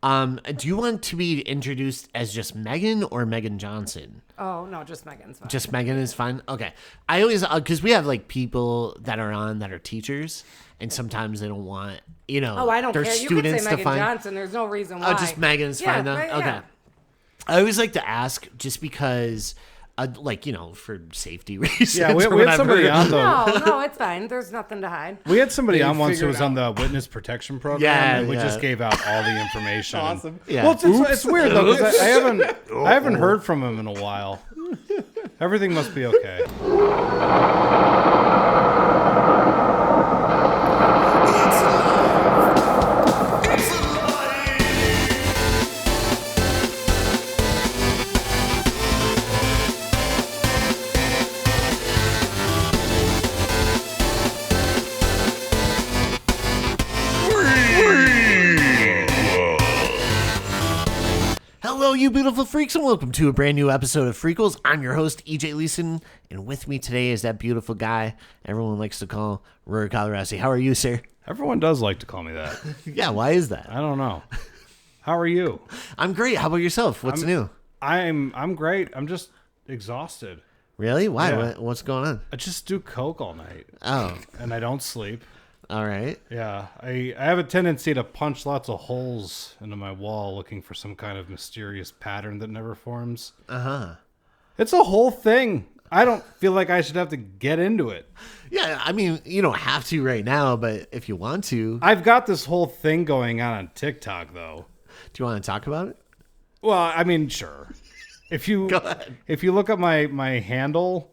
Do you want to be introduced as just Megan or Megan Johnson? Oh, no, just Megan's fine. Just Megan is fine? Okay. I always, because we have like people that are on that are teachers, and sometimes they don't want, I don't their care. You could students say to Megan find. Johnson. There's no reason why. Oh, just Megan's fine though? Right, okay. yeah. I always like to ask just because, for safety reasons. Yeah, we had somebody on though. No, it's fine. There's nothing to hide. We had somebody on once who was on the witness protection program, Yeah, and we yeah. just gave out all the information. Awesome. Yeah. Well, it's weird though, because I haven't heard from him in a while. Everything must be okay. Hello, you beautiful freaks, and welcome to a brand new episode of Freakles. I'm your host, EJ Leeson, and with me today is that beautiful guy everyone likes to call Rory. How are you, sir? Everyone does like to call me that. Yeah, why is that? I don't know. How are you? I'm great. How about yourself? What's new? I'm great. I'm just exhausted. Really? Why? Yeah. What's going on? I just do coke all night. Oh, And I don't sleep. all right. Yeah, I have a tendency to punch lots of holes into my wall looking for some kind of mysterious pattern that never forms. Uh-huh. It's a whole thing. I don't feel like I should have to get into it. Yeah, I mean, you don't have to right now, but if you want to. I've got this whole thing going on TikTok, though. Do you want to talk about it? Well, I mean, sure. If you Go ahead. If you look at my handle,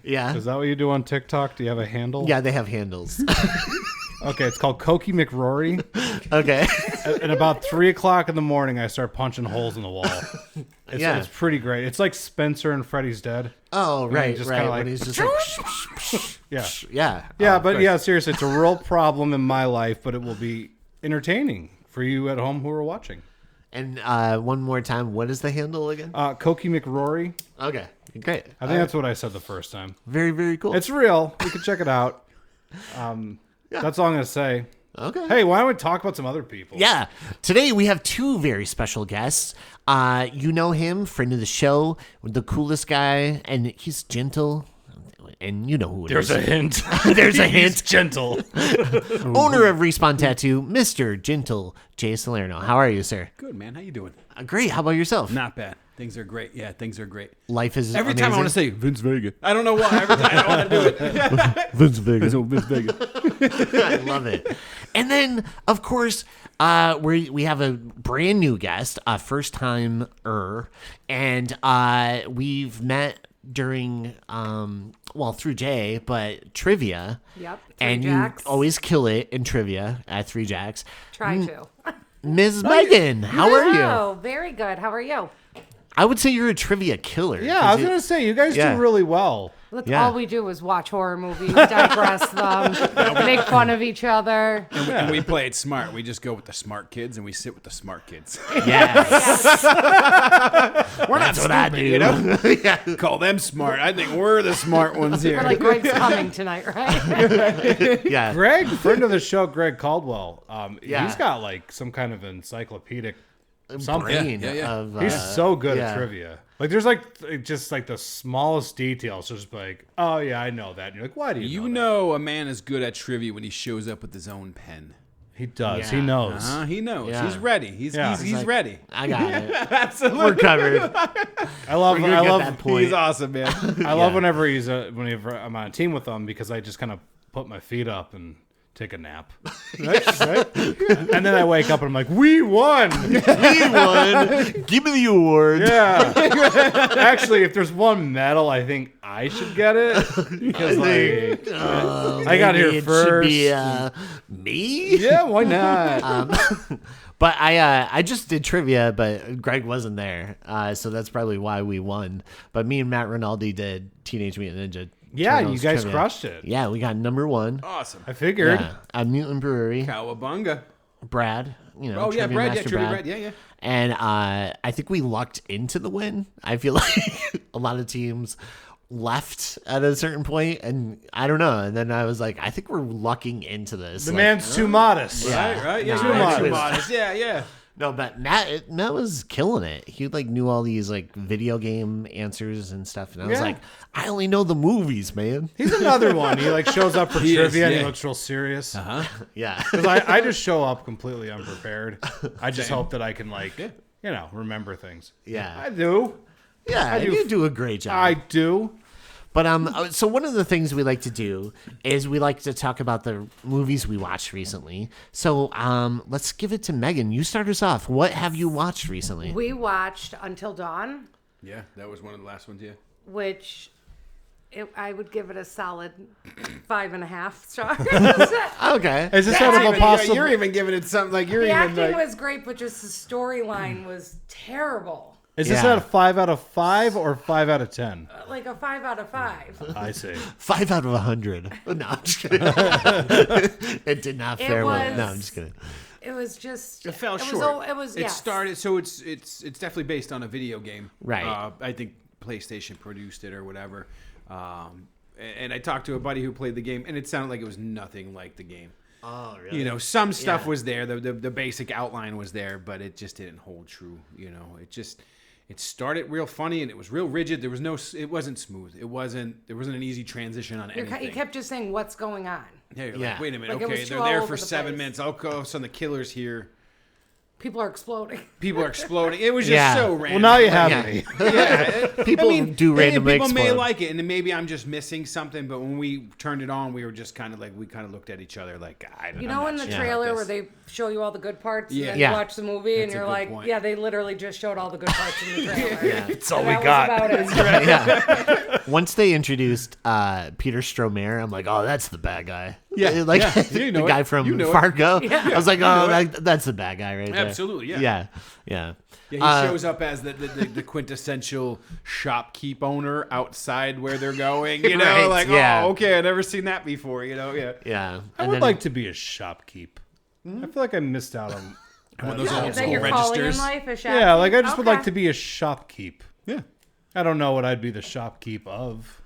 Yeah. is that what you do on TikTok? Do you have a handle? Yeah, they have handles. Okay, it's called Cokey McRory. Okay. At about 3 o'clock in the morning, I start punching holes in the wall. It's pretty great. It's like Spencer and Freddy's Dead. Oh, right, just right. kinda like- When he's just like, Yeah. yeah. Yeah, Oh, but of yeah, course. seriously, it's a real problem in my life, but it will be entertaining for you at home who are watching. And one more time, what is the handle again? Cokey McRory. Okay, great. I think that's what I said the first time. Very, very cool. It's real. You can check it out. That's all I'm going to say. Okay. Hey, why don't we talk about some other people? Yeah. Today we have two very special guests. You know him, friend of the show, the coolest guy, and he's gentle. And you know who it is. There's a hint. There's a He's hint. gentle. Owner of Respawn Tattoo, Mr. Gentle Jay Salerno. How are you, sir? Good, man. How you doing? Great. How about yourself? Not bad. Things are great. Yeah, things are great. Life is Every amazing. time I want to say Vince Vega. I don't know why. Every time I want to do it. Vince Vega. Vince Vega. I love it. And then, of course, we have a brand new guest, first time and we've met during through Jay, but trivia. Yep. And Jacks. you always kill it in trivia at 3 Jacks. Try to. Ms. Megan, how are you? Oh, very good. How are you? I would say you're a trivia killer. Yeah, I was going to say, you guys Yeah. do really well. Look, Yeah. all we do is watch horror movies, digress them, make fun of each other. And we play it smart. We just go with the smart kids and we sit with the smart kids. Yes. We're not That's what I do. stupid, you know? Yeah. Call them smart. I think we're the smart ones here. We're like, Greg's coming tonight, right? Yeah. Greg, friend of the show, Greg Caldwell, Yeah. he's got like some kind of encyclopedic something. Brain Yeah. of, He's so good yeah. at trivia. Like, there's just like the smallest details. Just like, oh yeah, I know that. And you're like, why do you know? You know a man is good at trivia when he shows up with his own pen. That? He does. Yeah. He knows. He knows. Yeah. He's ready. He's like, ready. I got it. Absolutely. We're covered. I love. We're gonna I get love. that point. He's awesome, man. I love whenever whenever I'm on a team with him because I just kind of put my feet up and take a nap. Right? And then I wake up and I'm like, we won. We won. Give me the award. Yeah. Actually, if there's one medal, I think I should get it because I got here Maybe it first. should be me. Yeah, why not? But I just did trivia, but Greg wasn't there, so that's probably why we won. But me and Matt Rinaldi did Teenage Mutant Ninja. Yeah, Turtles you guys trivia. crushed it. Yeah, we got number 1. Awesome. I figured. Yeah, at Mutant Brewery. Cowabunga. Brad, Oh, yeah, Trivia Brad. Yeah, Master trivia Brad. Brad. Yeah. And I think we lucked into the win. I feel like a lot of teams left at a certain point, and I don't know. And then I was like, I think we're lucking into this. The Like, man's too modest. Yeah. Right. Yeah. Nah, Too actually- modest. Yeah. No, but Matt was killing it. He like knew all these like video game answers and stuff, and I was like, I only know the movies, man. He's another one. He like shows up for He is, trivia and he yeah. looks real serious. Yeah, Because I just show up completely unprepared. I just hope that I can remember things. Yeah. I do. yeah, you do a great job. I do. But so one of the things we like to do is we like to talk about the movies we watched recently. So let's give it to Megan. You start us off. What have you watched recently? We watched Until Dawn, Yeah, that was one of the last ones. Yeah. which I would give it a solid 5.5 stars. Okay. Is this out of a possible? You're even giving it something like you're The even acting like. was great, but just the storyline was terrible. Is this Yeah. out of 5 out of 5 or 5 out of 10? Like a 5 out of 5. I see. 5 out of 100. No, I'm just kidding. It did not fare well. No, I'm just kidding. It was just. It fell it was, short. It was. It Yes. started. So it's definitely based on a video game. Right. I think PlayStation produced it or whatever. And I talked to a buddy who played the game, and it sounded like it was nothing like the game. Oh, really? You know, some stuff Yeah. was there. The basic outline was there, but it just didn't hold true. You know, it started real funny and it was real rigid. There was it wasn't smooth. There wasn't an easy transition on anything. You kept just saying, "What's going on?" Yeah, you're Yeah. like, wait a minute. Like, it was Okay, too they're there all for over the 7 place. minutes. Oh, all of a sudden the killer's here. People are exploding. People are exploding. It was just Yeah. so Well, random. Well, now you have Yeah. me. Yeah, People do randomly People may explode. like it, and maybe I'm just missing something. But when we turned it on, we were just kind of like looked at each other like, I don't know. You know, in the trailer where they show you all the good parts, Yeah. and then Yeah. you watch the movie, and That's a you're good like, point. "Yeah, they literally just showed all the good parts in the trailer." Yeah. It's all And we that got. was about it. Yeah. Once they introduced Peter Stormare, I'm like, oh, that's the bad guy. Yeah, Like yeah. You know the it. guy from You know it. Fargo. Yeah. I was like, oh, that's the bad guy right there. Absolutely, yeah. Yeah. Yeah. Yeah, he shows up as the quintessential shopkeep owner outside where they're going. You know, Right, like, yeah. oh, okay, I've never seen that before. You know, yeah. Yeah. I And would then- like to be a shopkeep. I feel like I missed out on One of those old Is that school your calling in registers. life? A Yeah, like I just would Okay. like to be a shopkeep. Yeah. I don't know what I'd be the shopkeep of.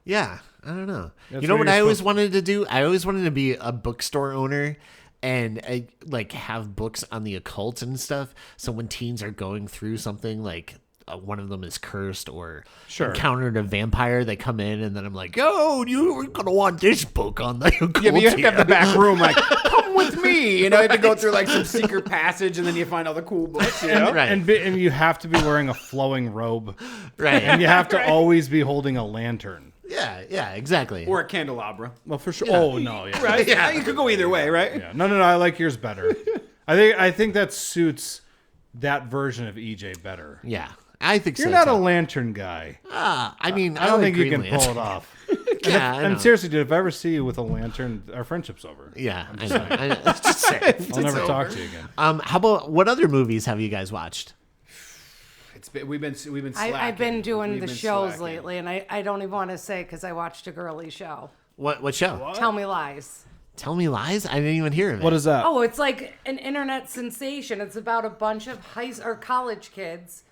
Yeah, I don't know. That's You know what what you're I always supposed- wanted to do? I always wanted to be a bookstore owner and like have books on the occult and stuff. So when teens are going through something like one of them is cursed or Sure. encountered a vampire, they come in and then I'm like, "Oh, you're gonna want this book on the occult." Yeah, but you have to have the here." back room, like, come with me. You know, you have to go through like some secret passage, and then you find all the cool books. You know, Right. And you have to be wearing a flowing robe. Right. And you have to always be holding a lantern. Yeah, exactly. or a candelabra. Well, for sure. Oh, no. Yeah. Right? Yeah, you could go either way, right? Yeah. No, I like yours better. I think that suits that version of EJ better. Yeah, I think You're so. not too. a lantern guy. I mean, I don't like think you can Green pull Lantern. it off. Yeah, I know. And seriously, dude, if I ever see you with a lantern, our friendship's over. Yeah, I know. I just say. I'll never talk to you again. How about what other movies have you guys watched? We've been slacking. I've been doing We've the been shows slacking. lately, and I don't even want to say because I watched a girly show. What show? Tell Me Lies. Tell Me Lies? I didn't even hear of it. What is that? Oh, it's like an internet sensation. It's about a bunch of college kids,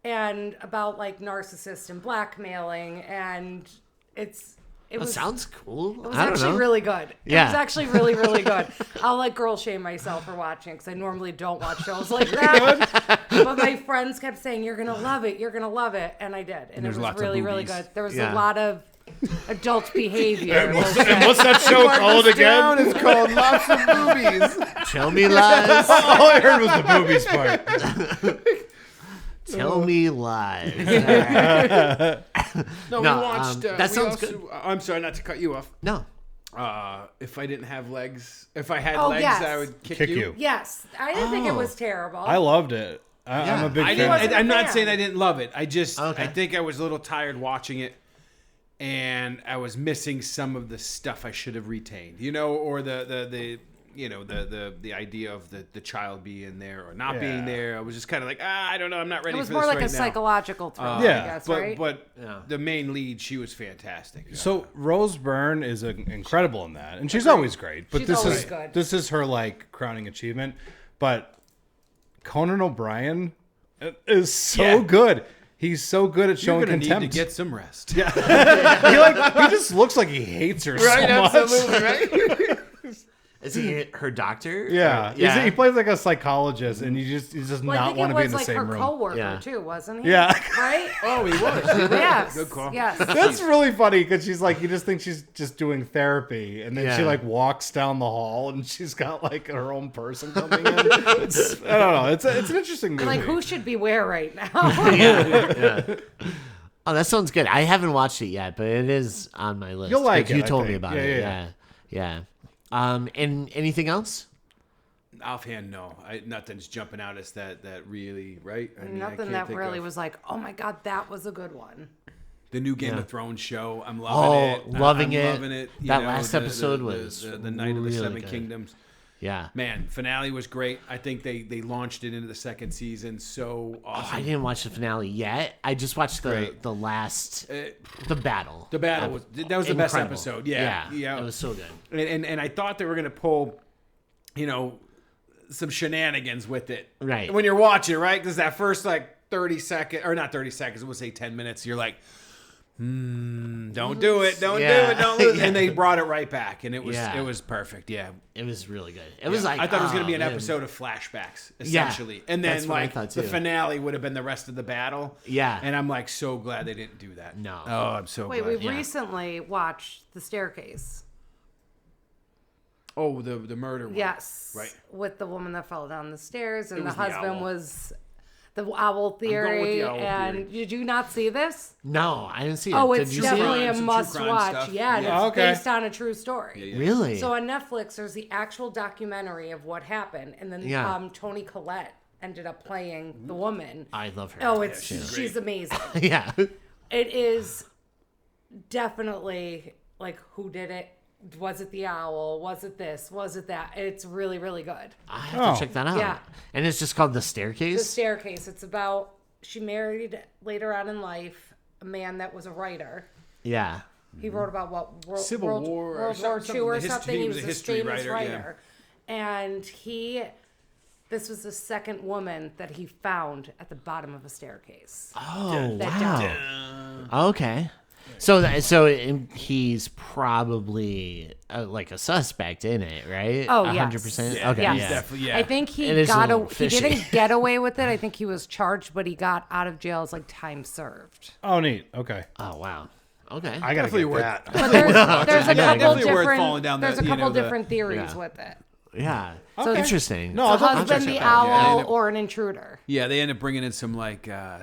and about like narcissists and blackmailing, and it That was sounds cool. It was I don't actually know. really good. Yeah. It was actually really, really good. I'll like girl shame myself for watching because I normally don't watch shows like that. But my friends kept saying, "You're gonna love it. You're gonna love it," and I did, and it there's was lots of really, really boobies. good. There was Yeah. a lot of adult behavior. What's that show called Down again? is called Lots of Boobies. Tell Me Lies. All I heard was the boobies part. Tell Me Lies. No, No, we watched. that we sounds also- good. I'm sorry, not to cut you off. No. If I didn't have legs, if I had Oh, legs, yes. I would kick Kick you. you. Yes, I didn't think it was terrible. I loved it. I'm a big I fan. wasn't a I'm not fan. saying I didn't love it. I just Okay. I think I was a little tired watching it, and I was missing some of the stuff I should have retained. You know, or the you know the idea of the child being there or not being Yeah. there. I was just kind of like, I don't know, I'm not ready it was for more this like right a now. psychological thriller, Yeah, I guess, But right? the main lead, she was fantastic. So Rose Byrne is incredible in that, and she's always great. But She's this always is good. this is her like crowning achievement. But Conan O'Brien is so Yeah. good. He's so good at You're showing gonna contempt. need to get some rest. he just looks like he hates her so much. right? Is he her doctor? Yeah, Or- yeah. He plays like a psychologist, and he's just Well, I not think want it to be in was the like same her room. coworker Yeah. too, wasn't he? Yeah. Right? Oh, he was. Yes. Good call. Yes. That's really funny because she's like, you just think she's just doing therapy, and then she Yeah. like walks down the hall, and she's got like her own person coming in. I don't know. It's an interesting movie. Like, who should beware right now? Yeah. Oh, that sounds good. I haven't watched it yet, but it is on my list. You'll like 'cause You it, I told me think. about Yeah, it. Yeah. And anything else? Offhand, no. Nothing's jumping out as that really, right? I mean, I Nothing can't that think really of- was like, oh my God, that was a good one. The new Game Yeah. of Thrones show. I'm loving it. Loving I'm it. loving it. You That know, last episode was the Night of the really Seven good. Kingdoms. Yeah. Man, finale was great. I think they launched it into the second season. So awesome. I didn't watch the finale yet. I just watched Great. the last the battle. The battle was that was the best Incredible. episode. Yeah, It was so good. And I thought they were gonna pull, some shenanigans with it. Right. When you're watching, right? Because that first like 30 seconds, or not 30 seconds, we'll say 10 minutes. You're like, don't do it, don't Yeah. do it, don't lose. And they brought it right back, and it was Yeah. perfect. Yeah. It was really good. It was like I thought it was going to be an man. episode of flashbacks, Yeah, essentially, and then that's what I like thought, the too. finale would have been the rest of the battle. Yeah. and I'm like so glad they didn't do that. No. Oh, I'm so Wait, glad. we recently watched The Staircase. Oh, the murder one. Yes. Right. With the woman that fell down the stairs, and the was the husband owl. was the owl theory. with the owl and theory. did you not see this? No, I didn't see it. Oh, Did it's you see it? definitely a Some true must crime watch. stuff. Yeah, and Yeah. it's Okay. based on a true story. Really? So on Netflix, there's the actual documentary of what happened, and then Yeah. Toni Collette ended up playing the woman. I love her. Oh, it's she's she's amazing. yeah. It is definitely like, who did it? Was it the owl? Was it this? Was it that? It's really, really good. I have Oh. to check that out. Yeah. And it's just called The The Staircase? Staircase. It's about, she married later on in life a man that was a writer. Yeah. He wrote about what Civil War or World War something, II or the something. He was a a history famous writer, yeah. writer. And this was the second woman that he found at the bottom of a staircase. Oh, That wow. Okay. So he's probably like a suspect in it, right? Oh, 100%? Yeah, Okay. yes. Yeah. Definitely, yeah. I think It he is a got little he fishy. didn't get away with it. I think he was charged, but he got out of jail as like time served. Oh, neat. Okay, Oh, wow. Okay. I gotta Definitely get worth- that. But there's a couple definitely worth different falling down there's the- a couple the- different theories Yeah. with it. Yeah. So Interesting. No, The I'll definitely husband, check the that out. owl, Yeah. or an intruder. Yeah, they end up bringing in some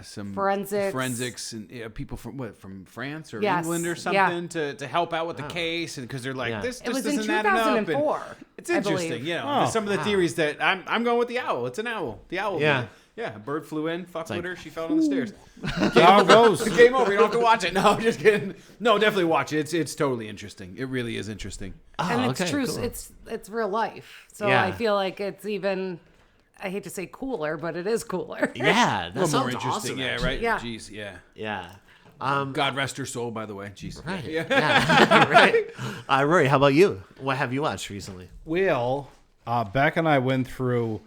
some Forensics. and people from France or Yes, England or yeah. something to help out with the case, and because they're like Yeah. this It was just in isn't adding up. And 2004. it's I interesting, believe. you know. Oh, some of the theories that I'm going with the owl. It's an owl. The owl. Yeah. did it. Yeah, a bird flew in, fucked with like, her, she fell down the stairs. How it goes. Game over. You don't have to watch it. No, I'm just kidding. No, definitely watch it. It's totally interesting. It really is interesting. And Oh, it's okay, true. cool. It's real life. So Yeah. I feel like it's even. I hate to say cooler, but it is cooler. Yeah. That A little sounds more interesting. awesome. Yeah, actually. right. Yeah. Jeez, yeah. Yeah. God rest her soul, by the way. Jeez. Right. Yeah. Yeah. Right. Rory, how about you? What have you watched recently? Will, Beck and I went through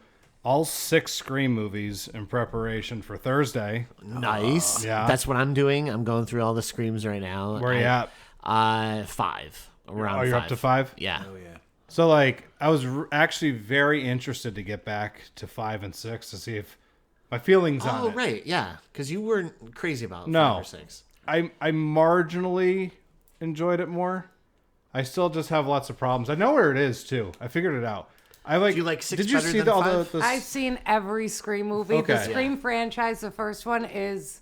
all 6 Scream movies in preparation for Thursday. Nice. Yeah. That's what I'm doing. I'm going through all the screams right now. Where you at? 5. Around Oh, you're 5. up to 5? Yeah. Oh yeah. So, like, I was actually very interested to get back to 5 and 6 to see if my feelings on Oh, it. right. Yeah. Because you weren't crazy about No. 5 or 6. I marginally enjoyed it more. I still just have lots of problems. I know where it is, too. I figured it out. I like. Do you like 6 Did you better see than all 5? the I've seen every Scream movie. Okay. The Scream franchise, the first one is.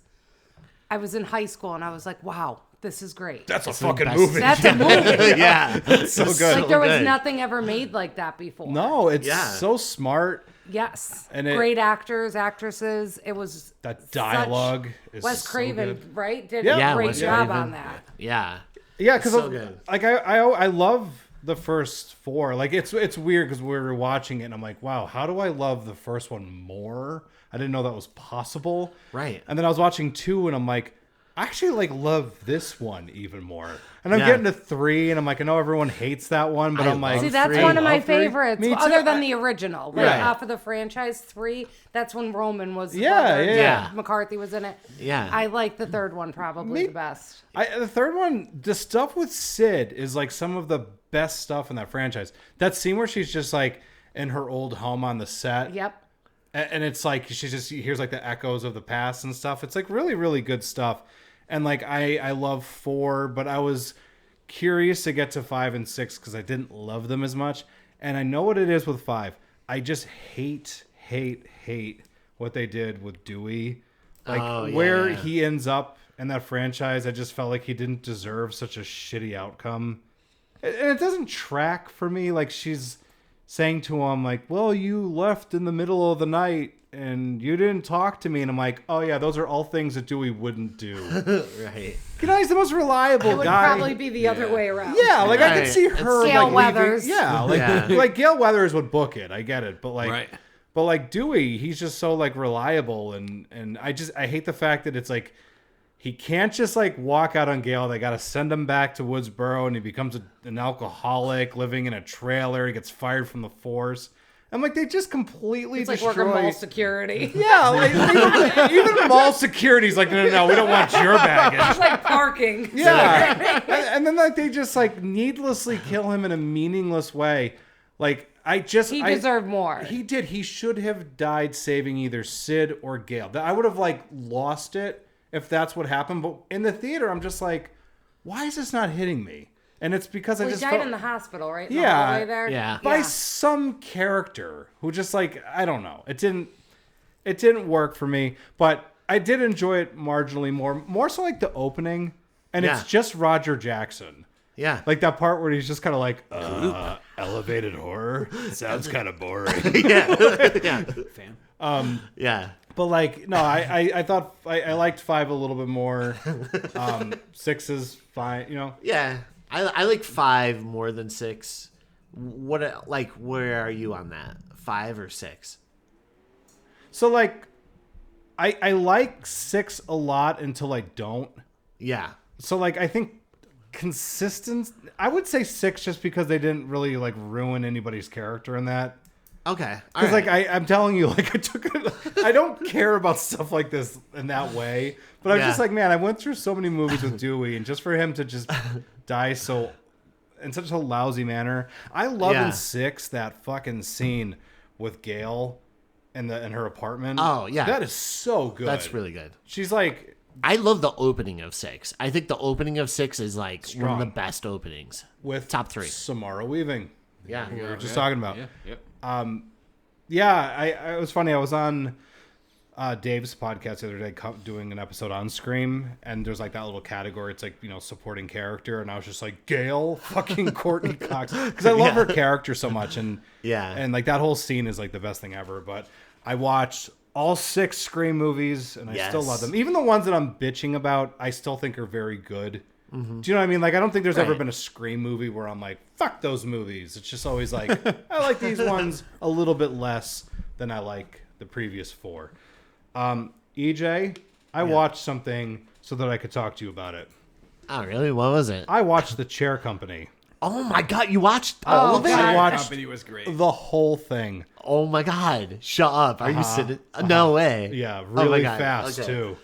I was in high school and I was like, wow, this is great. That's a the fucking best. movie. That's a movie. Yeah. so good. Like there was good. nothing ever made like that before. No, it's Yeah. so smart. Yes. And it- Great actors, actresses. It was That dialogue is Wes so Craven, good. right? Did Yeah, a great Wes job Craven. on that. Yeah. Yeah, because so good. like I love the first 4. Like it's weird because we were watching it and I'm like, wow, how do I love the first one more? I didn't know that was possible. Right. And then I was watching 2 and I'm like, I actually love this one even more. And I'm Yeah. getting to 3, and I'm like, I know everyone hates that one, but I I'm like, See, that's Three. one of my love 3. favorites. Me too. Other than the original. Like, Yeah. off of the franchise 3, that's when Roman was the Yeah, brother, yeah. McCarthy was in it. Yeah. I like the third one probably the best. The third one, the stuff with Sid is like some of the best stuff in that franchise. That scene where she's just like in her old home on the set. Yep. And it's like she just hears like the echoes of the past and stuff. It's like really, really good stuff. And like I love 4, but I was curious to get to 5 and 6 because I didn't love them as much. And I know what it is with 5. I just hate what they did with Dewey. Like where he ends up in that franchise, I just felt like he didn't deserve such a shitty outcome. And it doesn't track for me. Like she's saying to him, like, well, you left in the middle of the night and you didn't talk to me. And I'm like, oh, yeah, those are all things that Dewey wouldn't do. Right. You know, he's the most reliable It would guy. probably be the other way around. Yeah, like I Right. could see her Gail like Weathers. leaving. Yeah, like Yeah. like Gail Weathers would book it. I get it, but like, Right. but like Dewey, he's just so like reliable, and I hate the fact that it's like he can't just like walk out on Gail. They got to send him back to Woodsboro, and he becomes an alcoholic living in a trailer. He gets fired from the force. I'm like, they just completely It's like destroy. working mall security. Yeah, like even mall security's like, no, we don't want your baggage. It's like parking. Yeah, and then like they just like needlessly kill him in a meaningless way. Like I deserved more. He did. He should have died saving either Sid or Gail. I would have like lost it if that's what happened. But in the theater, I'm just like, why is this not hitting me? And it's because I He just died felt, in the hospital, right? In Yeah. The hallway there? Yeah. by some character who just like, I don't know. It didn't work for me, but I did enjoy it marginally more so like the opening, and Yeah. it's just Roger Jackson. Yeah. Like that part where he's just kind of like, elevated horror? Sounds kind of boring. yeah. Fan. Yeah. But like, no, I thought I liked 5 a little bit more. 6 is fine, you know? Yeah. I like 5 more than 6. What where are you on that? 5 or 6? So like, I like 6 a lot until I don't. Yeah. So like, I think consistent, I would say 6 just because they didn't really like ruin anybody's character in that. Okay. Because like I'm telling you, like I don't care about stuff like this in that way. But I'm Yeah. just like, man, I went through so many movies with Dewey, and just for him to just die so in such a lousy manner. I love Yeah. in 6 that fucking scene with Gail in her apartment. Oh, yeah. that is so good. That's really good. She's like, I love the opening of 6. I think the opening of 6 is like one Strong. of the best openings. with Top 3. Samara Weaving. Yeah. We were just talking about. Yeah. Yep. Yeah, it was funny. I was on Dave's podcast the other day doing an episode on Scream, and there's like that little category. It's like, you know, supporting character, and I was just like, Gail fucking Courtney Cox, because I love her character so much, and Yeah. and like that whole scene is like the best thing ever. But I watched all 6 Scream movies, and I still Yes. love them. Even the ones that I'm bitching about, I still think are very good. Do you know what I mean? Like, I don't think there's ever Right. been a Scream movie where I'm like, fuck those movies. It's just always like, I like these ones a little bit less than I like the previous 4. EJ, I watched something so that I could talk to you about it. Oh, really? What was it? I watched The Chair Company. Oh my god, you watched all of it? I watched Company was great. the whole thing. Oh my god. Shut up. Are you sitting? No way. Yeah, Oh my really God. fast, Okay. too.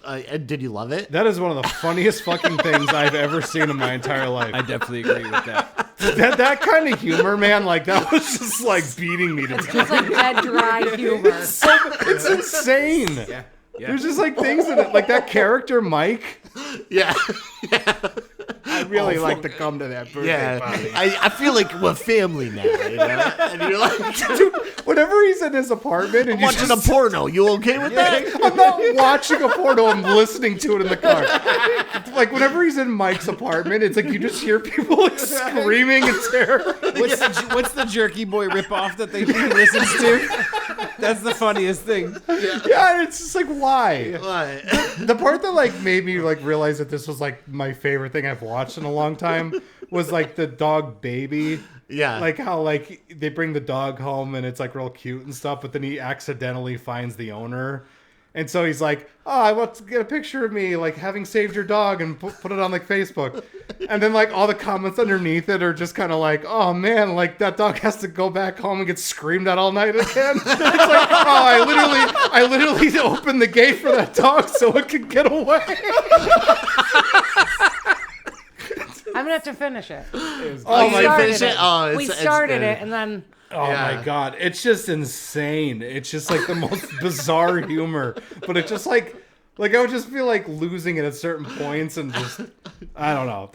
And did you love it? That is one of the funniest fucking things I've ever seen in my entire life. I definitely agree with that. That kind of humor, man, like that was just like beating me to death. It's like dead dry humor. It's insane. Yeah. There's just like things in it, like that character Mike. Yeah. I really like to come to that birthday Yeah. party. I feel like we're family now, you know? And you're like, Dude, whenever he's in his apartment and I'm you watching just, a porno. You okay with that? I'm not watching a porno, I'm listening to it in the car. Like whenever he's in Mike's apartment, it's like you just hear people like screaming in terror. What's the Jerky Boy ripoff that they listens to? That's the funniest thing. Yeah, and it's just like why? What? The part that like made me like realize that this was like my favorite thing I've watched in a long time was like the dog Baby. Yeah. Like how like they bring the dog home and it's like real cute and stuff, but then he accidentally finds the owner. And so he's like, oh, I want to get a picture of me, like, having saved your dog and put it on, like, Facebook. And then, like, all the comments underneath it are just kind of like, oh, man, like, that dog has to go back home and get screamed at all night again. It's like, oh, I literally opened the gate for that dog so it could get away. I'm gonna have to finish it. Oh, my finish it? Oh, we it's started good. it, and then Oh my God. It's just insane. It's just like the most bizarre humor. But it's just like I would just feel like losing it at certain points and just, I don't know.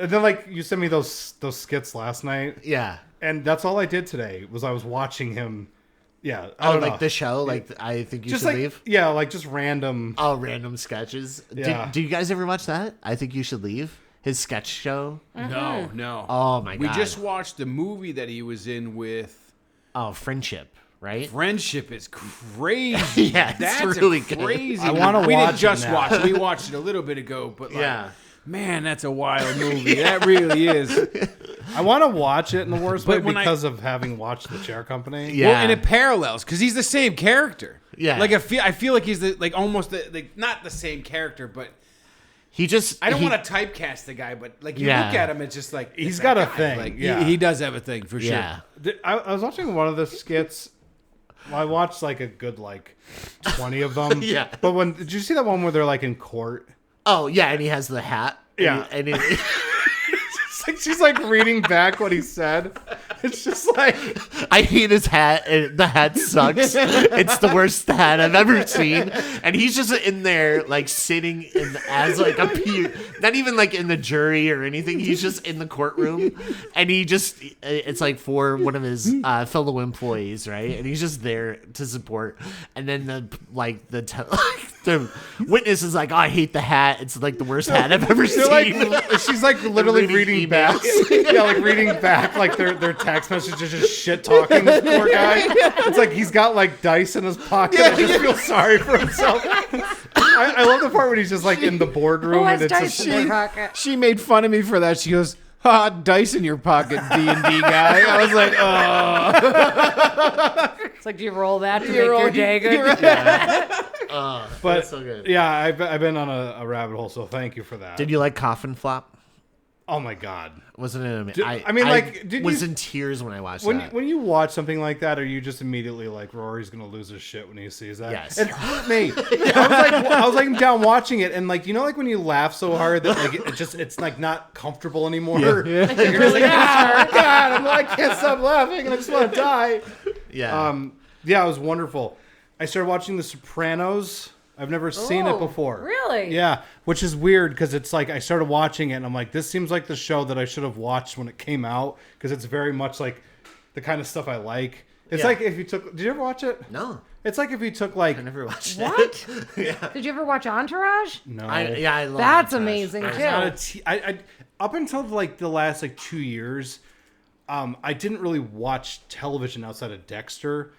And then like you sent me those skits last night. Yeah. And that's all I did today was I was watching him. Yeah. I Oh, don't like know. the show? Like, I think you Just should like, leave? yeah, like just random. Oh, random sketches. Yeah. Do you guys ever watch that? I think you should leave. His sketch show. No. Oh, my God. We just watched the movie that he was in with. Oh, Friendship, right? Friendship is crazy. Yeah, it's That's really a good. crazy. I wanna We watch didn't just it now. watch it. We watched it a little bit ago, but like, Yeah. man, that's a wild movie. That really is. I want to watch it in the worst way But when because of having watched The Chair Company. Yeah. Well, and it parallels because he's the same character. Yeah. Like I feel like he's almost not the same character, but He just. I don't he- want to typecast the guy. But like you Yeah. look at him, it's just like He's it's got that a guy. thing, Like, yeah. he does have a thing for sure. Yeah. I was watching one of the skits. Well, I watched like a good 20 of them. Yeah. But did you see that one where they're like in court? Oh, yeah, and he has the hat. Yeah. And It's like she's like reading back what he said. It's just like I hate his hat. And the hat sucks. It's the worst hat I've ever seen. And he's just in there, like, sitting as, like, a peer. Not even, like, in the jury or anything. He's just in the courtroom. And it's, like, for one of his fellow employees, right? And he's just there to support. And then, the witness is like, oh, I hate the hat. It's, like, the worst hat I've ever seen. she's like literally reading back. Yeah, like reading back like their text messages, just shit talking this poor guy. It's like he's got like dice in his pocket. I just feel sorry for himself. I love the part when he's just like in the boardroom who and has it's dice just in their pocket? She made fun of me for that. She goes, "Ha, dice in your pocket, D&D guy." I was like, "Oh." It's like, do you roll that to make your day good? but That's so good. yeah, I've been on a rabbit hole, so thank you for that. Did you like Coffin Flop? Oh my God. Wasn't it amazing? Did was you- in tears when I watched When that. when you watch something like that, are you just immediately like Rory's gonna lose his shit when he sees that? Yes. It hurt me. I was like down watching it, and like like when you laugh so hard that like it's like not comfortable anymore. Yeah. You're just like, oh God, I can't stop laughing, and I just want to die. Yeah. Yeah, it was wonderful. I started watching The Sopranos. I've never seen it Oh, before. really? Yeah, which is weird because it's like I started watching it and I'm like, this seems like the show that I should have watched when it came out because it's very much like the kind of stuff I like. It's Yeah. like if you took. Did you ever watch it? no, It's like if you took like. I never watched What? it. Did you ever watch Entourage? No. I love That's Entourage. amazing It's not a too. I up until like the last 2 years, I didn't really watch television outside of Dexter.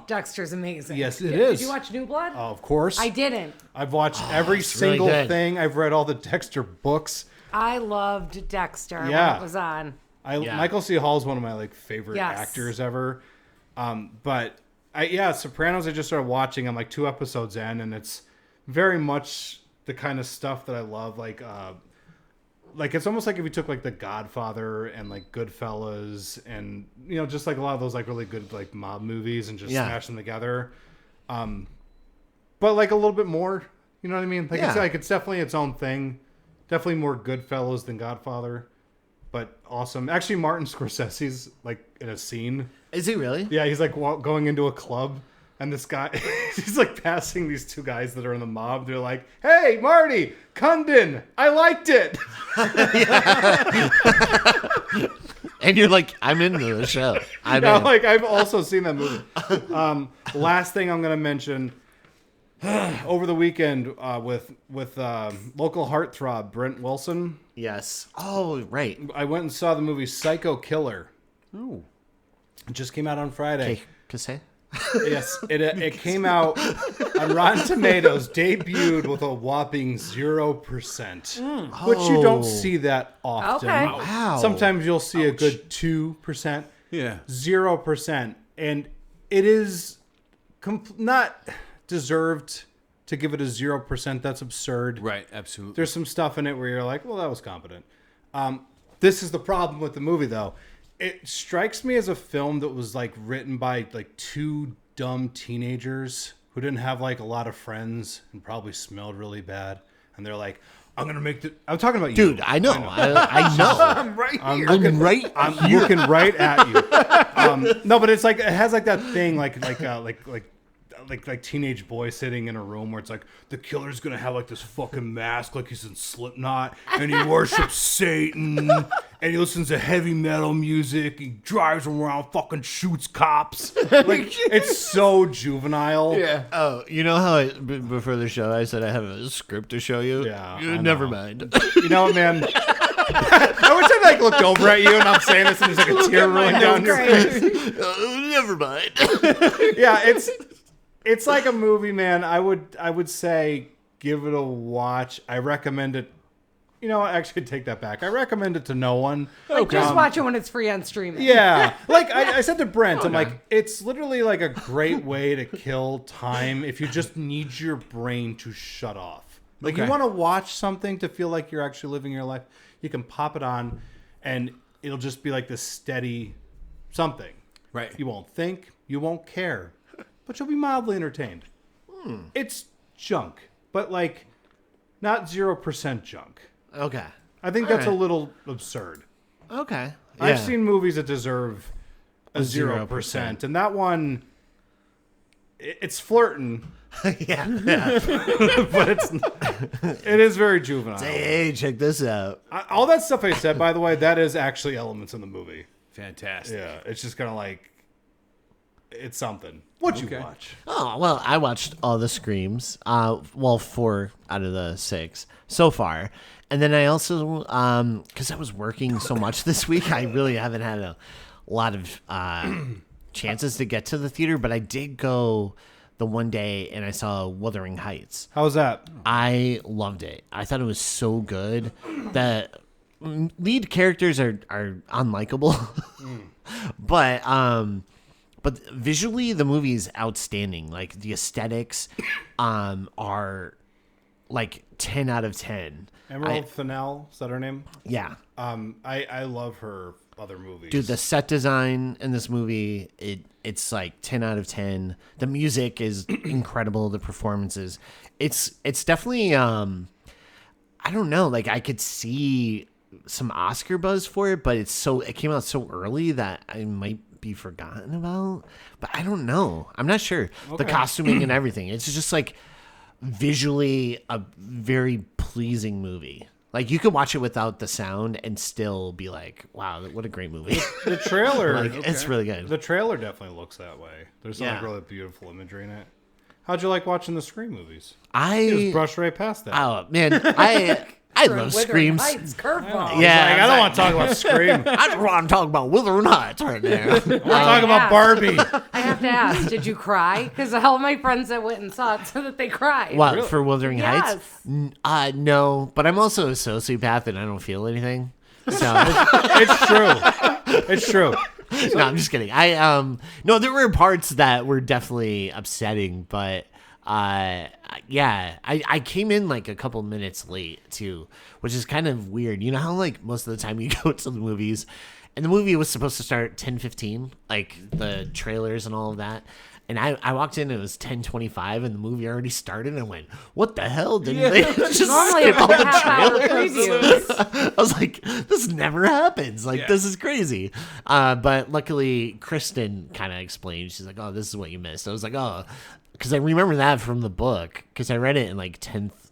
Dexter's amazing. Yes, it Did is. you watch New Blood? Of course. I didn't. I've watched every it's really single good. thing. I've read all the Dexter books. I loved Dexter Yeah. when it was on. Yeah. Michael C. Hall is one of my favorite Yes. actors ever. But Sopranos I just started watching. I'm 2 episodes in, and it's very much the kind of stuff that I love. It's almost like if you took The Godfather and Goodfellas and just a lot of those really good mob movies and just Yeah. smash them together. But a little bit more. You know what I mean? Yeah. It's definitely its own thing. Definitely more Goodfellas than Godfather. But awesome. Actually, Martin Scorsese's in a scene. Is he really? Yeah, he's going into a club, and this guy, he's passing these 2 guys that are in the mob. They're like, "Hey, Marty, Cundon, I liked it." And you're like, I'm into the show. I'm Yeah, in. I've also seen that movie. Last thing I'm gonna mention. Over the weekend, with local heartthrob Brent Wilson, Yes. Oh, right. I went and saw the movie Psycho Killer. Ooh. It just came out on Friday. Okay, Cassay? Yes, it came out on Rotten Tomatoes, debuted with a whopping 0%, which you don't see that often. Okay. Wow. Sometimes you'll see a good 2%, Yeah. 0%, and it is not deserved to give it a 0%. That's absurd. Right, absolutely. There's some stuff in it where you're like, well, that was competent. This is the problem with the movie, though. It strikes me as a film that was like written by like two dumb teenagers who didn't have like a lot of friends and probably smelled really bad. And they're like, I'm going to make the... I'm talking about you. Dude, I know. I know. I'm right here. I'm looking right at you. No, but it's like, it has like that thing like teenage boy sitting in a room where it's like the killer's gonna have like this fucking mask like he's in Slipknot and he worships Satan and he listens to heavy metal music, he drives around, fucking shoots cops. Like it's so juvenile. Yeah. Oh, you know how before the show I said I have a script to show you? Yeah, I Never know. mind. You know what, man? I wish I like looked over at you and I'm saying this and there's like a tear rolling down your face. Never mind. Yeah, it's like a movie, man. I would say give it a watch. I recommend it. You know, I actually take that back. I recommend it to no one. Like, just watch it when it's free on streaming. Yeah. Like I said to Brent, I'm like, it's literally like a great way to kill time if you just need your brain to shut off. Like you want to watch something to feel like you're actually living your life, you can pop it on and it'll just be like this steady something. Right. You won't think, you won't care, but you'll be mildly entertained. It's junk, but like not 0% junk. Okay. I think that's a little absurd. Okay. I've Yeah. seen movies that deserve a 0%, 0%. and that one, it's flirting, yeah. but it is very juvenile. Hey, check this out. All that stuff I said, by the way, that is actually elements in the movie. Fantastic. Yeah, it's just kind of like, it's something. What'd you Okay. watch? Oh, well, I watched all the Screams. 4 out of the 6 so far. And then I also, because I was working so much this week, I really haven't had a lot of chances to get to the theater. But I did go the one day and I saw Wuthering Heights. How was that? I loved it. I thought it was so good. The lead characters are unlikable. But visually, the movie is outstanding. Like the aesthetics, are like 10 out of 10. Emerald Fennell, is that her name? Yeah, I love her other movies. dude, the set design in this movie, it's like 10 out of 10. The music is incredible. The performances, it's definitely I don't know. Like I could see some Oscar buzz for it, but it came out so early that I might be forgotten about. But I don't know. I'm not sure. The costuming and everything. It's just like visually a very pleasing movie. Like you could watch it without the sound and still be like, wow, what a great movie. The trailer, Like, it's really good. The trailer definitely looks that way. There's some like Yeah. really beautiful imagery in it. How'd you like watching the Scream movies? You I just brushed right past that. oh man, I love Wuthering Screams. Heights, curveball. Yeah, Like, I don't want to talk about Scream. I just want to talk about Wuthering Heights right now. We're talking about Barbie. I have to ask, did you cry? Because all my friends that went and saw it said that they cried. What, for Wuthering Yes. Heights? No, but I'm also a sociopath and I don't feel anything. So It's true. It's true. no, I'm just kidding. No, there were parts that were definitely upsetting, but yeah, I came in like a couple minutes late too, which is kind of weird. You know how like most of the time you go to the movies and the movie was supposed to start 10:15, like the trailers and all of that. And I walked in, it was 10:25, and the movie already started. And I went, "What the hell? Didn't they just Normally skip it's all like the a half-hour trailers?" previews. I was like, "This never happens. Like, Yeah. this is crazy." But luckily, Kristen kind of explained. She's like, "Oh, this is what you missed." I was like, "Oh," because I remember that from the book because I read it in like 10th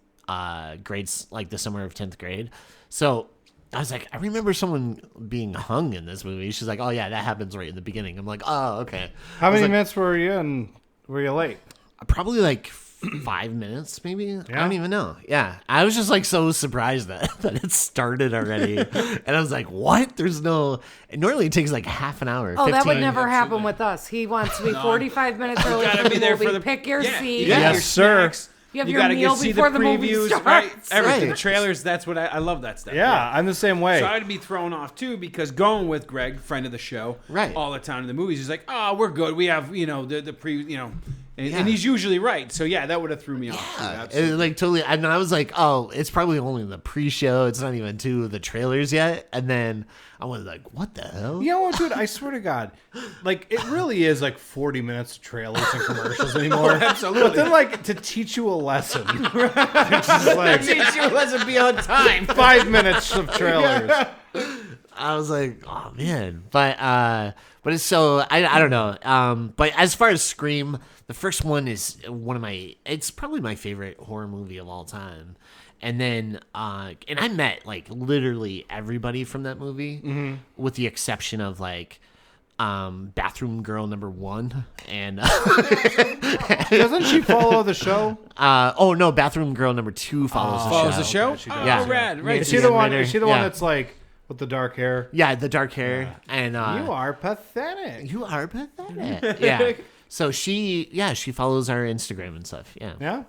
grades, like the summer of 10th grade. So I was like, I remember someone being hung in this movie. She's like, "Oh yeah, that happens right in the beginning." I'm like, "Oh, okay." How many like- minutes were you in? Were you late? Probably like 5 minutes, maybe. I don't even know. Yeah, I was just like so surprised that it started already, and I was like, "What? There's no." Normally it takes like half an hour. Oh, that would 15. never happen with us. He wants to be 45 minutes early Gotta for be the there movie. for the Pick your seat. You got Yes, your sir. snacks. You have You your gotta meal get see before the the movie previews, starts. right? Everything. Right. The trailers. That's what I love that stuff. Yeah, I'm the same way. So I'd be thrown off too because going with Greg, friend of the show, Right. all the time in the movies, he's like, "Oh, we're good. We have the pre, And he's usually right. So yeah, that would have threw me off. Too, absolutely. Like totally. And I was like, oh, it's probably only the pre-show. It's not even to the trailers yet. And then I was like, what the hell? You know what, dude? I swear to God, like it really is like 40 minutes of trailers and commercials anymore. Absolutely. But then, like, to teach you a lesson, it's just like Teach you a lesson beyond time. 5 minutes of trailers. I was like, oh man, but it's so I don't know. But as far as Scream, the first one is it's probably my favorite horror movie of all time. And then and I met like literally everybody from that movie, with the exception of like bathroom girl number 1 and Doesn't she follow the show? oh no, bathroom girl number 2 follows the show. Follows the show? she does. Yeah. Oh, rad. Right. Is she the one? Ritter. Is she the one Yeah. that's like with the dark hair? Yeah, the dark hair and You are pathetic. you are pathetic. Yeah. So she follows our Instagram and stuff. Yeah. Yeah.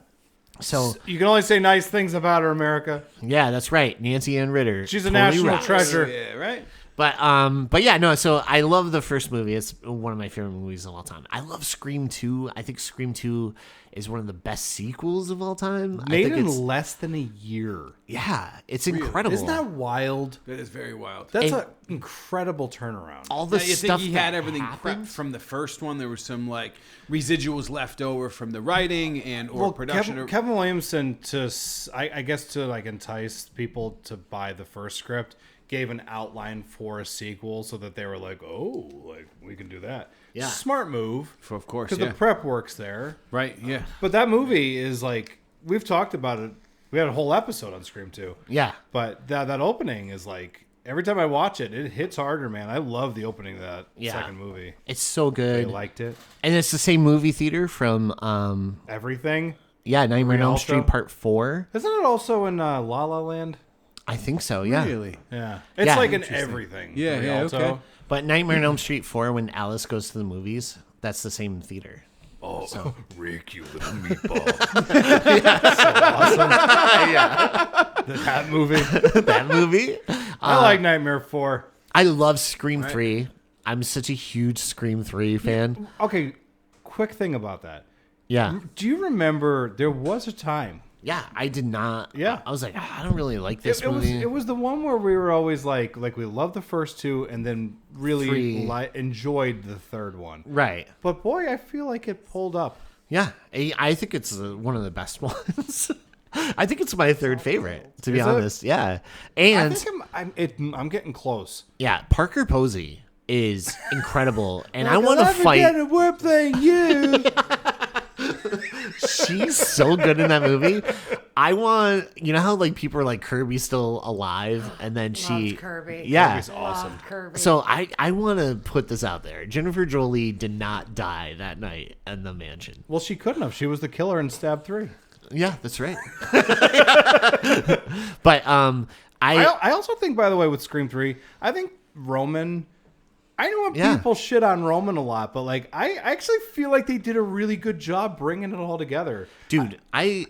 So You can only say nice things about her, America. yeah, that's right. Nancy Ann Ritter. She's a totally national rocks. treasure. Yeah, right. But yeah, no, so I love the first movie. It's one of my favorite movies of all time. I love Scream 2. I think Scream 2 is one of the best sequels of all time. I Made think in it's, less than a year. yeah, it's incredible. Isn't that wild? That is very wild. That's And- an incredible turnaround. all the Now, you stuff think he that had everything happened? prepped from the first one? There was some like residuals left over from the writing and or production. Kevin Williamson I guess to like entice people to buy the first script, gave an outline for a sequel so that they were like, oh, like we can do that. Yeah. Smart move. Of course, Because yeah. the prep works there. Right, yeah. But that movie is like, we've talked about it. We had a whole episode on Scream 2. Yeah. But that opening is like, every time I watch it, it hits harder, man. I love the opening of that second movie. It's so They good. liked it. And it's the same movie theater from Everything. Nightmare on Elm Rialto? Street Part 4. Isn't it also in La La Land? I think so, yeah. Really? Yeah. It's Yeah. like in everything. Yeah, yeah, Rialto. okay. But Nightmare on Elm Street 4, when Alice goes to the movies, that's the same theater. Oh, Rick, you little meatball. That movie. That movie. I like Nightmare 4. I love Scream 3. I'm such a huge Scream 3 fan. Okay, quick thing about that. Yeah. Do you remember there was a time? Yeah, I did not. Yeah. I was like, I don't really like this It was movie. it was the one where we were always like we loved the first two and then really Three. enjoyed the third one. Right. But boy, I feel like it pulled up. Yeah. I think it's one of the best ones. I think it's my third favorite, to be Is it? honest. Yeah. I And think I'm getting close. yeah, Parker Posey is incredible. And I want to fight. We're playing you. She's so good in that movie. I want, you know how like people are like Kirby's still alive, and then she, Loved Kirby. yeah. Kirby's awesome. Loved Kirby. So I want to put this out there. Jennifer Jolie did not die that night in the mansion. Well, she couldn't have. She was the killer in Stab 3. Yeah, that's right. But I also think, by the way, with Scream 3, I think Roman. I know Yeah. people shit on Roman a lot, but like I actually feel like they did a really good job bringing it all together. dude, I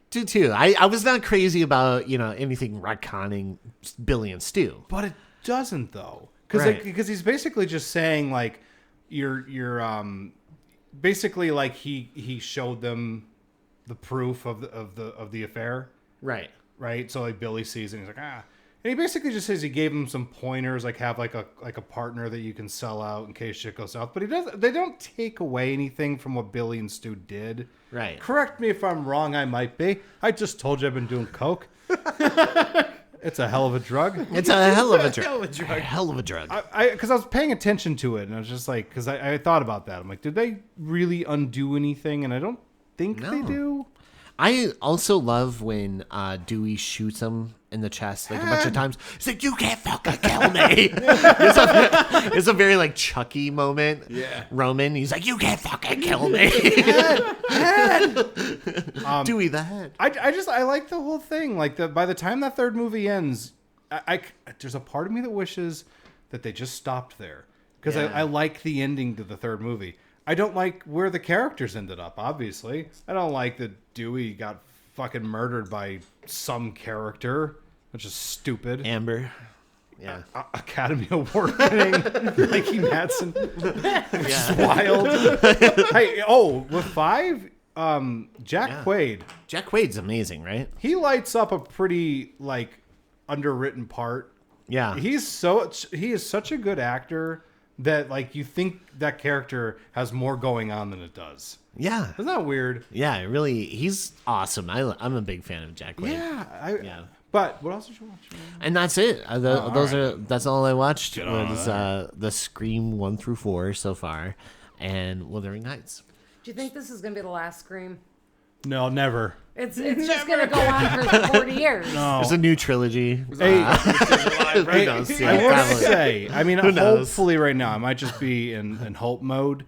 do too. I was not crazy about anything retconning Billy and Stu. But it doesn't though, because Right. because he's basically just saying like you're basically like he showed them the proof of the affair, Right. right? So like Billy sees it and he's like and he basically just says he gave him some pointers, like have like a partner that you can sell out in case shit goes south. But they don't take away anything from what Billy and Stu did. Right. Correct me if I'm wrong. I might be. I just told you I've been doing coke. It's a hell of a drug. It's a hell of a drug. A hell of a drug. Because I was paying attention to it, and I was just like, because I thought about that. I'm like, did they really undo anything? And I don't think they No. do. I also love when Dewey shoots him in the chest like a bunch of times. He's like, "You can't fucking kill me." It's a very like Chucky moment. Yeah. Roman, he's like, "You can't fucking kill me." Dewey the head. I like the whole thing. Like by the time that third movie ends, there's a part of me that wishes that they just stopped there because Yeah. I like the ending to the third movie. I don't like where the characters ended up. Obviously, I don't like that Dewey got fucking murdered by some character, which is stupid. Amber. Yeah. Academy Award winning Mikey Madsen, which is wild. Hey, with 5, Jack Quaid. Jack Quaid's amazing, right? He lights up a pretty underwritten part. Yeah. He is such a good actor that you think that character has more going on than it does. Yeah. Isn't that weird? Yeah, really, he's awesome. I'm a big fan of Jack Quaid. Yeah. But what else did you watch? And that's it. That's all I watched Get on was the Scream 1 through 4 so far, and Wuthering Heights. Do you think this is gonna be the last Scream? No, never. It's just gonna go on for 40 years. No. There's a new trilogy. Hey, Who knows? I will Probably. say, I mean, Who knows? hopefully right now I might just be in hope mode,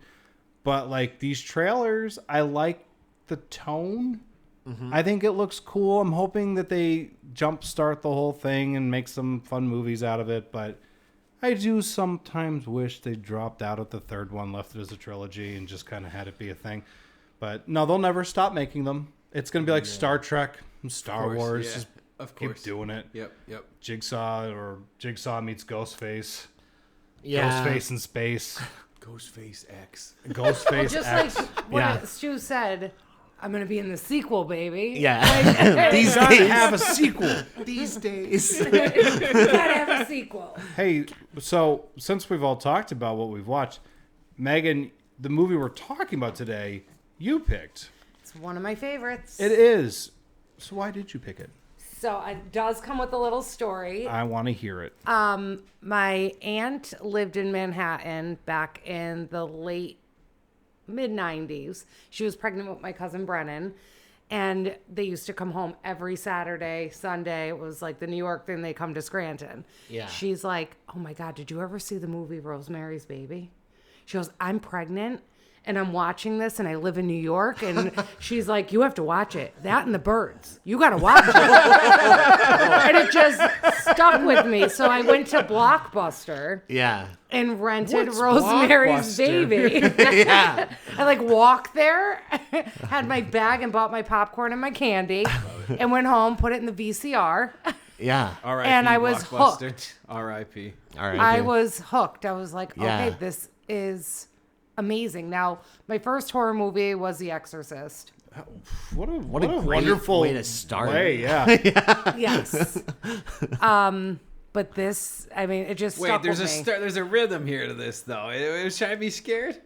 but these trailers, I like the tone. Mm-hmm. I think it looks cool. I'm hoping that they jumpstart the whole thing and make some fun movies out of it, but I do sometimes wish they dropped out of the third one, left it as a trilogy, and just kind of had it be a thing. But no, they'll never stop making them. It's going to be like Star Trek and Star Wars. Yeah. Just Of course. keep doing it. Yep. Jigsaw meets Ghostface. Yeah. Ghostface in space. Ghostface X. Ghostface Just X. like what Yeah. Stu said, I'm gonna be in the sequel, baby. Yeah. These Gotta days. have a sequel. These days. Gotta have a sequel. Hey, so since we've all talked about what we've watched, Megan, the movie we're talking about today, you picked. It's one of my favorites. It is. So why did you pick it? So it does come with a little story. I want to hear it. My aunt lived in Manhattan back in the late mid-90s. She was pregnant with my cousin Brennan, and they used to come home every Saturday, Sunday. It was like the New York thing. They come to Scranton. Yeah. She's like, oh my God, did you ever see the movie Rosemary's Baby? She goes, I'm pregnant and I'm watching this and I live in New York. And she's like, you have to watch it. That and the birds. You got to watch it. And it just stuck with me. So I went to Blockbuster Yeah. and rented What's Rosemary's Blockbuster? Baby. Yeah. I walked there, had my bag and bought my popcorn and my candy, and went home, put it in the VCR. Yeah. R.I.P. And I was Blockbuster. hooked. R.I.P. All right. I was hooked. I was like, Yeah. okay, this is amazing. Now, my first horror movie was The Exorcist. What a great wonderful way to start. way, yeah. Yes. But this, I mean, it just Wait, stuck there's with me. there's a rhythm here to this though. Should I be scared?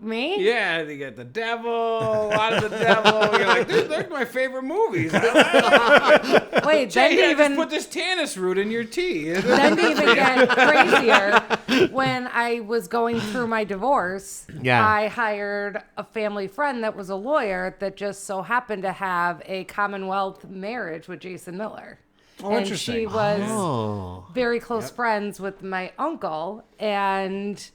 Me? Yeah, you got the devil, a lot of the devil. You're like, dude, they're my favorite movies. Wait, then Hey, to I just even put this Tannis root in your tea. then to even get crazier, when I was going through my divorce, Yeah. I hired a family friend that was a lawyer that just so happened to have a Commonwealth marriage with Jason Miller. Oh, and interesting. she was Oh. very close friends with my uncle, and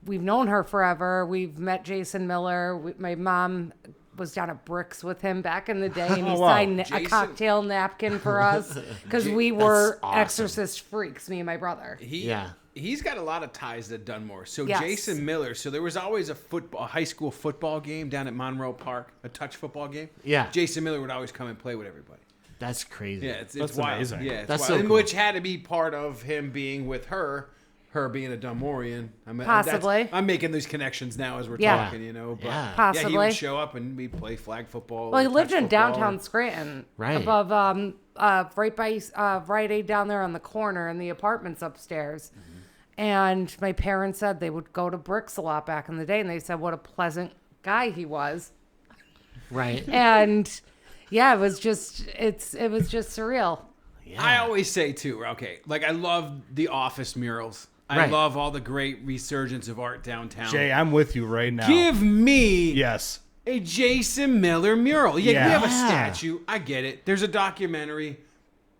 we've known her forever. We've met Jason Miller. My mom was down at Bricks with him back in the day, and he Oh, wow. signed a Jason- cocktail napkin for us because we were awesome. exorcist freaks, me and my brother. Yeah. He's got a lot of ties to Dunmore. So Yes. Jason Miller. So there was always a high school football game down at Monroe Park, a touch football game. Yeah. Jason Miller would always come and play with everybody. That's crazy. Yeah, it's That's wild. amazing. Yeah, it's That's wild. so And cool. which had to be part of him being with her being a Dunmorian. Possibly. I'm making these connections now as we're Yeah. talking, you know. But Yeah. Yeah, he Possibly. would show up and we'd play flag football. Well, he or lived touch in football. downtown Scranton, Right. above right by Rite Aid down there on the corner in the apartments upstairs. And my parents said they would go to Bricks a lot back in the day, and they said what a pleasant guy he was. Right. And yeah, it was just surreal. I always say too. Okay, like I love the Office murals. I Right. love all the great resurgence of art downtown. Jay, I'm with you right now. Give me Yes. a Jason Miller mural. Yeah, Yeah. we have a Yeah. statue. I get it. There's a documentary.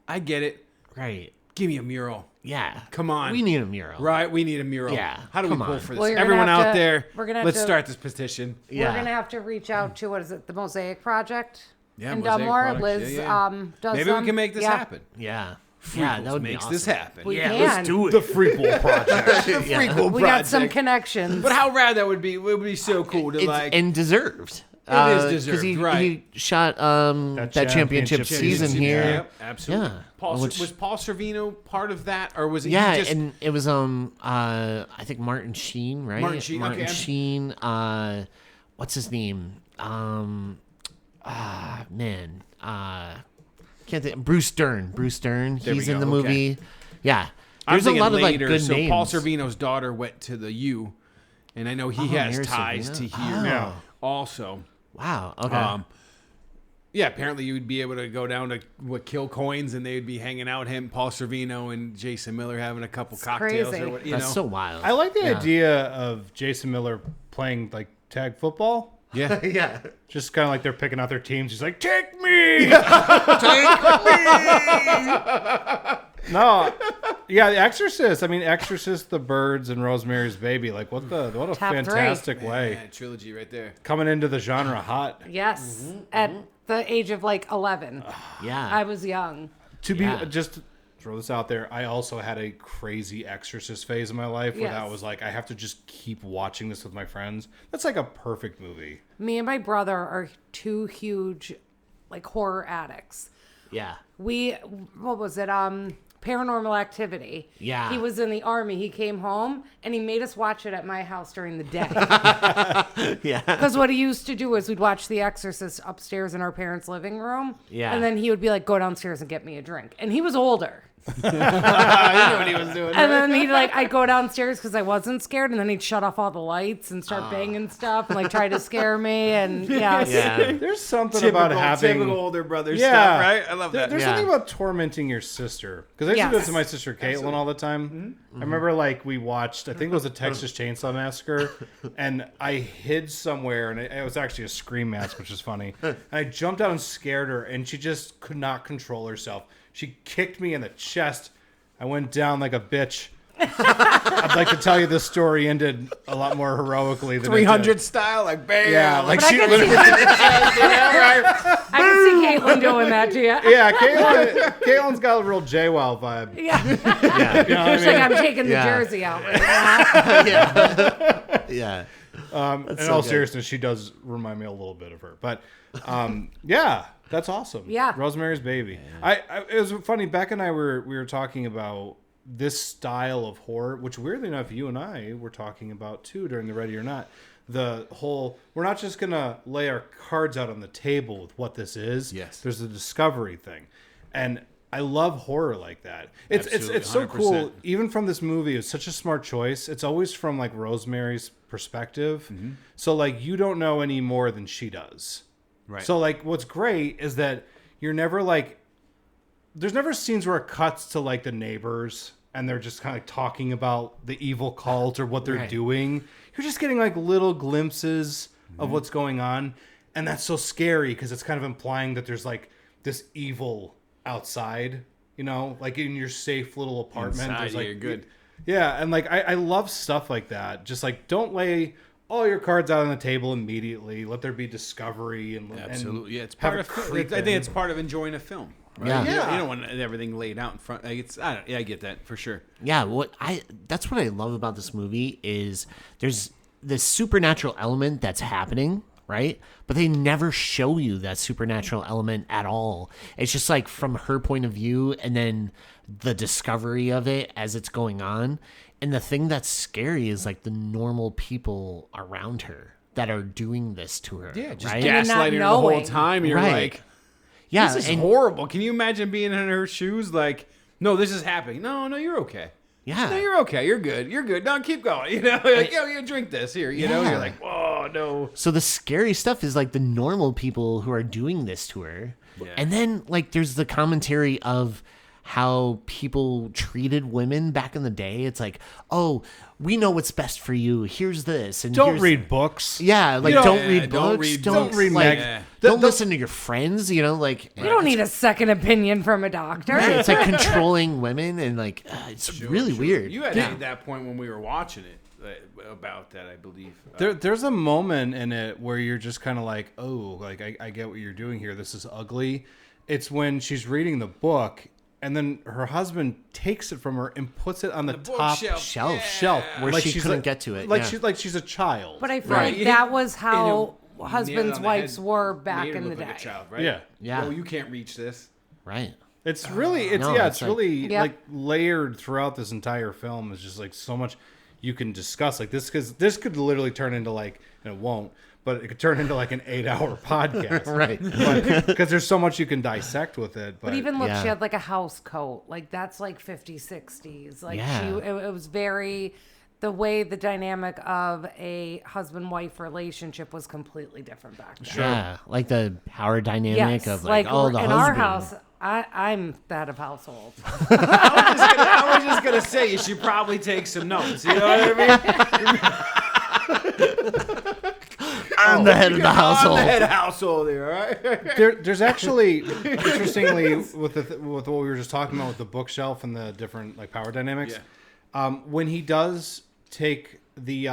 I get it. Right. Give me a mural. Yeah. Come on. We need a mural. Right, we need a mural. Yeah, How do we come pull on. for this? Well, you're gonna Everyone have out to- there, we're gonna have let's to- start this petition. Yeah. We're gonna have to reach out to what is it, the Mosaic Project Yeah, in Mosaic Dunmore. Project. Liz Yeah. does Maybe we can make this yeah. happen. Yeah. Yeah, that would be makes awesome. this happen. We Yeah, can. let's do it. The Frequel Project. Yeah. We got some connections. But how rad that would be! It would be so cool to It's, like. and deserved. It is deserved, he, right. he shot that championship season here. Yep, absolutely. Yeah. Was Paul Sorvino part of that, or was it? Yeah, he just, and it was I think Martin Sheen, right? Martin Sheen, okay. Sheen. What's his name? Can't think. Bruce Dern. He's we in go, the movie. okay. Yeah. I'm There's a thinking lot of later, like good so names. Paul Sorvino's daughter went to the U, and I know he has Mary ties Sorvino? to here Yeah. also. Wow. Okay. Yeah, apparently you would be able to go down to Kill Coins, and they would be hanging out, him, Paul Sorvino, and Jason Miller having a couple cocktails crazy. or what. That's so wild. I like the idea of Jason Miller playing like tag football. Yeah. Yeah. Just kind of like they're picking out their teams. He's like, take me! No. Yeah, The Exorcist. I mean, Exorcist, The Birds, and Rosemary's Baby. Like, what a Top fantastic way. Yeah, trilogy right there. Coming into the genre hot. Yes, at the age of like 11. Yeah. I was young. To be, Yeah. just throw this out there, I also had a crazy Exorcist phase in my life where that Yes. was like, I have to just keep watching this with my friends. That's like a perfect movie. Me and my brother are two huge, like, horror addicts. Yeah. What was it? Paranormal Activity. Yeah. He was in the army. He came home and he made us watch it at my house during the day. Yeah. Because what he used to do was we'd watch The Exorcist upstairs in our parents' living room. Yeah. And then he would be like, go downstairs and get me a drink. And he was older. I knew what he was doing. And then I'd go downstairs because I wasn't scared, and then he'd shut off all the lights and start banging stuff and like try to scare me. And Yeah. There's something about having typical older brother Yeah. stuff, right? I love that. There's Yeah. something about tormenting your sister. Because I used to do it Yes. to my sister Caitlin all the time. I remember like we watched, I think it was a Texas Chainsaw Massacre, and I hid somewhere, and it was actually a scream mask, which is funny. And I jumped out and scared her, and she just could not control herself. She kicked me in the chest. I went down like a bitch. I'd like to tell you this story ended a lot more heroically than 300 style, like bam. Yeah, like But I she could literally. I can see Caitlin doing that to you. Yeah, Caitlin's got a real JWoww vibe. Yeah. You know what I She's like, mean? I'm taking the Yeah. jersey out right now. Yeah. In so all good. seriousness, she does remind me a little bit of her. But yeah, that's awesome. Yeah. Rosemary's Baby. It was funny. Beck and I we were talking about this style of horror, which weirdly enough, you and I were talking about too during the Ready or Not. The whole, we're not just gonna lay our cards out on the table with what this is. Yes. There's a discovery thing, and I love horror like that. It's Absolutely, so cool. 100%. Even from this movie, it's such a smart choice. It's always from like Rosemary's perspective, so like you don't know any more than she does. Right. So like, what's great is that you're never like, there's never scenes where it cuts to like the neighbors and they're just kind of talking about the evil cult or what they're Right. doing. You're just getting like little glimpses of what's going on, and that's so scary because it's kind of implying that there's like this evil outside, you know, like in your safe little apartment. Inside, There's like, you're good. Yeah, and like I love stuff like that. Just like don't lay all your cards out on the table immediately. Let there be discovery and Absolutely, yeah. It's have part it of. creep I think in. it's part of enjoying a film. Right? Yeah. Yeah. You don't want everything laid out in front. Like it's. I get that for sure. Yeah, that's what I love about this movie is there's this supernatural element that's happening, right? But they never show you that supernatural element at all. It's just like from her point of view and then the discovery of it as it's going on. And the thing that's scary is like the normal people around her that are doing this to her. Yeah, just right? And not gaslighting her the whole knowing. time. You're Right. like, Yeah, this is and horrible. Can you imagine being in her shoes? Like, no, this is happening. No, you're okay. yeah. No, you're okay. You're good. You're good. No, keep going. You know, like, yo, drink this here. You know, Yeah. you're like, whoa, no. So the scary stuff is like the normal people who are doing this to her. Yeah. And then like there's the commentary of how people treated women back in the day. It's like, oh, we know what's best for you. Here's this. And Don't here's- read books. Yeah, like You know, don't read don't books. read- don't read like, mag- don't listen to your friends. You know, like You don't need a second opinion from a doctor. Right, it's like controlling women and like it's really weird. You had at that point when we were watching it about that, I believe. There's a moment in it where you're just kind of like, oh, like I get what you're doing here. This is ugly. It's when she's reading the book and then her husband takes it from her and puts it on the top bookshelf. shelf where Like she she's couldn't like- get to it. Like yeah. she's like she's a child. But I feel Right. like that was how husbands, wives were back in the day. Like a child, right? Yeah. Yeah. Oh, you can't reach this. Right. It's really, it's No, yeah, it's it's like- really Yep. like layered throughout this entire film. It's just like so much you can discuss. Like this, because this could literally turn into like, and it won't, but it could turn into like an 8-hour podcast, Right. Because there's so much you can dissect with it. But, But even look, Yeah. she had like a house coat. Like that's like 50s, 60s. Like Yeah. it was very, the way the dynamic of a husband-wife relationship was completely different back then. Yeah. Like the power dynamic Yes, of like, like oh, the in husband. our house, I'm the head of household. I was just gonna say you should probably take some notes. You know what I mean? I'm the head of the household. I'm the head of household here, all right? there's actually, interestingly, with with what we were just talking about with the bookshelf and the different like power dynamics, when he does take the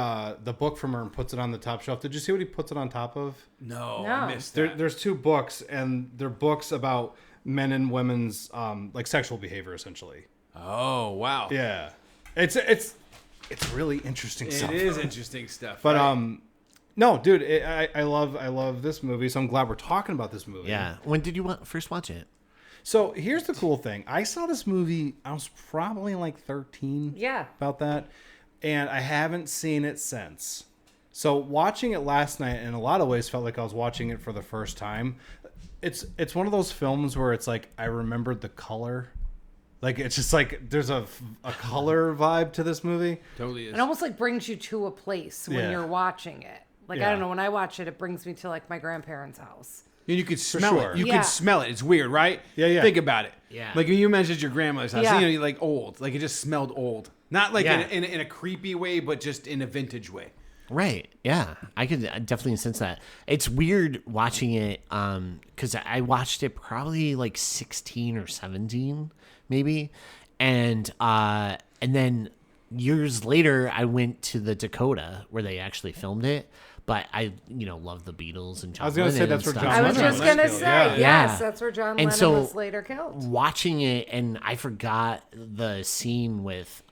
book from her and puts it on the top shelf, did you see what he puts it on top of? No, No. I missed that. There's 2 books, and they're books about men and women's like sexual behavior, essentially. Oh, wow. Yeah, it's really interesting It stuff. is interesting stuff. But right? no, dude, I love this movie, so I'm glad we're talking about this movie. Yeah. When did you first watch it? So here's the cool thing: I saw this movie. I was probably like 13. Yeah. About that, and I haven't seen it since. So watching it last night, in a lot of ways, felt like I was watching it for the first time. It's one of those films where it's like I remembered the color. Like it's just like there's a color vibe to this movie. Totally is. It almost like brings you to a place when Yeah. you're watching it. Like Yeah. I don't know, when I watch it, it brings me to like my grandparents' house. And you could smell sure. it. You Yeah. can smell it. It's weird, right? Yeah, yeah. Think about it. Yeah. Like when you mentioned your grandmother's house, Yeah. you know, you're like old. Like it just smelled old. Not like Yeah. in a creepy way, but just in a vintage way. Right. Yeah. I could definitely sense that. It's weird watching it because I watched it probably like 16 or 17, maybe. And then years later, I went to the Dakota where they actually filmed it. But I, love the Beatles and John I was gonna say Lennon that's and where stuff. John I was Lennon just was gonna killed. say, Yeah. yes, that's where John And Lennon so- was later killed. Watching it, and I forgot the scene with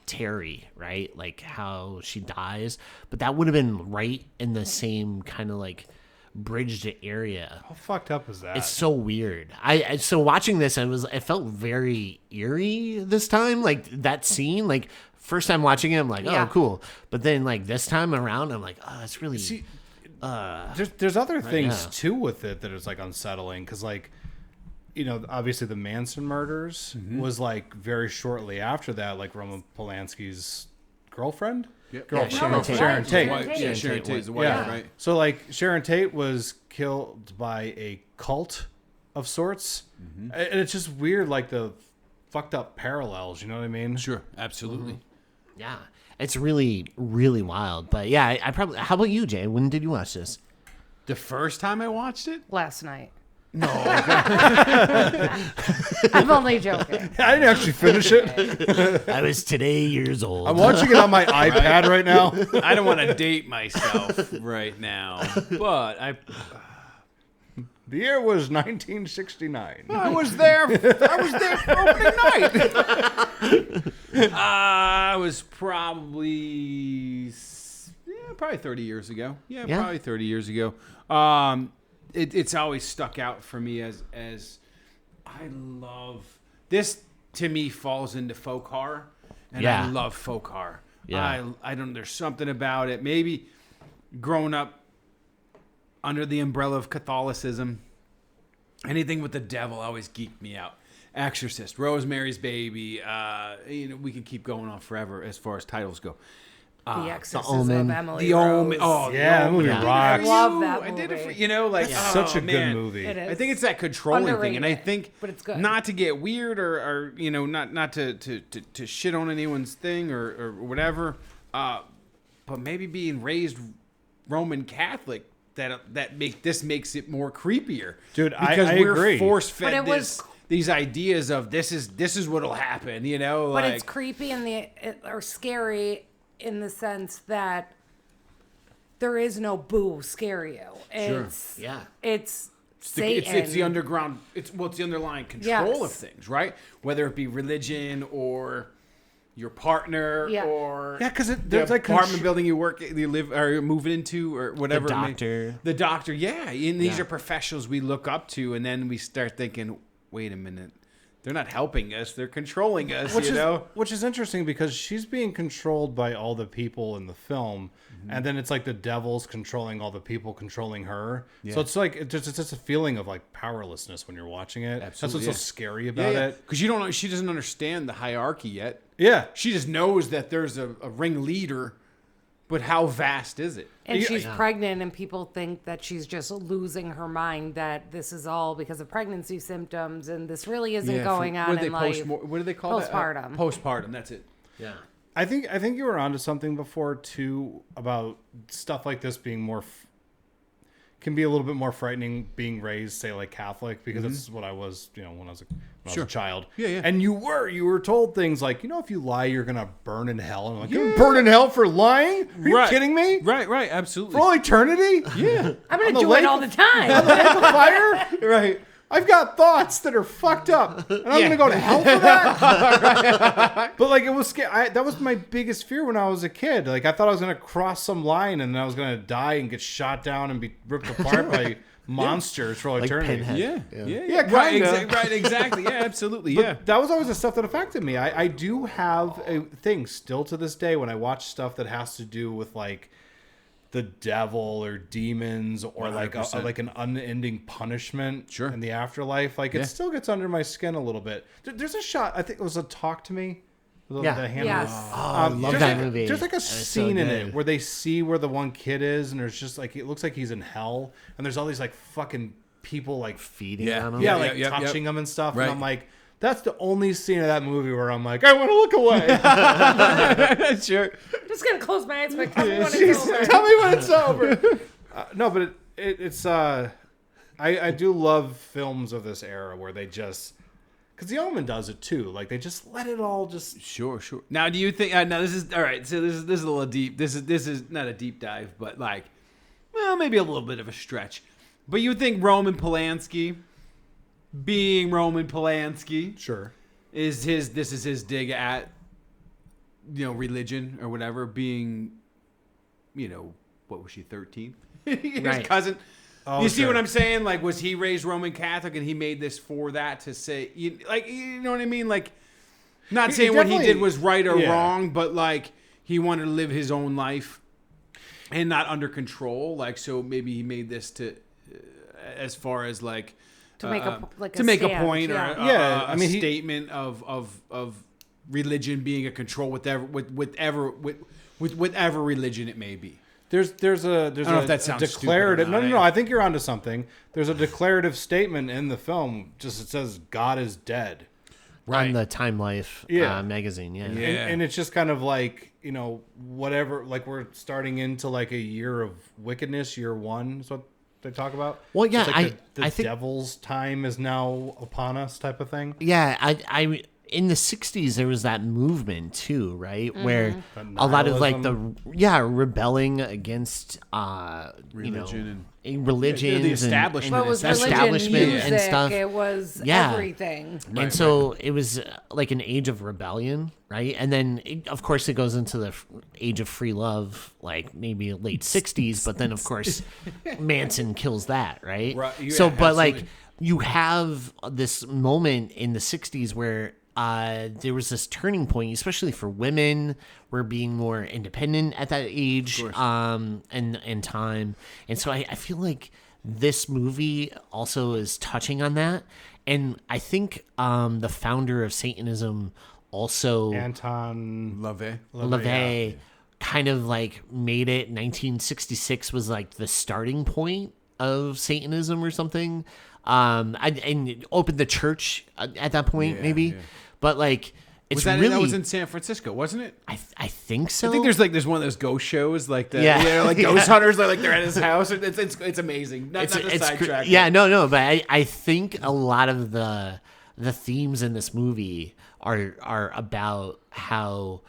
Terry, right? Like how she dies. But that would have been right in the same kind of like bridged area. How fucked up is that? It's so weird. So watching this, it felt very eerie this time. Like that scene, like first time watching it, I'm like, oh, Yeah. cool. But then like this time around, I'm like, oh, it's really. There's other things yeah. too with it that is like unsettling because like obviously the Manson murders was like very shortly after that, like Roman Polanski's girlfriend. Yeah, Sharon Tate. Sharon Tate. Sharon Tate. Yeah, Sharon Tate's the wife, Yeah. right? So like Sharon Tate was killed by a cult of sorts, and it's just weird, like the fucked up parallels. You know what I mean? Sure, absolutely. Yeah, it's really, really wild. But yeah, I probably. How about you, Jay? When did you watch this? The first time I watched it, Last night. no, I'm only joking. I didn't actually finish it. I was today years old. I'm watching it on my iPad right now. I don't want to date myself right now, but The year was 1969. I was there for opening night. I was probably 30 years ago. Yeah, Yeah. probably 30 years ago. It's always stuck out for me as I love this. To me, falls into folk horror, and Yeah. I love folk horror. Yeah. I don't. There's something about it. Maybe growing up under the umbrella of Catholicism, anything with the devil always geeked me out. Exorcist, Rosemary's Baby. We can keep going on forever as far as titles go. The Exorcist Omen. of Emily The Rose. Omen. Oh, Yeah, that movie Yeah. rocks. I love that I did it for movie. It's such a good man. movie. It is. I think it's that controlling thing, and I Underrated, think, but it's good. not to get weird or not to shit on anyone's thing or whatever, but maybe being raised Roman Catholic makes it more creepier, Dude, because I we're agree. force But fed it was- these ideas of this is what'll happen, But like it's creepy or scary in the sense that there is no boo scare you. It's Yeah. It's it's Satan. the underground. It's the underlying control Yes. of things, right? Whether it be religion or your partner Yeah. or because the there's like apartment building you live or moving into or whatever. The doctor. The doctor, yeah. And these are professionals we look up to, and then we start thinking, wait a minute, they're not helping us; they're controlling us. Which is interesting because she's being controlled by all the people in the film, and then it's like the devil's controlling all the people controlling her. So it's like it's just a feeling of like powerlessness when you're watching it. Absolutely, That's what's so scary about it. Because you don't know, she doesn't understand the hierarchy yet. Yeah, She just knows that there's a ringleader, but how vast is it? And she's pregnant, and people think that she's just losing her mind, that this is all because of pregnancy symptoms, and this really isn't going on in life. What do they call Postpartum. that? Postpartum, that's it. Yeah. I think you were onto something before too about stuff like this being more can be a little bit more frightening being raised, say, like Catholic, because that's what I was, when I was a child. Yeah. And you were told things like, if you lie, you're gonna burn in hell. And I'm like, you're gonna burn in hell for lying? Are you kidding me? Right, absolutely. For all eternity? Yeah. I'm going to do it all the time. On the lake of fire? Right. I've got thoughts that are fucked up, and I'm gonna go to hell for that. But like, it was scary. That was my biggest fear when I was a kid. Like, I thought I was gonna cross some line, and I was gonna die and get shot down and be ripped apart by monsters for all eternity. Pinhead. Yeah, right, kinda. exactly. Yeah, absolutely. But Yeah. that was always the stuff that affected me. I do have a thing still to this day when I watch stuff that has to do with like the devil or demons or like 100%. like an unending punishment Sure. in the afterlife. Like it still gets under my skin a little bit. There's a shot, I think it was a Talk to Me. Yeah. Yes. I love that movie. There's like a That was so scene in good. it where they see where the one kid is, and there's just like, it looks like he's in hell, and there's all these like fucking people like Feeding Yeah. on him. yeah, Yeah, like yeah, touching him and stuff. Right. And I'm like, that's the only scene of that movie where I'm like, I want to look away. Sure. I'm just going to close my eyes, but tell me when it's over. Tell me when it's over. No, but it's I do love films of this era where they just, because The Omen does it too. Like they just let it all just. Sure. Now, do you think? Now, this is all right. So this is a little deep. This is not a deep dive, but like, well, maybe a little bit of a stretch. But you think Roman Polanski, being Roman Polanski, Sure. is his dig at religion or whatever, being what was she, 13? His Right. cousin. Oh, You see sure. what I'm saying? Like, was he raised Roman Catholic and he made this for that, to say, you know what I mean? Like, not He saying what he definitely- did was right or yeah. wrong, but like he wanted to live his own life and not under control. Like, so maybe he made this to, as far as like, To make a a point stand, or yeah. I mean, he- statement of religion being a control with whatever religion it may be. There's a don't know if that sounds declarative. stupid or not, No. I think you're onto something. There's a declarative statement in the film. Just it says God is dead. On the Time Life Yeah. magazine. Yeah. And it's just kind of like, whatever, like we're starting into like a year of wickedness, year one is what they talk about. Well, yeah, It's like the I think- devil's time is now upon us type of thing. Yeah, I in the 60s there was that movement too, right? Mm-hmm. Where a lot of like rebelling against Religion religions the establishment. But it was and religion, establishment music, and stuff. it was Yeah. everything. And so it was like an age of rebellion, right? And then, of course, it goes into the age of free love, like maybe late 60s. But then, of course, Manson kills that, right? Right, yeah, so, but like, absolutely. you have this moment in the 60s where there was this turning point, especially for women. We're being more independent at that age and time. And so I feel like this movie also is touching on that. And I think the founder of Satanism also, Anton LaVey, kind of like made it. 1966 was like the starting point of Satanism or something. And opened the church at that point, maybe. But like, it's that really, was in San Francisco, wasn't it? I think so. I think there's one of those ghost shows like that. Yeah. Like ghost hunters, like they're at his house. It's amazing. Not to sidetrack. Yeah, no, but I think a lot of the themes in this movie are about how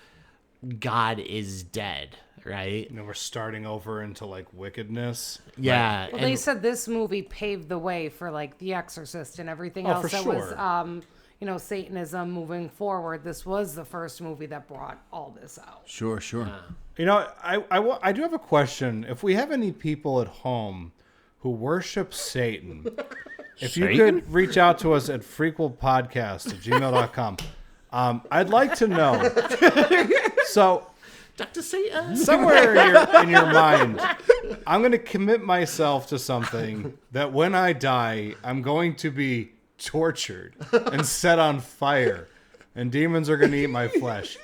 God is dead, right? we're starting over into like wickedness. Yeah. Well, they said this movie paved the way for like The Exorcist and everything else for that sure. was Satanism moving forward, this was the first movie that brought all this out. Sure. I do have a question. If we have any people at home who worship Satan, if you could reach out to us at frequelpodcast@gmail.com, I'd like to know. So, Dr. Satan. somewhere in your mind, I'm going to commit myself to something that when I die, I'm going to be tortured and set on fire, and demons are going to eat my flesh,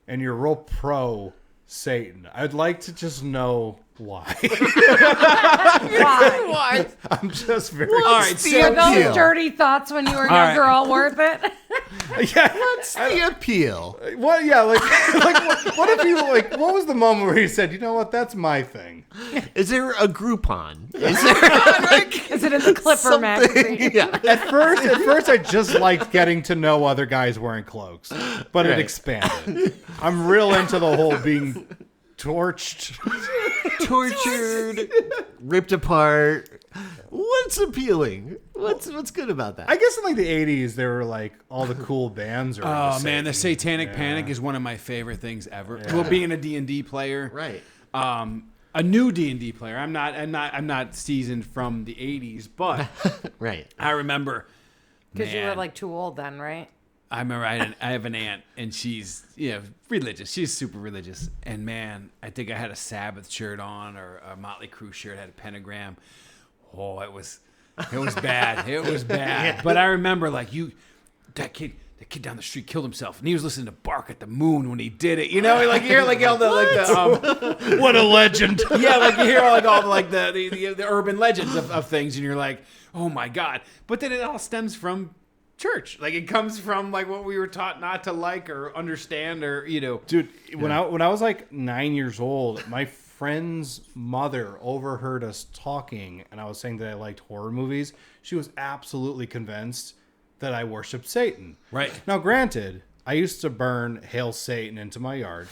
and you're real pro Satan. I'd like to just know why. Why? I'm just very... All right, Were so those dirty thoughts when you were younger all worth it? Yeah. What's the appeal? What? Yeah, what if you, what was the moment where you said, you know what, that's my thing? Is there a Groupon? Is there Is it in the Clipper magazine? Yeah. At first, I just liked getting to know other guys wearing cloaks, but it Right. expanded. I'm real into the whole being torched. Tortured, ripped apart. What's appealing? What's good about that? I guess in the 80s, there were all the cool bands. Oh man, the Satanic Panic is one of my favorite things ever. Well, being a D&D player, Right. A new D&D player. I'm not seasoned from the 80s, but Right. I remember. Because you were man, too old then, right? I remember I have an aunt, and she's religious. She's super religious, and man, I think I had a Sabbath shirt on or a Motley Crue shirt, had a pentagram. Oh, it was bad. It was bad. Yeah. But I remember that kid down the street killed himself, and he was listening to Bark at the Moon when he did it. You hear all the What a legend. yeah, you hear all the urban legends of things, and you're like, oh my god. But then it all stems from church. It comes from what we were taught not to like or understand or Dude, when I was 9 years old, my friend's mother overheard us talking, and I was saying that I liked horror movies. She was absolutely convinced that I worshiped Satan. Right. Now, granted, I used to burn Hail Satan into my yard.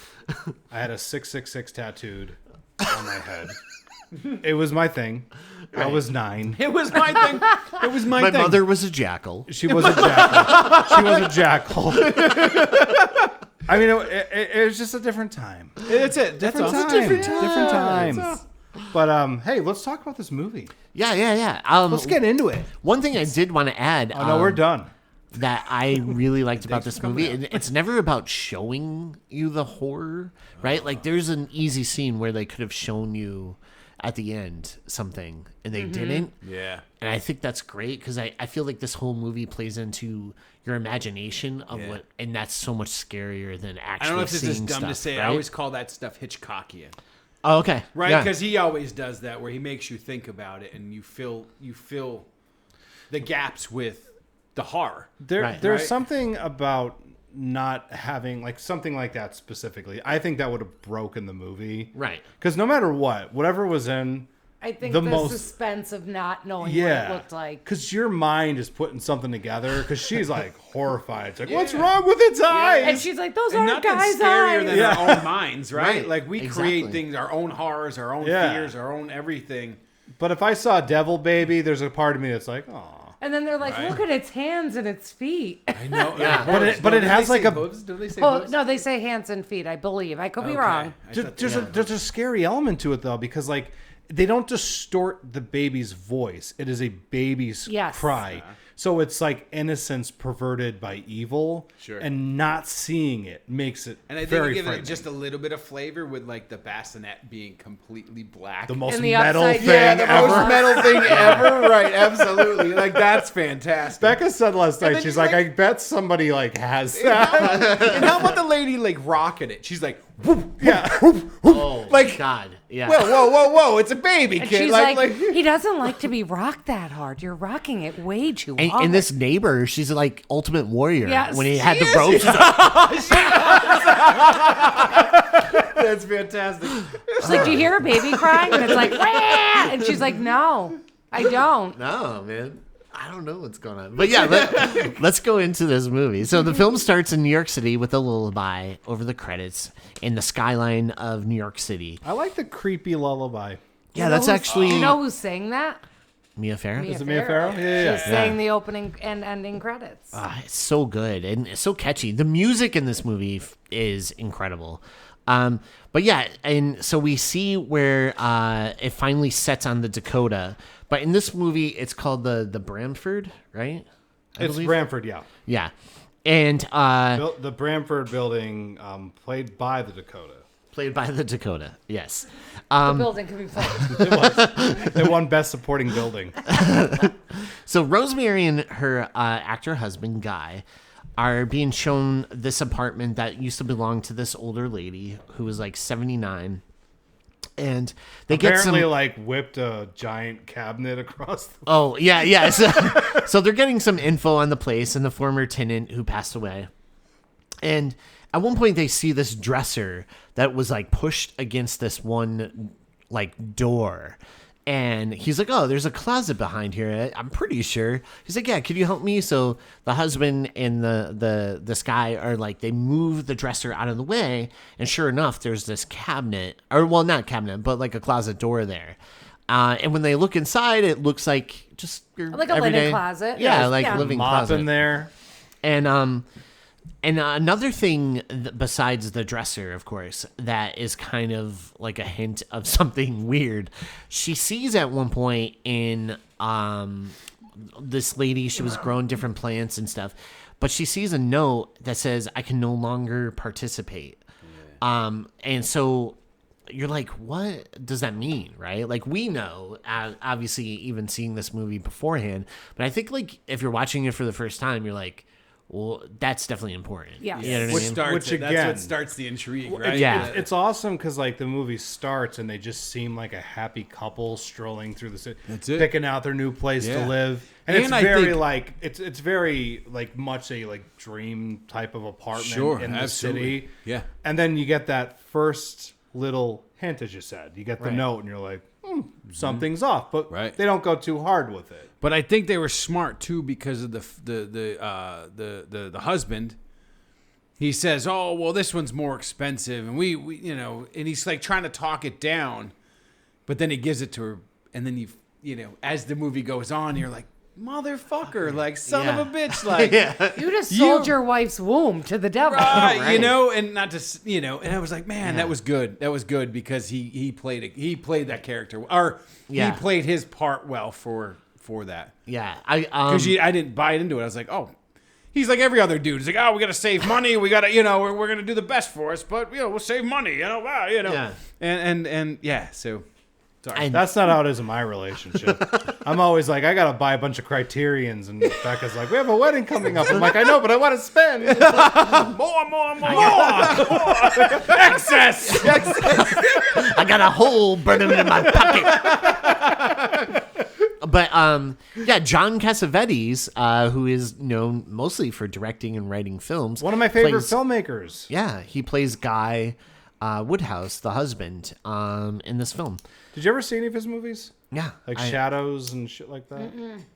I had a 666 tattooed on my head. It was my thing. I was 9. It was my thing. It was my My thing. mother was a jackal. She was a jackal. She was a jackal. I mean, it was just a different time. That's it. That's all. Different times. But hey, let's talk about this movie. Yeah. Let's get into it. One thing I did want to add. Oh no, we're done. That I really liked about Thanks this for movie. coming And it's never about showing you the horror, right? There's an easy scene where they could have shown you at the end something and they didn't. Yeah. And I think that's great because I feel like this whole movie plays into your imagination of Yeah. what, and that's so much scarier than actually I don't know if this is seeing dumb stuff, to say. right? I always call that stuff Hitchcockian. Oh, okay. Right? Yeah. Because he always does that where he makes you think about it and you fill the gaps with the horror. Right. There's something about not having something like that specifically. I think that would have broken the movie. Right. Because no matter whatever was in, I think The the, most- suspense of not knowing what yeah, it looked like. because your mind is putting something together. Because she's horrified. It's what's wrong with its eyes? And she's like, those And aren't nothing's guys' scarier eyes. than our own minds, right? Right. We Exactly. create things, our own horrors, our own Yeah. fears, our own everything. But if I saw Devil Baby, there's a part of me that's like, oh. And then they're like, Right. look at its hands and its feet. I know. Yeah. But it has a. Do they say Oh, hooves? no, they say hands and feet, I believe. I could be Okay. wrong. I thought they There's a scary element to it though, because they don't distort the baby's voice. It is a baby's Yes. cry. So it's innocence perverted by evil. Sure. And not seeing it makes it And I think very you give it frightening. just a little bit of flavor with the bassinet being completely black. The most And the metal upside- thing yeah, the ever. most metal thing ever. Right, absolutely. That's fantastic. Becca said last night, then she's she's like, like- I bet somebody has that. And how about the lady rocking it? She's like, whoop, Yeah. Oh, Like- God. Yeah. whoa, it's a baby And kid. she's like, he doesn't like to be rocked that hard. You're rocking it way too hard. and this neighbor, she's like ultimate warrior. Yes, when he had she the is. ropes. that's fantastic. She's like, do you hear a baby crying? And it's like, wah! And she's like, no, I don't. No, man. I don't know what's going on. But yeah, let's go into this movie. So the film starts in New York City with a lullaby over the credits in the skyline of New York City. I like the creepy lullaby. Yeah, that's actually... Do you know who sang that? Mia Farrow. Is it Mia Farrow? Yeah. She's saying the opening and ending credits. It's so good and it's so catchy. The music in this movie is incredible. But yeah, and so we see where it finally sets on the Dakota. But in this movie, it's called the Bramford, right? It's Bramford, yeah. Yeah. And The Bramford building, played by the Dakota. played by the Dakota, yes. The building could be fun. They won Best Supporting Building. So Rosemary and her actor husband, Guy, are being shown this apartment that used to belong to this older lady who was like 79. And they Apparently, get some... like, whipped a giant cabinet across the... Oh, yeah. So they're getting some info on the place and the former tenant who passed away. And at one point they see this dresser that was like pushed against this one like door. And he's like, oh, there's a closet behind here. I'm pretty sure. He's like, yeah, could you help me? So the husband and this guy are like, they move the dresser out of the way. And sure enough, there's this cabinet, or well, not cabinet, but like a closet door there. And when they look inside, it looks like just your Like a everyday, linen closet. Yeah, Yes, like yeah. living Mop closet. in there. And another thing besides the dresser, of course, that is kind of like a hint of something weird. She sees at one point in this lady, she was growing different plants and stuff, but she sees a note that says, I can no longer participate. Yeah. And so you're like, what does that mean, right? Like, we know, obviously, even seeing this movie beforehand, but I think, like, if you're watching it for the first time, you're like, well, that's definitely important. Yes. You know what I Which mean? starts Which it. That's again- what starts the intrigue, right? Yeah. It's awesome because like the movie starts and they just seem like a happy couple strolling through the city, That's it. picking out their new place Yeah. to live, and it's And I very think- like it's very like much a like dream type of apartment Sure, in the absolutely. city. Yeah. And then you get that first little hint, as you said, you get the Right. note, and you're like, something's off, but Right. they don't go too hard with it. But I think they were smart too because of the husband. He says, "Oh, well, this one's more expensive," and we and he's like trying to talk it down, but then he gives it to her, and then as the movie goes on, you're like, "Motherfucker, like son of a bitch, like." You just sold your wife's womb to the devil. Right, Right. and not to, and I was like, man, that was good. That was good because he played that character, or Yeah. he played his part well for that. Yeah. Because I didn't buy into it. I was like, oh, he's like every other dude. He's like, oh, we got to save money. We got to, we're going to do the best for us, but we'll save money. Wow, Yeah. and yeah. So sorry. And- That's not how it is in my relationship. I'm always like, I gotta buy a bunch of criterions, and Becca's like, we have a wedding coming up. I'm like, I know, but I want to spend more. Excess. I got a hole burning in my pocket. But yeah, John Cassavetes, who is known mostly for directing and writing films, one of my favorite plays- filmmakers. Yeah, he plays Guy Woodhouse, the husband, in this film. Did you ever see any of his movies? Yeah, Like I, Shadows and shit like that?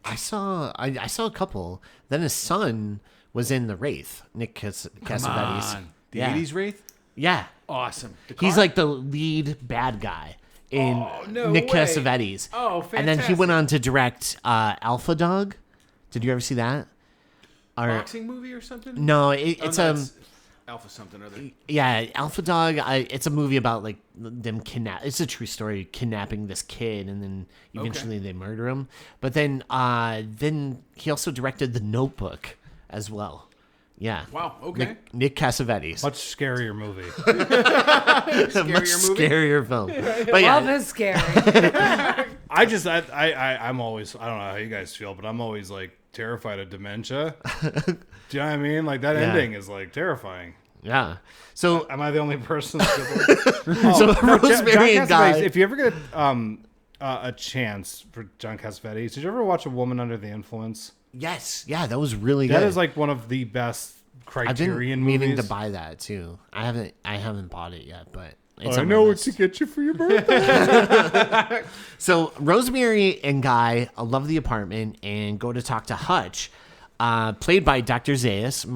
I saw a couple. Then his son was in The Wraith, Nick Cassavetes. The Yeah. 80s Wraith. Yeah, Awesome. he's like the lead bad guy in no Nick way. Cassavetes. Oh, And then he fantastic. went on to direct Alpha Dog. Did you ever see that? Or, boxing movie or something. no, it's no, it's Alpha something or other. yeah, Alpha Dog. It's a movie about like them kidnap. It's a true story, kidnapping this kid, and then eventually they murder him. But then he also directed The Notebook as well. Yeah. Wow. Okay. Nick Cassavetes. Much scarier movie. Much scarier film. But yeah, Love is scary. I'm always, I don't know how you guys feel, but I'm always like terrified of dementia. Do you know what I mean? Like that ending is like terrifying. yeah. So Am I the only person? So Rosemary and Guy. If you ever get a chance for John Cassavetes, did you ever watch A Woman Under the Influence? yes, yeah, that was really That good. is like one of the best I've been Criterion meaning movies. to buy that too. I haven't bought it yet, but it's I on my know what list. to get you for your birthday. So Rosemary and Guy love the apartment and go to talk to Hutch, played by Dr. Zayas.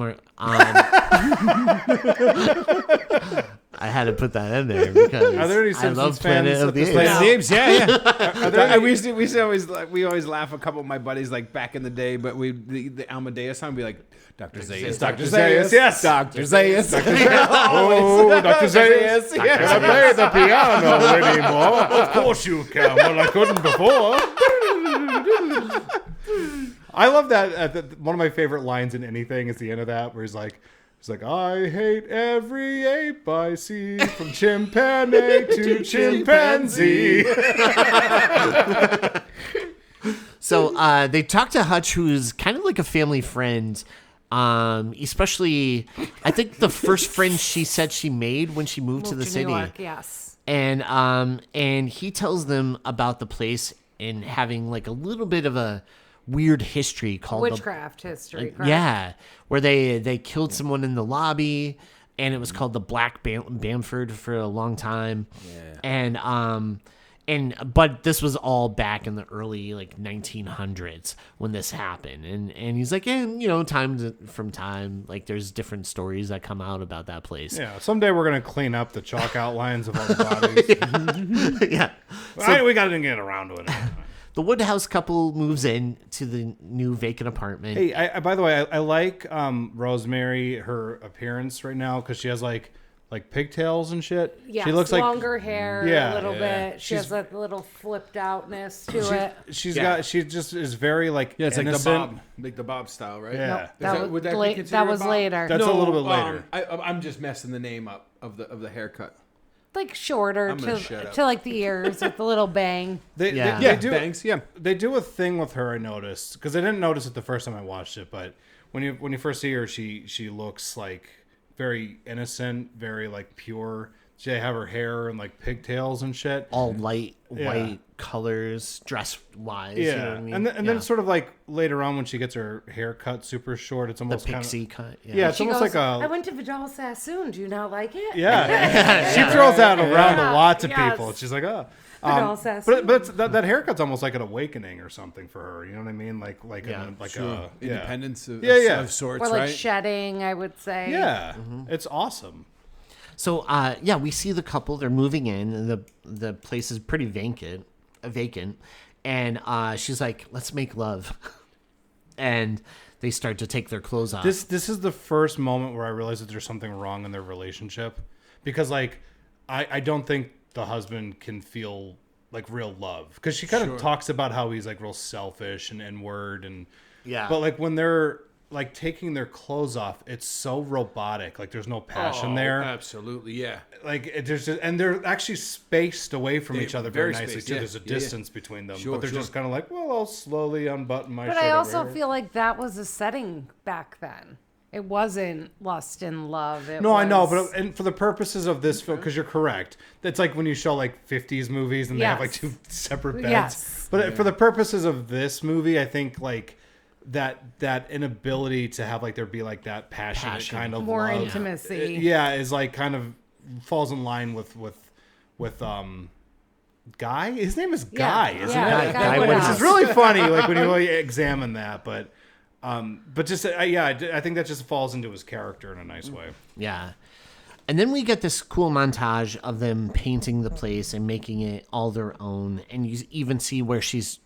I had to put that in there because Are there any I love Simpsons Planet fans of at the this Apes. place? Names, yeah. We used to always we always laugh. A couple of my buddies like back in the day, but the Amadeus song would be like Dr. Zayas, Dr. Zayas, yes. Dr. Zayas. Oh, Dr. Zayas. Zayas, Can I play the piano anymore? Of course you can. Well, I couldn't before. I love that. One of my favorite lines in anything is the end of that, where he's like, I hate every ape I see, from chimpanzee to chimpanzee. So they talk to Hutch, who's kind of like a family friend. Especially, I think the first friend she said she made when she moved to the city. New York, yes. And he tells them about the place and having like a little bit of a weird history called Witchcraft history. Correct? yeah, where they killed someone in the lobby, and it was called the Black Bamford for a long time. Yeah. But this was all back in the early like 1900s when this happened, and he's like, from time, like there's different stories that come out about that place. Yeah, someday we're gonna clean up the chalk outlines of all the bodies. Yeah. We got to get around to it. The Woodhouse couple moves in to the new vacant apartment. Hey, I by the way, I like Rosemary, her appearance right now, because she has like pigtails and shit. Yeah, she looks longer hair Yeah. a little Yeah. bit. She has that little flipped outness to it. She just is very like Yeah, it's innocent. like the Bob style, right? Yeah. Nope, Would would be that was considered Bob? later. That's a little bit later. I'm just messing the name up of the haircut. Like shorter I'm gonna shut up. to like the ears with the little bang. They Yeah, do bangs. Yeah. They do a thing with her. I noticed, because I didn't notice it the first time I watched it, but when you first see her, she looks like very innocent, very like pure. She have her hair and like pigtails and shit. All light Yeah. white colors, dress wise. Yeah, You know what I mean? and then it's sort of like later on when she gets her hair cut super short, it's the almost pixie kind cut. of, yeah, it's She almost goes, like I a went to Vidal Sassoon. Do you not like it? yeah. She throws that around to lots of Yes. people. She's like, oh. Vidal Sassoon. But it's, that haircut's almost like an awakening or something for her. You know what I mean? Like Yeah, a Independence of sorts, Or like right? shedding, I would say. Yeah, it's awesome. So we see the couple. They're moving in, and the place is pretty vacant. And she's like, "Let's make love," and they start to take their clothes off. This is the first moment where I realized that there's something wrong in their relationship, because like I don't think the husband can feel like real love, because she kind of talks about how he's like real selfish and N-word and but like when they're like taking their clothes off, it's so robotic. Like there's no passion there. Absolutely, yeah. Like there's just, and they're actually spaced away from each other very nicely spaced, too. yeah. There's a distance between them, Sure, but they're just kind of like, well, I'll slowly unbutton my shirt. But I over also here. feel like that was a setting back then. It wasn't lust and love. No, I know, but and for the purposes of this film, because you're correct, it's like when you show like 50s movies and they have like Yes. two separate beds. Yes. But for the purposes of this movie, I think like that inability to have like there be like that passionate kind of more love, intimacy. is like kind of falls in line with Guy. His name is Guy, isn't yeah, it? Guy Which Woodhouse. is really funny, like when you really examine that, but just I think that just falls into his character in a nice way. Yeah. And then we get this cool montage of them painting the place and making it all their own. And you even see where she's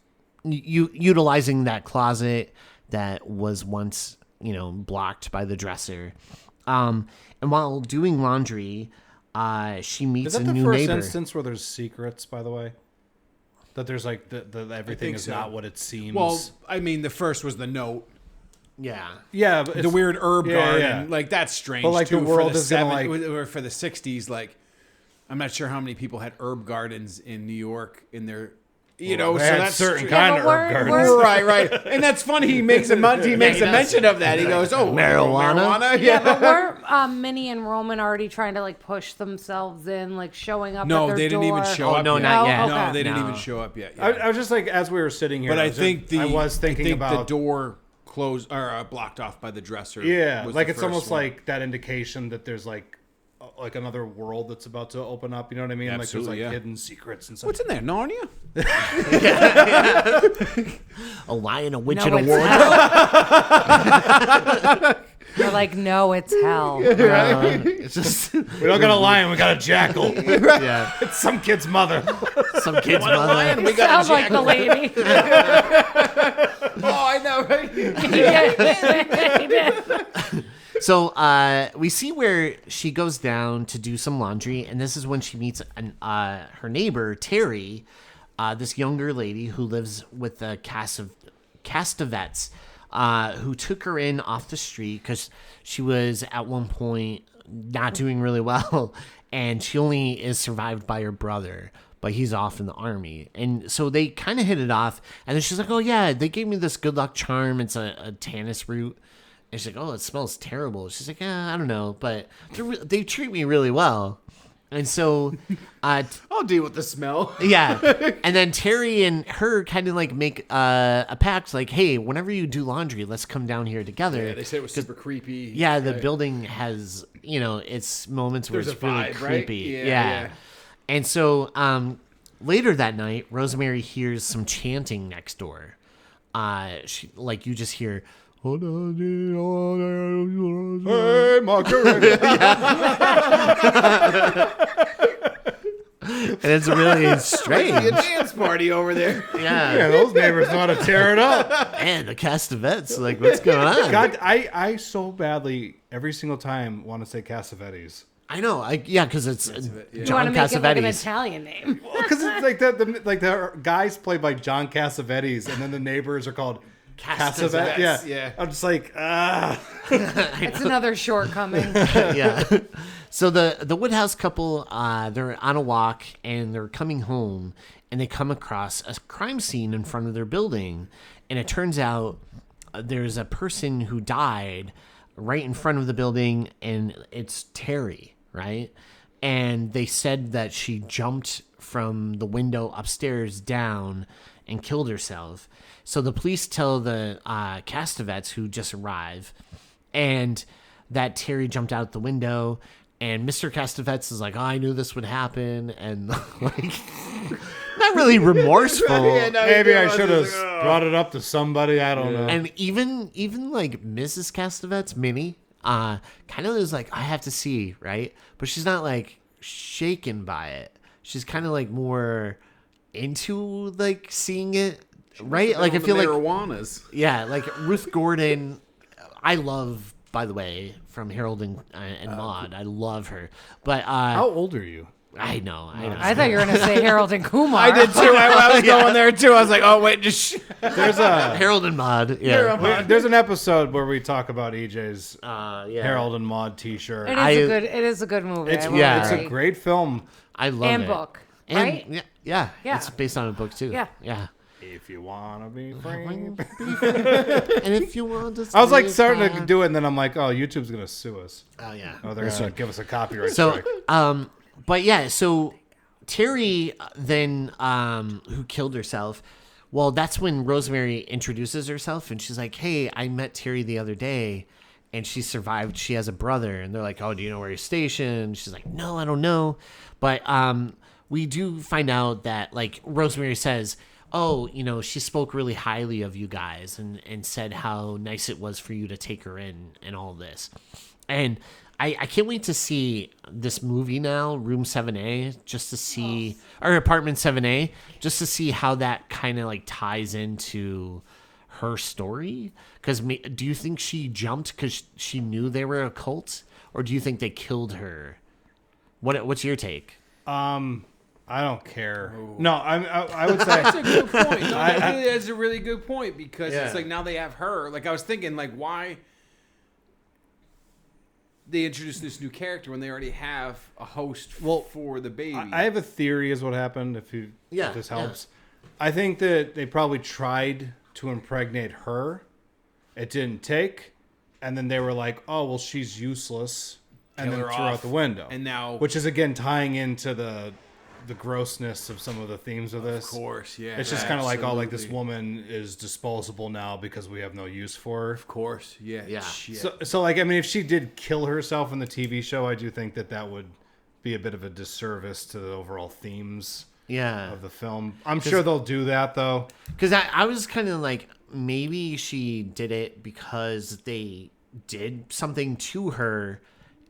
utilizing that closet that was once, blocked by the dresser. And while doing laundry, she meets Is that a the new first neighbor. instance where there's secrets, by the way? That there's like the everything is so. not what it seems. Well, I mean, the first was the note. Yeah. yeah, but The weird herb garden, yeah. like that's strange. But, like, the too, world for the is gonna, or for the '60s. Like, I'm not sure how many people had herb gardens in New York in their, they so had that's certain strange. kind Yeah, of but herb we're- gardens. we're- right, and that's funny. He makes a mention of that. He goes, "Oh, Marijuana? Yeah, but weren't Minnie and Roman already trying to like push themselves in, like showing up? No, at their they didn't even door? show up. no, yet. not yet. Oh, No, okay. they didn't No. even show up yet. Yeah. I was just like, as we were sitting here, But I think I was thinking about the door closed or blocked off by the dresser. Yeah, was like the it's first almost one. like that indication that there's like like another world that's about to open up. You know what I mean? Absolutely, like there's like yeah. hidden secrets and stuff. What's in there? Narnia? A lion, a witch, No, and a it's ward. hell. They're like, no, it's hell. It's just We don't got a lion, we got a jackal. yeah, It's some kid's mother. some kid's mother. We sounds like the lady. Oh, I know, right? Yeah, he did. So we see where she goes down to do some laundry, and this is when she meets her neighbor Terry, this younger lady who lives with the Castavets, who took her in off the street because she was at one point not doing really well, and she only is survived by her brother, but he's off in the army. And so they kind of hit it off, and then she's like, oh yeah, they gave me this good luck charm. It's a Tannis root. And she's like, oh, it smells terrible. She's like, I don't know, but they treat me really well. And so, I'll deal with the smell. yeah. And then Terry and her kind of like make a pact, like, hey, whenever you do laundry, let's come down here together. Yeah, they said it was super creepy. Yeah, the building has, its moments where There's it's a really vibe, right? creepy. Yeah, Yeah. yeah. And so later that night, Rosemary hears some chanting next door. She, like, you just hear, Hey, Margaret. and it's really strange. A dance party over there. Yeah, those neighbors know how to tear it up. And the Castavets, like, what's going on? God, I so badly every single time want to say Cassavetes. I know. Because it's You want John to make it like an Cassavetes. Italian name. Because it's like the guys played by John Cassavetes, and then the neighbors are called Cassavetes. Yeah, yeah. I'm just like, It's another shortcoming. Yeah. So the Woodhouse couple, they're on a walk and they're coming home, and they come across a crime scene in front of their building, and it turns out there's a person who died right in front of the building, and it's Terry, right? And they said that she jumped from the window upstairs down and killed herself. So the police tell the Castavets, who just arrive, and that Terry jumped out the window, and Mr. Castavets is like, oh, I knew this would happen, and like, not really remorseful. maybe I should have brought it up to somebody. I don't know. And even like Mrs. Castavets, Minnie, kind of is like, I have to see, right? But she's not like shaken by it. She's kind of like more into like seeing it, right? Like I feel like marijuanas. yeah, like Ruth Gordon, I love, by the way, from Harold and Maude. I love her. But How old are you? I know. I thought you were going to say Harold and Kumar. I did too. I was going there too. I was like, oh wait, just There's a Harold and Maude. Yeah. there's an episode where we talk about EJ's Yeah. Harold and Maude T-shirt. It is a good movie. It's I will it's agree. a great film. I love and it. book, And right? yeah. Yeah. It's based on a book too. Yeah. Yeah. If you wanna be free. And if you want to I was like stay starting to back- do it, and then I'm like, oh, YouTube's gonna sue us. Oh yeah. Oh, they're gonna give us a copyright So, strike. but yeah, so Terry then, who killed herself, well, that's when Rosemary introduces herself, and she's like, hey, I met Terry the other day, and she survived. She has a brother, and they're like, oh, do you know where he's stationed? She's like, no, I don't know. But we do find out that, like, Rosemary says, oh, she spoke really highly of you guys and said how nice it was for you to take her in and all this. And I can't wait to see this movie now, Room 7A, just to see, or Apartment 7A, just to see how that kind of like ties into her story. Because do you think she jumped because she knew they were a cult, or do you think they killed her? What's your take? I don't care. No, I would say That's a good point. No, that's a really good point because it's like now they have her. Like I was thinking, like why they introduced this new character when they already have a host for the baby. I have a theory is what happened. If this helps, I think that they probably tried to impregnate her. It didn't take, and then they were like, "Oh, well, she's useless," and Kill then her threw off. out the window. And now- which is again tying into the the grossness of some of the themes of this. Of course, yeah. It's just kind of like, oh, like this Absolutely. woman is disposable now because we have no use for her. Of course, yeah. Yeah. Shit. So like, I mean, if she did kill herself in the TV show, I do think that would be a bit of a disservice to the overall themes Yeah. of the film. I'm sure they'll do that though. Because I was kind of like, maybe she did it because they did something to her,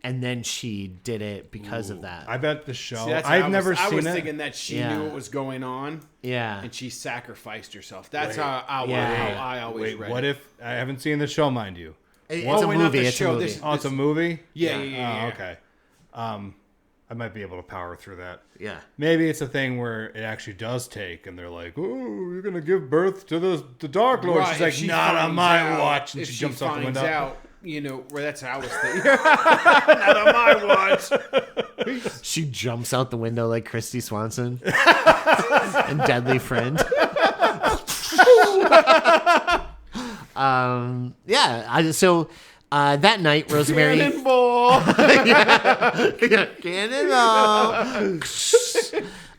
and then she did it because of that. I bet the show. See, that's what I've never I seen was it. thinking that she Yeah. knew what was going on, Yeah. and she sacrificed herself. That's Wait. how Yeah. I always Wait, read what it. if I haven't seen the show, mind you? It's Oh, a wait, not movie. the It's a show, movie. this- Oh, it's a movie. Yeah. Oh, okay. I might be able to power through that. Yeah. Maybe it's a thing where it actually does take, and they're like, "Oh, you're gonna give birth to the Dark Lord." Right, She's if like, she "Not on finds my out- watch," and if she jumps out the finds window. out, where that's how I was thinking. Not on my watch. She jumps out the window like Christy Swanson and Deadly Friend. So that night, Rosemary. Cannonball. Cannonball.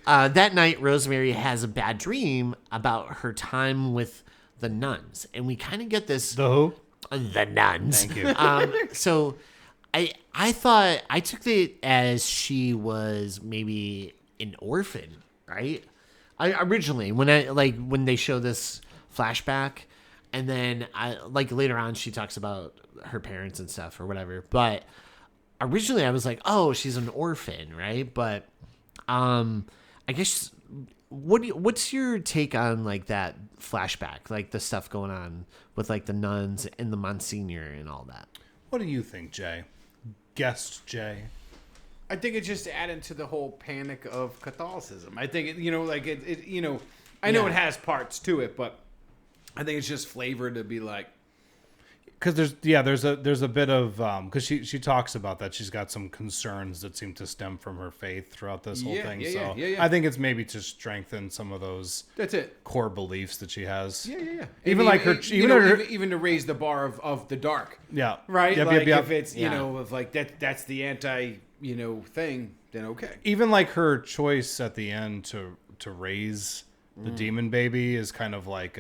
That night, Rosemary has a bad dream about her time with the nuns, and we kind of get this. The who? The nuns. Thank you. So I thought I took it as she was maybe an orphan, right? I originally when they show this flashback, and then later on she talks about her parents and stuff or whatever. But originally I was like, oh, she's an orphan, right? But I guess what's your take on like that flashback, like the stuff going on with like the nuns and the Monsignor and all that? What do you think, Jay? Guest Jay. I think it just added to the whole panic of Catholicism. I think I know it has parts to it, but I think it's just flavor to be like, Because there's a bit of because she talks about that she's got some concerns that seem to stem from her faith throughout this whole thing. So yeah. I think it's maybe to strengthen some of those that's it. core beliefs that she has. Yeah. Even like her, even to raise the bar of the dark. yeah, Right? Yep, like yep. if it's Yeah. of like that's the anti thing, then okay. Even like her choice at the end to raise the demon baby is kind of like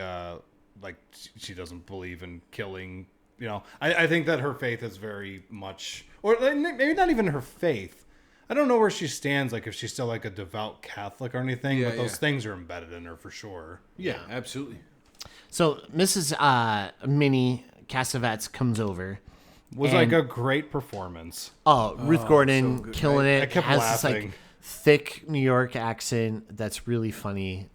she doesn't believe in killing. I think that her faith is very much, or maybe not even her faith. I don't know where she stands, like if she's still like a devout Catholic or anything, but those things are embedded in her for sure. Yeah, absolutely. So Mrs. Minnie Cassavetes comes over. Was And- like a great performance. Oh, Ruth Gordon so good. killing I it. kept Has laughing. this like thick New York accent that's really funny.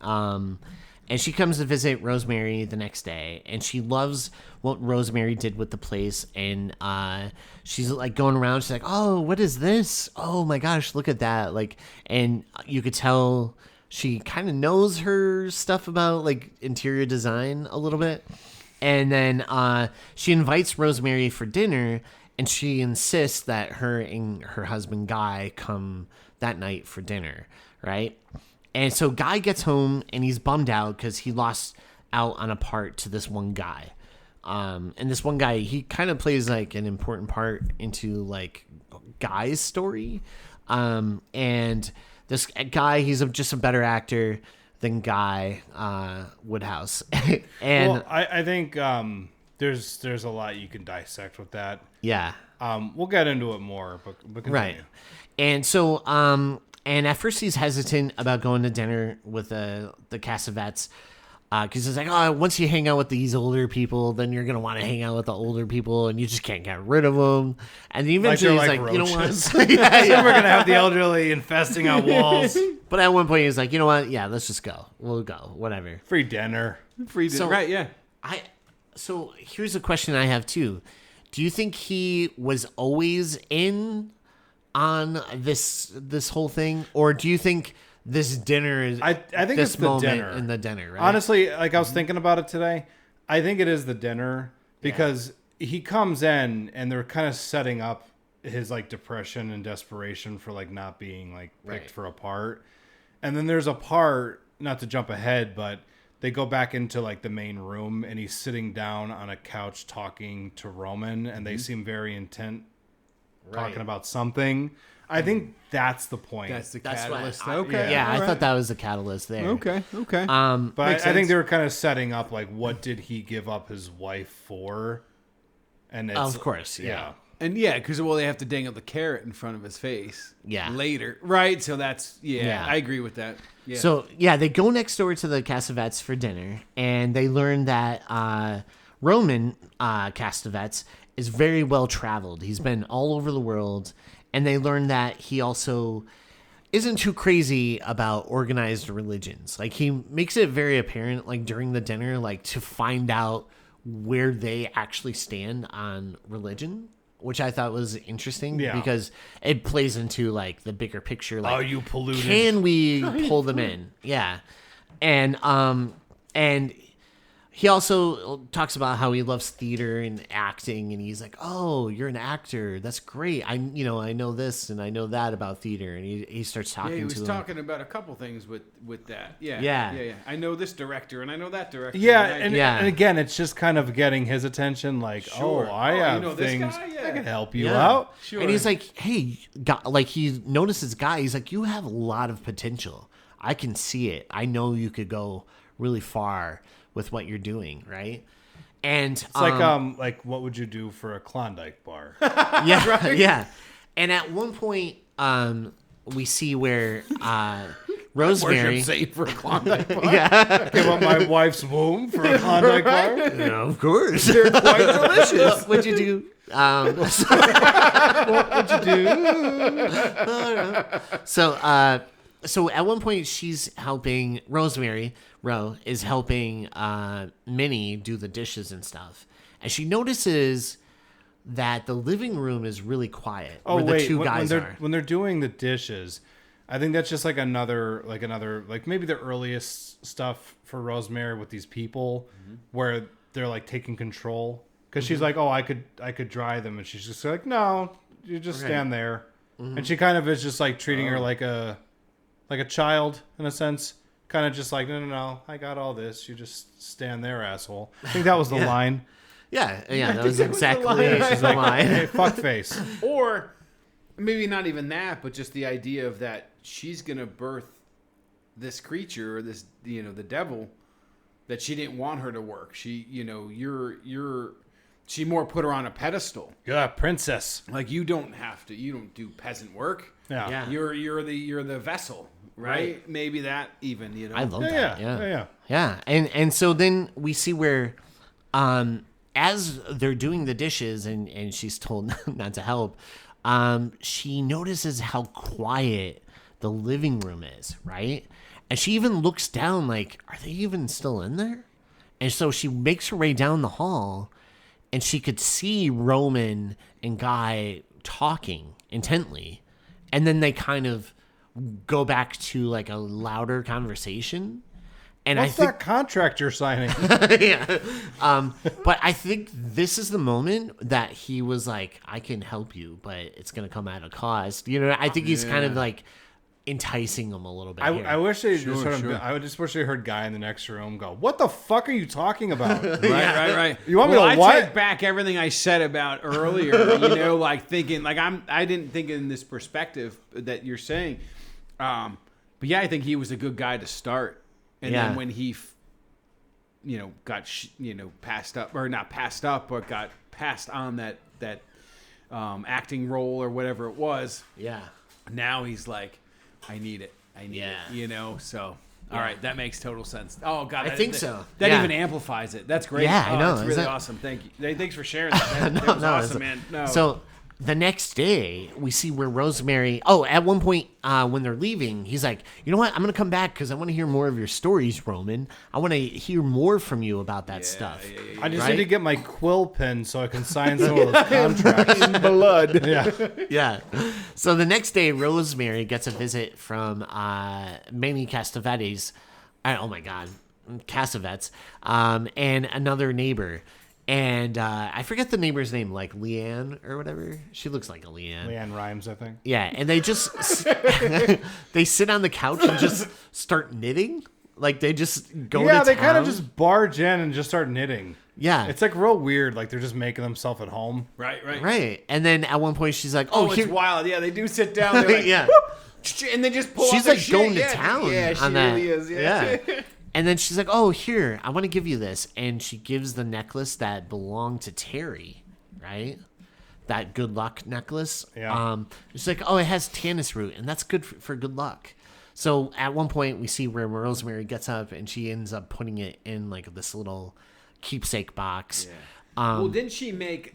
And she comes to visit Rosemary the next day, and she loves what Rosemary did with the place. And she's like going around. She's like, "Oh, what is this? Oh my gosh, look at that!" Like, and you could tell she kind of knows her stuff about like interior design a little bit. And then she invites Rosemary for dinner, and she insists that her and her husband Guy come that night for dinner, right? And so Guy gets home and he's bummed out because he lost out on a part to this one guy. And this one guy, he kind of plays like an important part into like Guy's story. And this guy, he's just a better actor than Guy Woodhouse. And Well, I think there's a lot you can dissect with that. yeah. We'll get into it more, but continue. Right. And so, and at first he's hesitant about going to dinner with the Cassavetes because he's like, oh, once you hang out with these older people, then you're going to want to hang out with the older people and you just can't get rid of them. And then eventually they're he's like like, you know roaches. what? yeah, So we're gonna have the elderly infesting our walls. But at one point he's like, you know what? Yeah, let's just go. We'll go. Whatever. Free dinner. So- right, yeah. So here's a question I have too. Do you think he was always in on this whole thing, or do you think this dinner is? I think this it's the moment dinner. in the dinner, right? Honestly, like I was thinking about it today, I think it is the dinner because he comes in and they're kind of setting up his like depression and desperation for like not being like picked Right. for a part. And then there's a part, not to jump ahead, but they go back into like the main room and he's sitting down on a couch talking to Roman and they seem very intent talking about something. I think that's the point. That's the That's what catalyst. I- Okay. Yeah, I all right. thought that was the catalyst there. Okay. Okay. but I Makes think sense. they were kind of setting up like, what did he give up his wife for? And it's, Of course, yeah. yeah. And yeah, because they have to dangle the carrot in front of his face. Yeah. Later, right? So that's Yeah. I agree with that. Yeah. So yeah, they go next door to the Cassavetes for dinner, and they learn that Roman Cassavetes is very well traveled. He's been all over the world, and they learn that he also isn't too crazy about organized religions. Like he makes it very apparent, like during the dinner, like to find out where they actually stand on religion, which I thought was interesting because it plays into like the bigger picture. Like, Oh, you polluted. can we pull them in? Yeah. And he also talks about how he loves theater and acting, and he's like, "Oh, you're an actor. That's great. I know this and I know that about theater." And he starts talking Yeah, he to was them. talking about a couple things with that. Yeah. Yeah. Yeah. I know this director and I know that director. Yeah, and and, Yeah. and again, it's just kind of getting his attention. Like, Sure. oh, I Oh, have you know this things guy? Yeah. I can help you Yeah. out. Sure. And he's like, "Hey, like he notices Guy. He's like, you have a lot of potential. I can see it. I know you could go really far with what you're doing, right?" And It's like what would you do for a Klondike bar? yeah, yeah. And at one point, we see where Rosemary. worship Satan for a Klondike bar. Yeah, Give up my wife's womb for a Klondike bar? yeah, of course. They're quite delicious. What'd you do? What would you do? So at one point she's helping Rosemary. Ro is helping Minnie do the dishes and stuff, and she notices that the living room is really quiet. Oh where the wait, two when guys they're are. when they're doing the dishes, I think that's just like another maybe the earliest stuff for Rosemary with these people where they're like taking control because she's like, oh, I could dry them, and she's just like, no, you just stand there, and she kind of is just like treating her like a child in a sense. Kind of just like, no, I got all this. You just stand there, asshole. I think that was the line. Yeah, that was exactly She's the like, line. hey, fuck face. Or maybe not even that, but just the idea of that she's gonna birth this creature or this, the devil, that she didn't want her to work. She, she more put her on a pedestal. Yeah, princess. Like you don't do peasant work. Yeah. Yeah. You're the vessel, right? Maybe that even, I love Yeah, that. yeah. Yeah, and so then we see where, as they're doing the dishes and she's told not to help, she notices how quiet the living room is, right? And she even looks down like, are they even still in there? And so she makes her way down the hall, and she could see Roman and Guy talking intently, and then they kind of go back to like a louder conversation. And What's I think that contract you're signing? yeah. But I think this is the moment that he was like, I can help you, but it's going to come at a cost. I think he's kind of like enticing him a little bit. here. I wish they just heard him. sure. I just wish they heard Guy in the next room go, "What the fuck are you talking about?" Right. You want me well, to what? I take back everything I said about earlier. Like thinking, like I didn't think in this perspective that you're saying. But yeah, I think he was a good guy to start. And then when he, got passed up, or not passed up, but got passed on that acting role or whatever it was. Yeah. Now he's like, I need it. So. All right, that makes total sense. Oh God, I think so. That Yeah. even amplifies it. That's great. Yeah, I know. That's Is really that- awesome. Thank you. Thanks for sharing that. That was awesome, man. No. So the next day, we see where Rosemary. Oh, at one point when they're leaving, he's like, "You know what? I'm gonna come back because I want to hear more of your stories, Roman. I want to hear more from you about that stuff." I just Right? need to get my quill pen so I can sign some of those contracts. in blood. Yeah. Yeah. So the next day, Rosemary gets a visit from Manny Castavetes. Oh my God, Cassavetes, and another neighbor. And I forget the neighbor's name, like Leanne or whatever. She looks like a Leanne. Leanne Rhymes, I think. Yeah, and they just they sit on the couch and just start knitting. Like they just go. Yeah, to they kind of town. just barge in and just start knitting. Yeah. It's like real weird. Like they're just making themselves at home. Right. And then at one point she's like, Oh, here. it's wild. Yeah, they do sit down. They're like, Yeah. and they just pull. She's out their like shit. going to Yeah, town. Yeah, she on that. really is. Yeah. And then she's like, oh, here, I want to give you this. And she gives the necklace that belonged to Terry, right? That good luck necklace. Yeah. She's like, oh, it has Tannis root, and that's good for good luck. So at one point, we see where Rosemary gets up, and she ends up putting it in like this little keepsake box. Yeah. Well, didn't she make?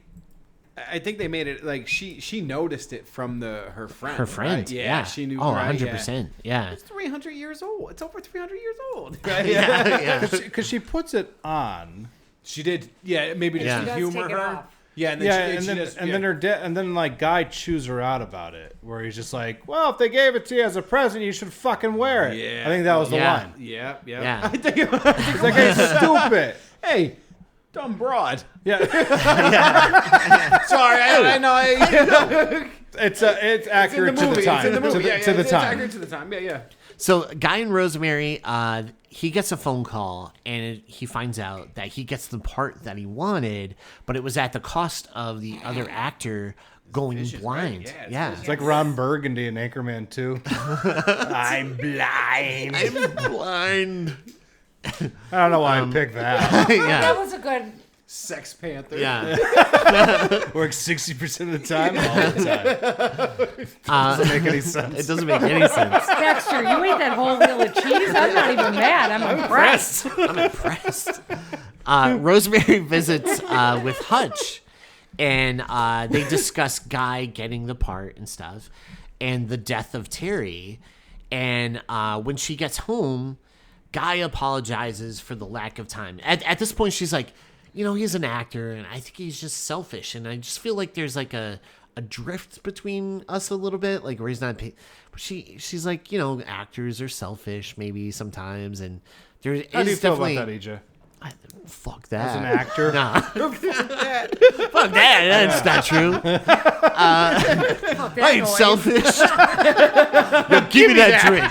I think they made it like she noticed it from her friend. Her friend, right? yeah. She knew. Oh, right? 100%. Yeah. It's 300 years old. It's over 300 years old. Yeah. Because she puts it on. She did. Yeah, maybe just Yeah. to She does humor take it her. off. Yeah, and then Yeah, she, and she then does, and yeah. then and then like Guy chews her out about it, where he's just like, "Well, if they gave it to you as a present, you should fucking wear it." Yeah. I think that was the Yeah. line. Yeah. Yeah. I think He's like, "Hey, stupid." hey, dumb broad. Yeah, Sorry, I know. it's accurate It's in the movie. to the time. It's in the movie. To the it's time. accurate to the time. Yeah. So Guy and Rosemary, he gets a phone call and he finds out that he gets the part that he wanted, but it was at the cost of the other actor going blind. right? Yeah. It's like Ron Burgundy in Anchorman 2. I'm blind. I'm blind. I don't know why I picked that. Yeah. That was a good. Sex Panther. Yeah. Works 60% of the time, all the time. Doesn't make any sense. It doesn't make any sense. Baxter, you ate that whole wheel of cheese? I'm not even mad. I'm impressed. I'm impressed. Rosemary visits with Hutch, and they discuss Guy getting the part and stuff, and the death of Terry. And when she gets home, Guy apologizes for the lack of time. At this point, she's like, he's an actor, and I think he's just selfish, and I just feel like there's like a drift between us a little bit, like where he's not but she's like, actors are selfish maybe sometimes, and there is How do you feel definitely about that, EJ? fuck that As an actor? nah. Fuck that that's not true. Fuck that I ain't noise. selfish. Yo, give me that drink.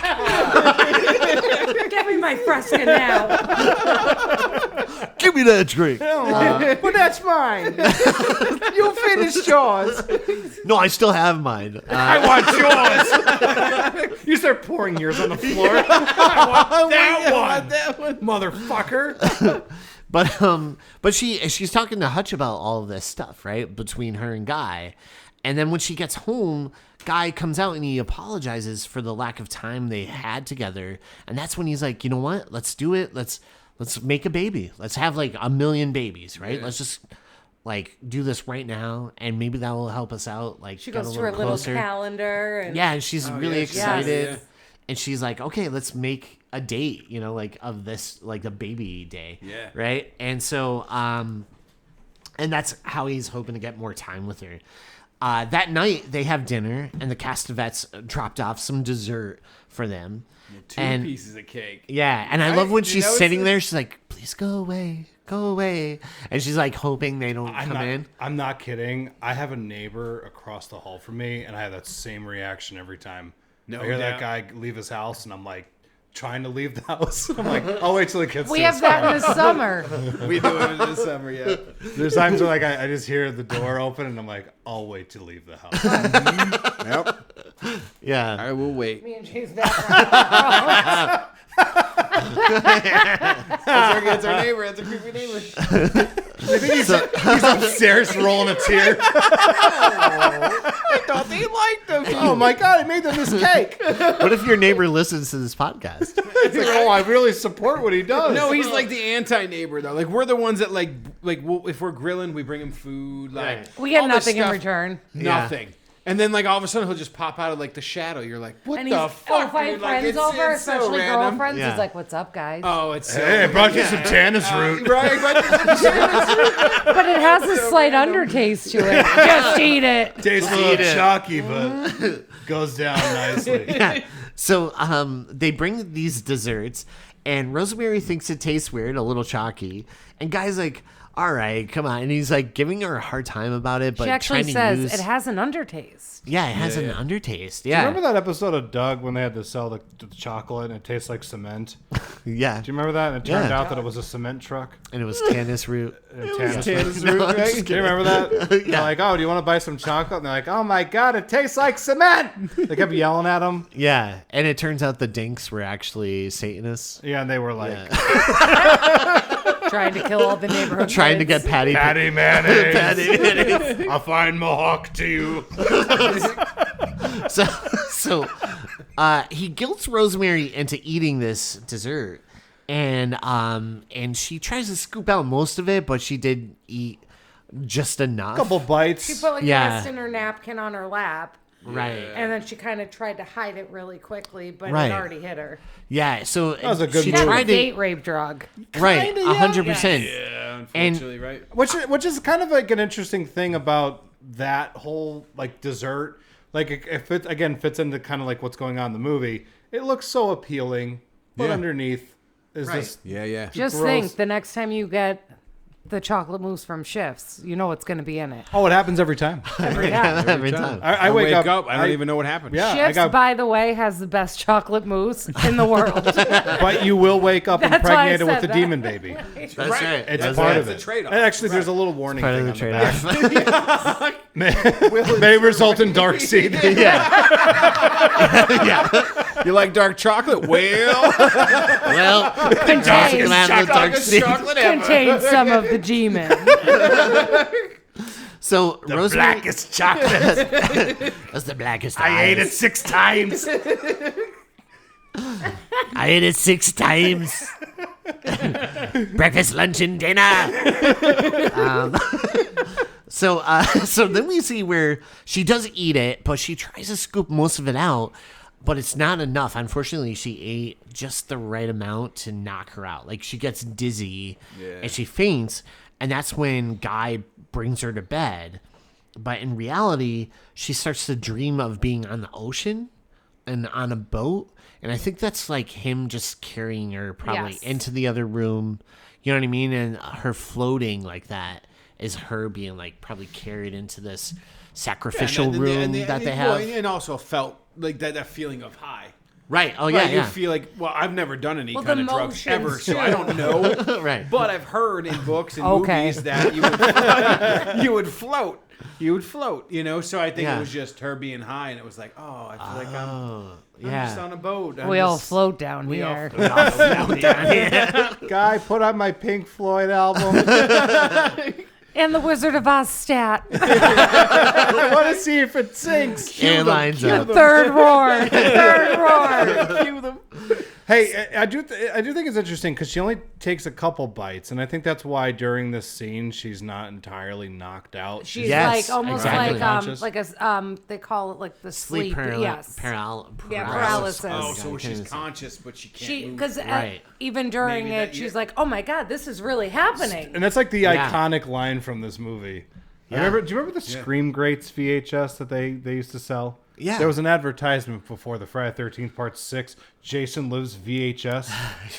Give me my Fresca now. Give me that drink. But that's mine. You finished yours. No, I still have mine. I want yours. You start pouring yours on the floor. That one. Motherfucker. But she's talking to Hutch about all of this stuff, right? Between her and Guy. And then when she gets home, Guy comes out and he apologizes for the lack of time they had together. And that's when he's like, you know what? Let's do it. Let's make a baby. Let's have like 1 million babies, right? Yeah. Let's just like do this right now, and maybe that will help us out. Like She get goes a to her little closer. calendar. And Yeah, and she's really excited. Yeah. And she's like, okay, let's make a date, like of this, like a baby day. Yeah. Right. And so, and that's how he's hoping to get more time with her. That night they have dinner, and the Castavets dropped off some dessert for them. Two And- pieces of cake. Yeah, and I Right? love when Did you she's notice sitting this? there. She's like, "Please go away, and she's like hoping they don't come in. I'm not kidding. I have a neighbor across the hall from me, and I have that same reaction every time. No I hear that doubt. guy leave his house, and I'm like, trying to leave the house. I'm like, I'll wait till the kids. we have that in the summer. We do it in the summer, yeah. There's times where like I just hear the door open, and I'm like, I'll wait to leave the house. Yep. Yeah, I will wait. Me and Jay's back. That's our neighbor. That's a creepy neighbor. He's upstairs rolling a tear. I thought they liked them. Oh my god, I made them this cake. what if your neighbor listens to this podcast? It's like, oh, I really support what he does. No, he's like the anti-neighbor though. Like we're the ones that like if we're grilling, we bring him food. Like We get all this nothing in stuff, return. Nothing. And then like all of a sudden he'll just pop out of like the shadow. You're like, what And the he's fuck? if I have dude? Like, friends over, it's so especially random. girlfriends, Yeah. he's like, "What's up, guys?" Oh, it's so Hey, I brought you some Tannis root. right. But But it has a slight undertaste to it. Just eat it. Tastes a little eat it. chalky, but goes down nicely. Yeah. So they bring these desserts, and Rosemary thinks it tastes weird, a little chalky. And Guy's like, all right, come on. And he's like giving her a hard time about it, but She actually trying says to use... it has an undertaste. Yeah, it has an undertaste. Yeah. Remember that episode of Doug when they had to sell the chocolate and it tastes like cement? Yeah. Do you remember that? And it turned Yeah. out that it was a cement truck. And it was Tannis root. Tannis root, right? Do you remember that? They're like, oh, do you want to buy some chocolate? And they're like, oh my God, it tastes like cement. They kept yelling at him. Yeah. And it turns out the dinks were actually Satanists. Yeah, and they were like, Trying to kill all the neighborhood Trying to kids. get Patty. Patty mayonnaise. Patty mayonnaise. I find Mohawk to you. So he guilts Rosemary into eating this dessert, and she tries to scoop out most of it, but she did eat just enough. Couple bites. She put like Yeah. the rest in her napkin on her lap. Right. And then she kind of tried to hide it really quickly, but Right. it already hit her. Yeah. So that was a good she move. That's a tried to date rape drug. right 100%. Yeah, And- unfortunately, right? Which is kind of like an interesting thing about that whole like dessert. Like if it again fits into kind of like what's going on in the movie. It looks so appealing, but Yeah. underneath is Right. this. Yeah. Just Gross. think, the next time you get the chocolate mousse from Shifts, you know what's going to be in it. Oh, it happens every time. Yeah. Every time. I wake up. I don't even know what happened. Yeah, I Shifts, got. by the way, has the best chocolate mousse in the world. But you will wake up That's why I impregnated with said the that. demon baby. That's right. It's That's part right. of it. the trade-off. And actually, there's a little warning Part thing of the on the trade-off. back. May result in dark seed. You like dark chocolate? Well, Well, Contains, dark seed. contains some of the G-men. So Rosemary, Blackest chocolate. that's the blackest. I ate eyes. it 6 times. I ate it 6 times. Breakfast, lunch, and dinner. So then we see where she does eat it, but she tries to scoop most of it out, but it's not enough. Unfortunately, she ate just the right amount to knock her out. Like, she gets dizzy and she faints, and that's when Guy brings her to bed. But in reality, she starts to dream of being on the ocean and on a boat. And I think that's like him just carrying her probably Yes. into the other room. You know what I mean? And her floating like that is her being like probably carried into this sacrificial room that they have. and also felt like that feeling of high. Right. Oh, yeah, Right, yeah. You feel like, well, I've never done any Well, kind the of drugs motions, ever, so too. I don't know. Right. But I've heard in books and Okay. movies that you would float. You would float, you know? So I think Yeah. it was just her being high, and it was like, oh, I feel like I'm yeah. just on a boat. We all float down here. Guy, put on my Pink Floyd album. And the Wizard of Oz stat. I want to see if it sinks. And lines up. Third roar. Third roar. Cue them. Hey, I do think it's interesting because she only takes a couple bites, and I think that's why during this scene she's not entirely knocked out. She's Yes, like almost exactly. like a they call it like the sleep. Yes. Paralysis. paralysis. Oh, Yeah, so I she's can't conscious, but she can't She move. because Right. even during Maybe it, that she's year. like, "Oh my God, this is really happening." And that's like the Yeah. iconic line from this movie. Yeah. Do you remember the Scream Greats VHS that they used to sell? Yeah. There was an advertisement before the Friday 13th Part 6, Jason Lives VHS.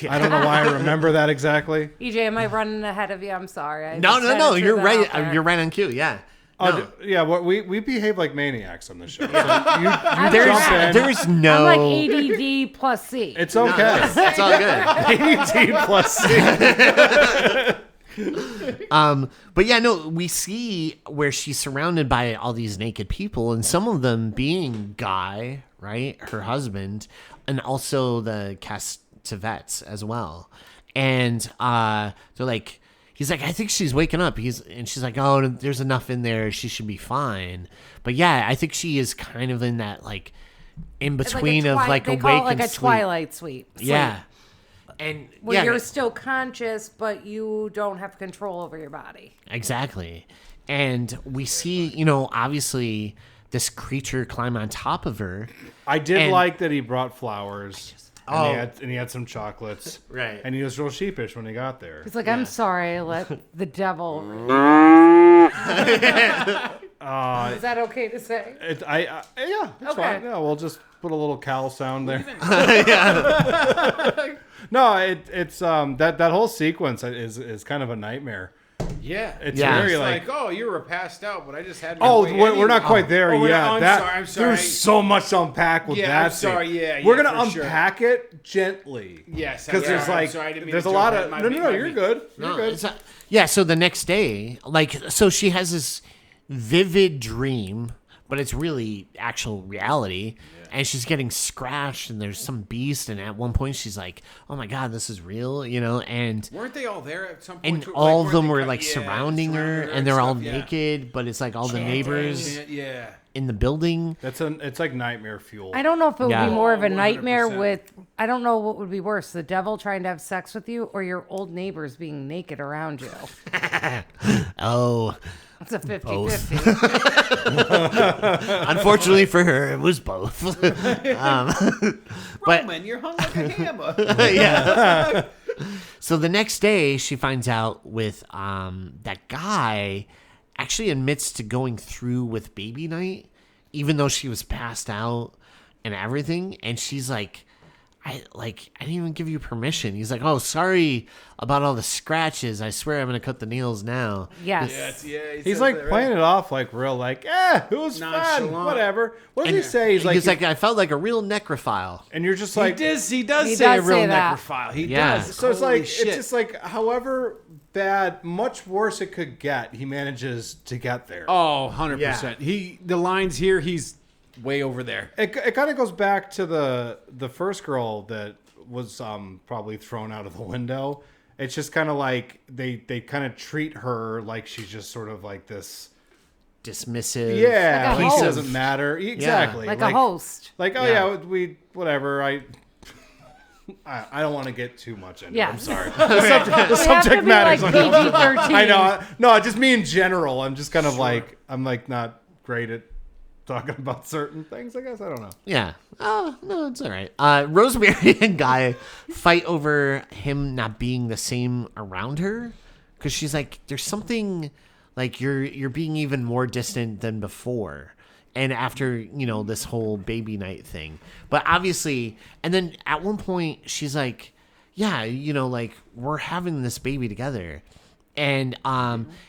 I don't know why I remember that exactly. EJ, am I running ahead of you? I'm sorry. I No, just had to throw you're that right. out there. You're right on cue. Yeah. Oh, No. yeah, well, we behave like maniacs on this show. So you jump in. There's no. I'm like ADD plus C. It's okay. It's all good. ADT plus C. But yeah, no, we see where she's surrounded by all these naked people, and some of them being Guy, right, her husband, and also the Castevets as well. And they're like, he's like, I think she's waking up. And she's like, oh, there's enough in there. She should be fine. But yeah, I think she is kind of in that like in It's between a of like they awake call it like and a sleep. twilight sleep. Yeah. And Where yeah, you're still conscious, but you don't have control over your body. exactly. And we see, you know, obviously this creature climb on top of her. I did And- like that he brought flowers. And, Oh. he had some chocolates. Right. And he was real sheepish when he got there. He's like, I'm sorry, I let the devil. Is that okay to say? Yeah, it's Okay. fine. Yeah, we'll just put a little cow sound there. No, it's that whole sequence is kind of a nightmare Yeah. It's Yeah. very It's like, oh, you were passed out, but I just had my oh, way we're not anyway. quite there Oh, we're yet. not- I'm sorry. There's so much to unpack with Yeah, that. I'm sorry. scene. Yeah, we're yeah, gonna for sure. unpack it gently. Yes, I'm because there's sorry. I'm like sorry, I didn't mean there's to a lot jump of in. My no, bad, no, my you're bad. good. You're No, good. it's not- yeah, so the next day, like, so she has this vivid dream, but it's really actual reality. And she's getting scratched, and there's some beast. And at one point, she's like, "Oh my god, this is real," you know. And Weren't they all there at some point? and too? all Like, of them weren't were they like surrounding her, and they're all stuff? Yeah. naked. But it's like all the neighbors Yeah. in the building. It's like nightmare fuel. I don't know if it would Yeah. be more of a 100%. nightmare with. I don't know what would be worse: the devil trying to have sex with you, or your old neighbors being naked around you. Oh, It's a 50-50. unfortunately for her, it was both. But Roman, you're hung like a hammer. yeah. So the next day, she finds out with that guy actually admits to going through with baby night, even though she was passed out and everything. And she's like, I didn't even give you permission. He's like, oh, sorry about all the scratches. I swear I'm gonna cut the nails now. Yes. He's like playing it off like real, like, it was fun, Nonchalant. whatever. What does he say? He's like, I felt like a real necrophile. and you're just He like, does He say a does real say that. necrophile. He Yeah. does. so it's Holy like, shit. it's just like, however bad, much worse it could get, he manages to get there. Oh, 100%. The lines here, he's way over there. It kind of goes back to the first girl that was probably thrown out of the window. It's just kind of like they kind of treat her like she's just sort of like this. Dismissive. Yeah, Like a like she host. doesn't matter. Exactly. Like a host. Like, oh Yeah. yeah, we whatever. I don't want to get too much into it. Yeah. I'm sorry. We have to Subject be matters. like PG-13. I know. No, just me in general. I'm just kind of like, I'm like not great at talking about certain things, I guess. I don't know. Yeah. Oh, no, it's all right. Rosemary and Guy fight over him not being the same around her because she's like, there's something like you're being even more distant than before. And after, you know, this whole baby night thing. But obviously, and then at one point she's like, yeah, you know, like we're having this baby together. And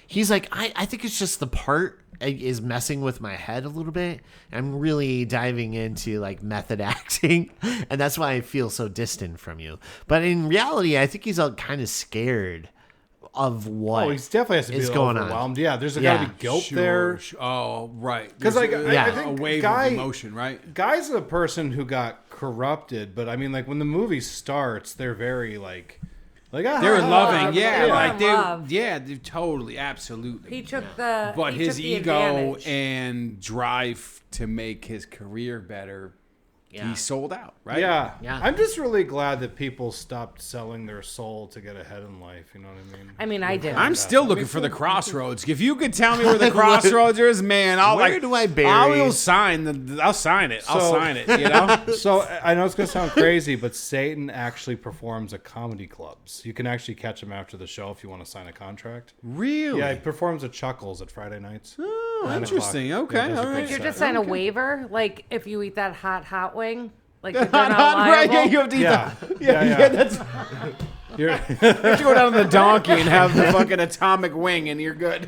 he's like, I think it's just the part is messing with my head a little bit. I'm really diving into like method acting, and that's why I feel so distant from you. But in reality, I think he's all kind of scared of what Oh, he definitely has to be is going on. overwhelmed. Yeah, there's got Yeah. to be guilt there. Oh, right. 'Cause, like, There's I Yeah. think a wave Guy- of emotion, right? Guy's a person who got corrupted, but I mean, like when the movie starts, they're very like They're loving, yeah, yeah. like Love. they're totally, absolutely. He took the. But he his took the ego advantage. and drive to make his career better, Yeah. he sold out, right? Yeah. Yeah. I'm just really glad that people stopped selling their soul to get ahead in life. You know what I mean? I mean, I did. I'm still looking for the crossroads. If you could tell me where the crossroads is, man, I'll Where do I bury- I'll sign I'll sign it. I'll So- sign it. You know. So I know it's gonna sound crazy, but Satan actually performs at comedy clubs. You can actually catch him after the show if you want to sign a contract. Really? Yeah, he performs at Chuckles at Friday nights. Oh, 9 interesting. o'clock. Okay. Yeah, does a all great right. You're set. just sign a waiver, like if you eat that hot wing, like you're Not not right. Yeah, liable. you have to eat Yeah. the, Yeah. That's You're- you have to go down to the donkey and have the fucking atomic wing, and you're good.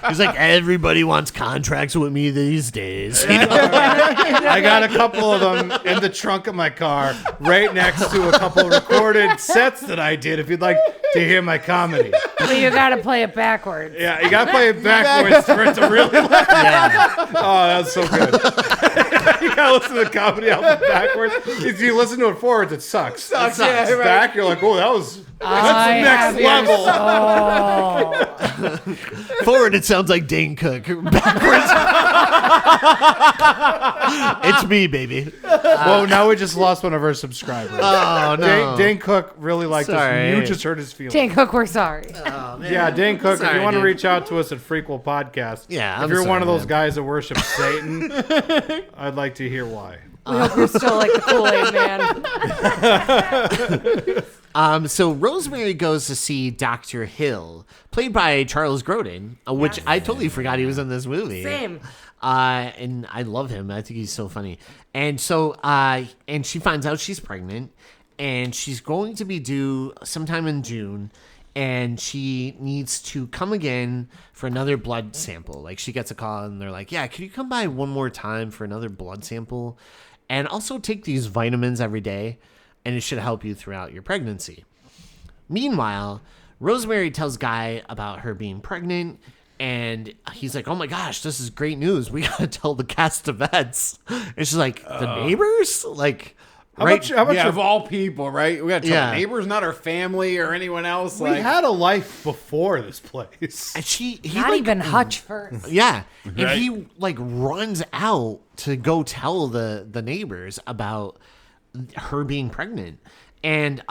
He's like, everybody wants contracts with me these days. I got a couple of them in the trunk of my car, right next to a couple of recorded sets that I did. If you'd like to hear my comedy, But you gotta play it backwards. yeah, you gotta play it backwards for it to really laugh. Oh, that was so good. You gotta listen to the comedy album backwards. If you listen to it forwards, it sucks. Sucks, It yeah, right. Back, you're like, oh, that's I the next have your level. soul. Forward, it sounds like Dane Cook. Backwards, it's me, baby. Well, now we just lost one of our subscribers. Oh no, Dane Cook really liked us. Sorry. You just hurt his feelings. Dane Cook, we're sorry. Yeah, Dane Cook, if Sorry, you want to dude. reach out to us at Frequel Podcast, Yeah, if I'm you're one sorry, of those man. guys that worship Satan, I'd like to hear why. We hope you're still like the Kool-Aid man. So Rosemary goes to see Dr. Hill, played by Charles Grodin, which Yes. I totally forgot he was in this movie. Same. And I love him. I think he's so funny. And so, and she finds out she's pregnant, and she's going to be due sometime in June. and she needs to come again for another blood sample. Like, she gets a call and they're like, yeah, could you come by one more time for another blood sample? And also take these vitamins every day, and it should help you throughout your pregnancy. Meanwhile, Rosemary tells Guy about her being pregnant, and he's like, oh my gosh, this is great news. We gotta tell the Castavets. And she's like, the neighbors? Like, How right? much your of all people, right? We got to tell Yeah. the neighbors, not our family or anyone else. We had a life before this place. And he Not like, even Hutch first. yeah. And Right. he like runs out to go tell the neighbors about her being pregnant. And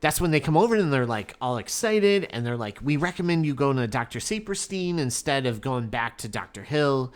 that's when they come over and they're like all excited, and they're like, we recommend you go to Dr. Saperstein instead of going back to Dr. Hill,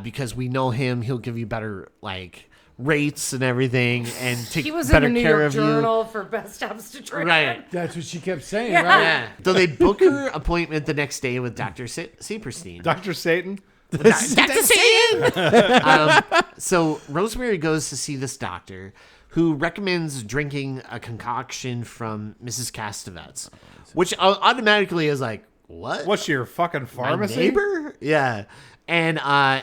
because we know him. He'll give you better like rates and everything, and take He was in better the New care York of Journal for best obstetrician. you. Right. That's what she kept saying, Yeah. right? Yeah. So they book her appointment the next day with Dr. Saperstein. Dr. Satan? Dr. Satan! So Rosemary goes to see this doctor who recommends drinking a concoction from Mrs. Castavets, which automatically is like, what? What's your fucking My pharmacy? neighbor? Yeah. And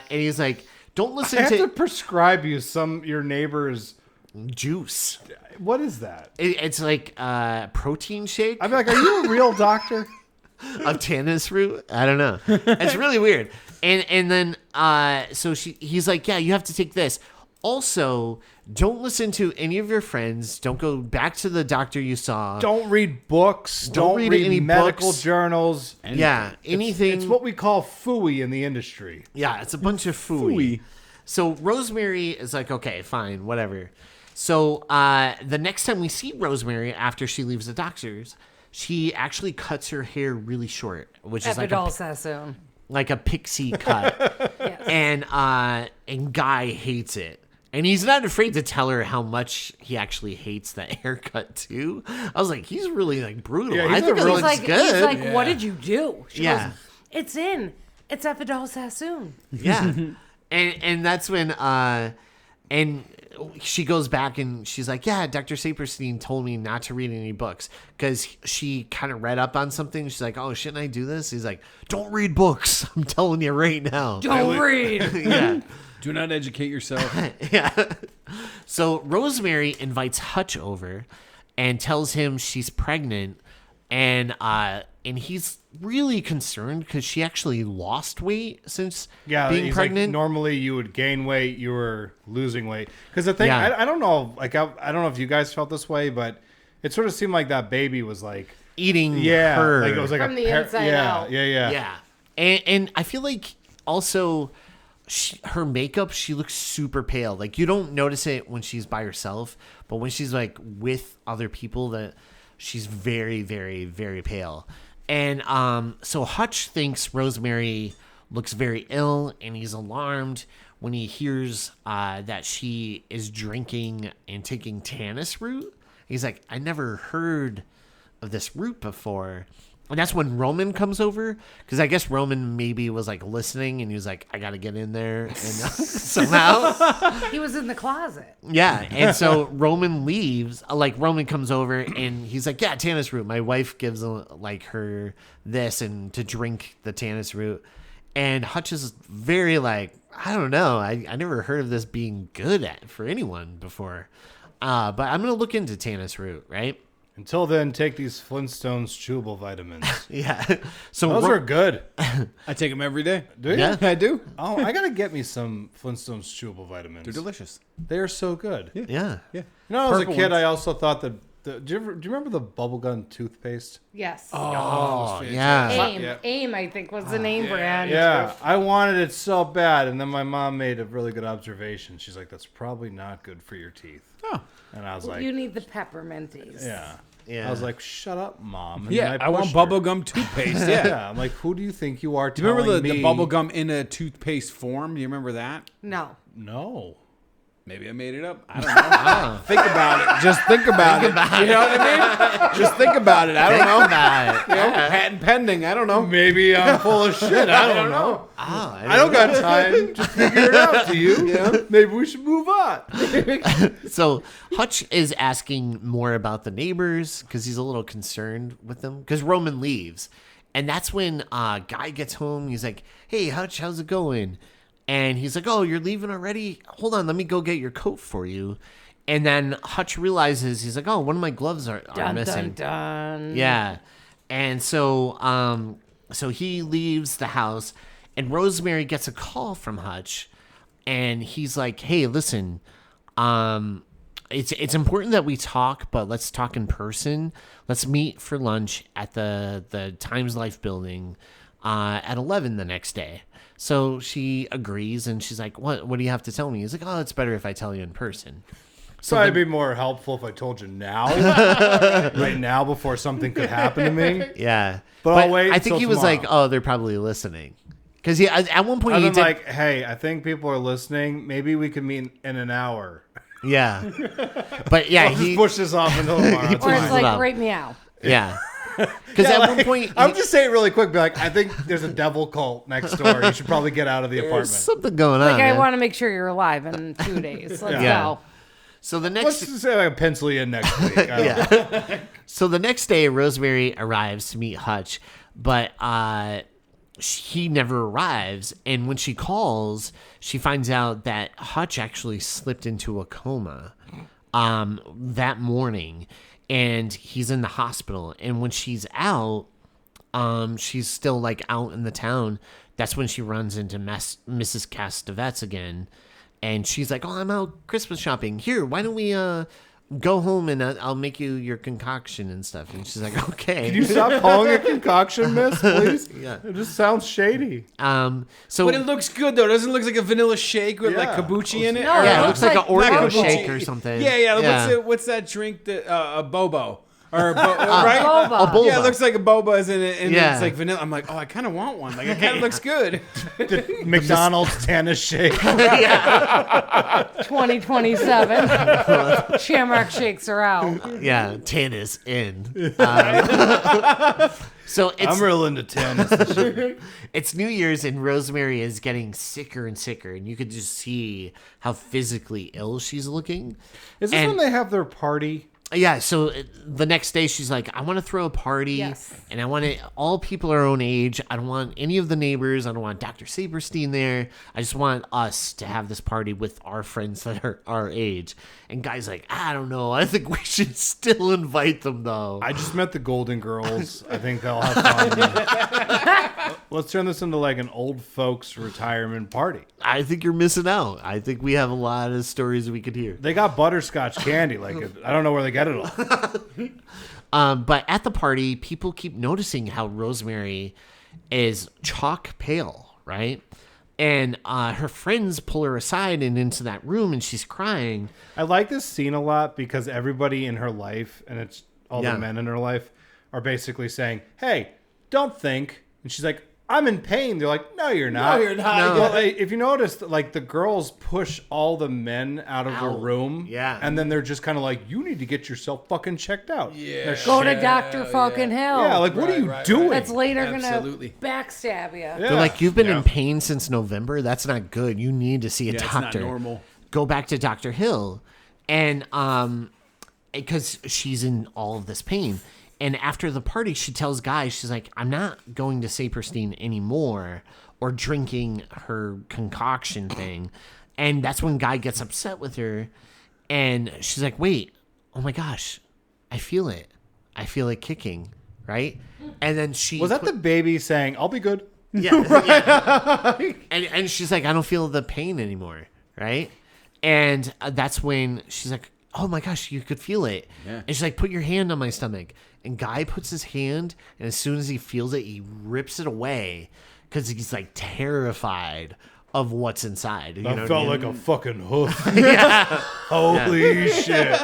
he's like, don't I listen have to to prescribe you your neighbor's. juice. What is that? It's like a protein shake I'd be like, are you a real doctor? of Tannis root. I don't know. It's really weird. And then so he's like, yeah, you have to take this. Also, don't listen to any of your friends. Don't go back to the doctor you saw. Don't read books. Don't read read any medical books. journals. Yeah, anything. It's what we call phooey in the industry. Yeah, it's a bunch of fooey. So Rosemary is like, okay, fine, whatever. So the next time we see Rosemary after she leaves the doctor's, she actually cuts her hair really short, which is Epidol Sassoon. like a pixie cut. Yes. And Guy hates it. And he's not afraid to tell her how much he actually hates that haircut too. I was like, he's really like brutal. Yeah, I he's think a it real- looks He's good. like, what did you do? She Yeah. goes, it's in. It's Epidol Sassoon. Yeah. and that's when and she goes back and she's like, yeah, Dr. Saperstein told me not to read any books, because she kind of read up on something. She's like, oh, shouldn't I do this? He's like, don't read books. I'm telling you right now. Don't read. Yeah. Do not educate yourself. Yeah. So Rosemary invites Hutch over and tells him she's pregnant, and he's really concerned because she actually lost weight since being he's pregnant. like, normally you would gain weight, you were losing weight. Because the thing, Yeah. I don't know, like I don't know if you guys felt this way, but it sort of seemed like that baby was like, Eating yeah, her. like it was like From a the inside yeah, out. yeah. Yeah. And I feel like also her makeup, she looks super pale. Like, you don't notice it when she's by herself, but when she's like with other people, that she's very, very, very pale. And so Hutch thinks Rosemary looks very ill, and he's alarmed when he hears that she is drinking and taking Tannis root. He's like, I never heard of this root before. And that's when Roman comes over, because I guess Roman maybe was like listening, and he was like, I gotta get in there, and somehow He was in the closet. yeah. And so Roman leaves, like Roman comes over and he's like, yeah, Tannis root, my wife gives like her this and to drink the Tannis root. And Hutch is very like, I don't know, I never heard of this being good for anyone before, but I'm gonna look into Tannis root, right? Until then, take these Flintstones chewable vitamins. Yeah. So Those are good. I take them every day. Do you? Yeah. I do. Oh, I gotta get me some Flintstones chewable vitamins. They're delicious. They are so good. yeah. Yeah. You know, as a Purple kid, ones. I also thought that. Do you remember the bubblegum toothpaste? Yes. Oh, yeah. AIM. yeah. AIM, I think, was the name brand. Yeah, I wanted it so bad, and then my mom made a really good observation. She's like, "That's probably not good for your teeth." Oh. And I was like, You need the pepperminties. "Yeah." Yeah. I was like, "Shut up, mom." And Yeah, then I want pushed her. bubblegum toothpaste. Yeah. Yeah, I'm like, "Who do you think you are?" Do you remember telling the me? bubblegum in a toothpaste form? Do you remember that? No. No. Maybe I made it up. I don't know. Think about it. Just think about it. You know what I mean? Just think about it. I don't know. You know, patent pending. I don't know. Maybe I'm full of shit. I don't know. Oh, I don't got time to figure it out. Do you? Yeah. Maybe we should move on. So Hutch is asking more about the neighbors because he's a little concerned with them because Roman leaves. And that's when Guy gets home. He's like, hey, Hutch, how's it going? And he's like, oh, you're leaving already? Hold on, let me go get your coat for you. And then Hutch realizes, he's like, oh, one of my gloves are missing. Dun. Yeah. And so so he leaves the house, and Rosemary gets a call from Hutch, and he's like, hey, listen, it's important that we talk, but let's talk in person. Let's meet for lunch at the Times Life building at 11 the next day. So she agrees, and she's like, what do you have to tell me? He's like, oh, it's better if I tell you in person. So it'd be more helpful if I told you now, right now, before something could happen to me. Yeah. But I'll wait I think until he was tomorrow. like, oh, they're probably listening. Because at one point I've he been did, like, hey, I think people are listening. Maybe we could meet in an hour. yeah. But yeah, I'll just he, push this off until tomorrow. He It's Or fine. it's like, up. right meow. yeah. Because at one point, I'm just saying it really quick. Be like, I think there's a devil cult next door. You should probably get out of the there's apartment. something going on. Like, I man. want to make sure you're alive in 2 days. Let's Yeah. go. So the Let's next, just say I pencil you in next week. I don't know. so the next day, Rosemary arrives to meet Hutch, but he never arrives. And when she calls, she finds out that Hutch actually slipped into a coma that morning, and he's in the hospital. And when she's out, she's still like out in the town. That's when she runs into Mrs. Castevet's again. And she's like, oh, I'm out Christmas shopping. Here, why don't we go home and I'll make you your concoction and stuff. And she's like, okay. Can you stop calling it concoction, miss, please? Yeah. It just sounds shady. So But it looks good though. Doesn't it look like a vanilla shake with like Yeah. kabuchi in it? No, Or- yeah, it looks looks like like an Oreo kabuchi. shake or something. Yeah. What's that drink that a boba? Or right? Boba. A boba. Yeah, it looks like a boba is in it, and Yeah. it's like vanilla. I'm like, oh, I kind of want one. Like, it kind of looks good. McDonald's Tannis shake. 2027. Shamrock shakes are out. Yeah, Tannis in. So it's I'm real into Tannis. it's New Year's, and Rosemary is getting sicker and sicker, and you could just see how physically ill she's looking. Is this And- when they have their party? Yeah, so the next day she's like, I want to throw a party, Yes. and I want it all people our own age. I don't want any of the neighbors. I don't want Dr. Saberstein there. I just want us to have this party with our friends that are our age. And Guy's like, I don't know. I think we should still invite them, though. I just met the Golden Girls. I think they'll have fun. Let's turn this into like an old folks retirement party. I think you're missing out. I think we have a lot of stories we could hear. They got butterscotch candy. Like I don't know where they get it all. But at the party, people keep noticing how Rosemary is chalk pale, right? And her friends pull her aside and into that room, and she's crying. I like this scene a lot because everybody in her life, and it's all Yeah. the men in her life, are basically saying, "Hey, don't think." And she's like, "I'm in pain." They're like, "No, you're not." No, you're not. No. Well, if you notice, like the girls push all the men out of the Out. room, Yeah. and then they're just kind of like, "You need to get yourself fucking checked out." Yeah. They're Go to shit. Dr. fucking Hill. Yeah, like what are you doing? That's later Absolutely. going to backstab you. Yeah. They're like, you've been Yeah. in pain since November. That's not good. You need to see a Yeah, it's not doctor. normal. Go back to Dr. Hill. And because she's in all of this pain. And after the party, she tells Guy, she's like, I'm not going to Saperstein anymore or drinking her concoction thing. And that's when Guy gets upset with her. And she's like, wait, oh my gosh, I feel it. I feel it kicking, right? And then she... Was that the baby saying, "I'll be good"? Yeah. And she's like, I don't feel the pain anymore, right? And that's when she's like, oh my gosh, you could feel it. Yeah. And she's like, put your hand on my stomach. And Guy puts his hand, and as soon as he feels it, he rips it away because he's like terrified of what's inside. You know That what felt I mean? like a fucking hoof. Yeah. Holy shit!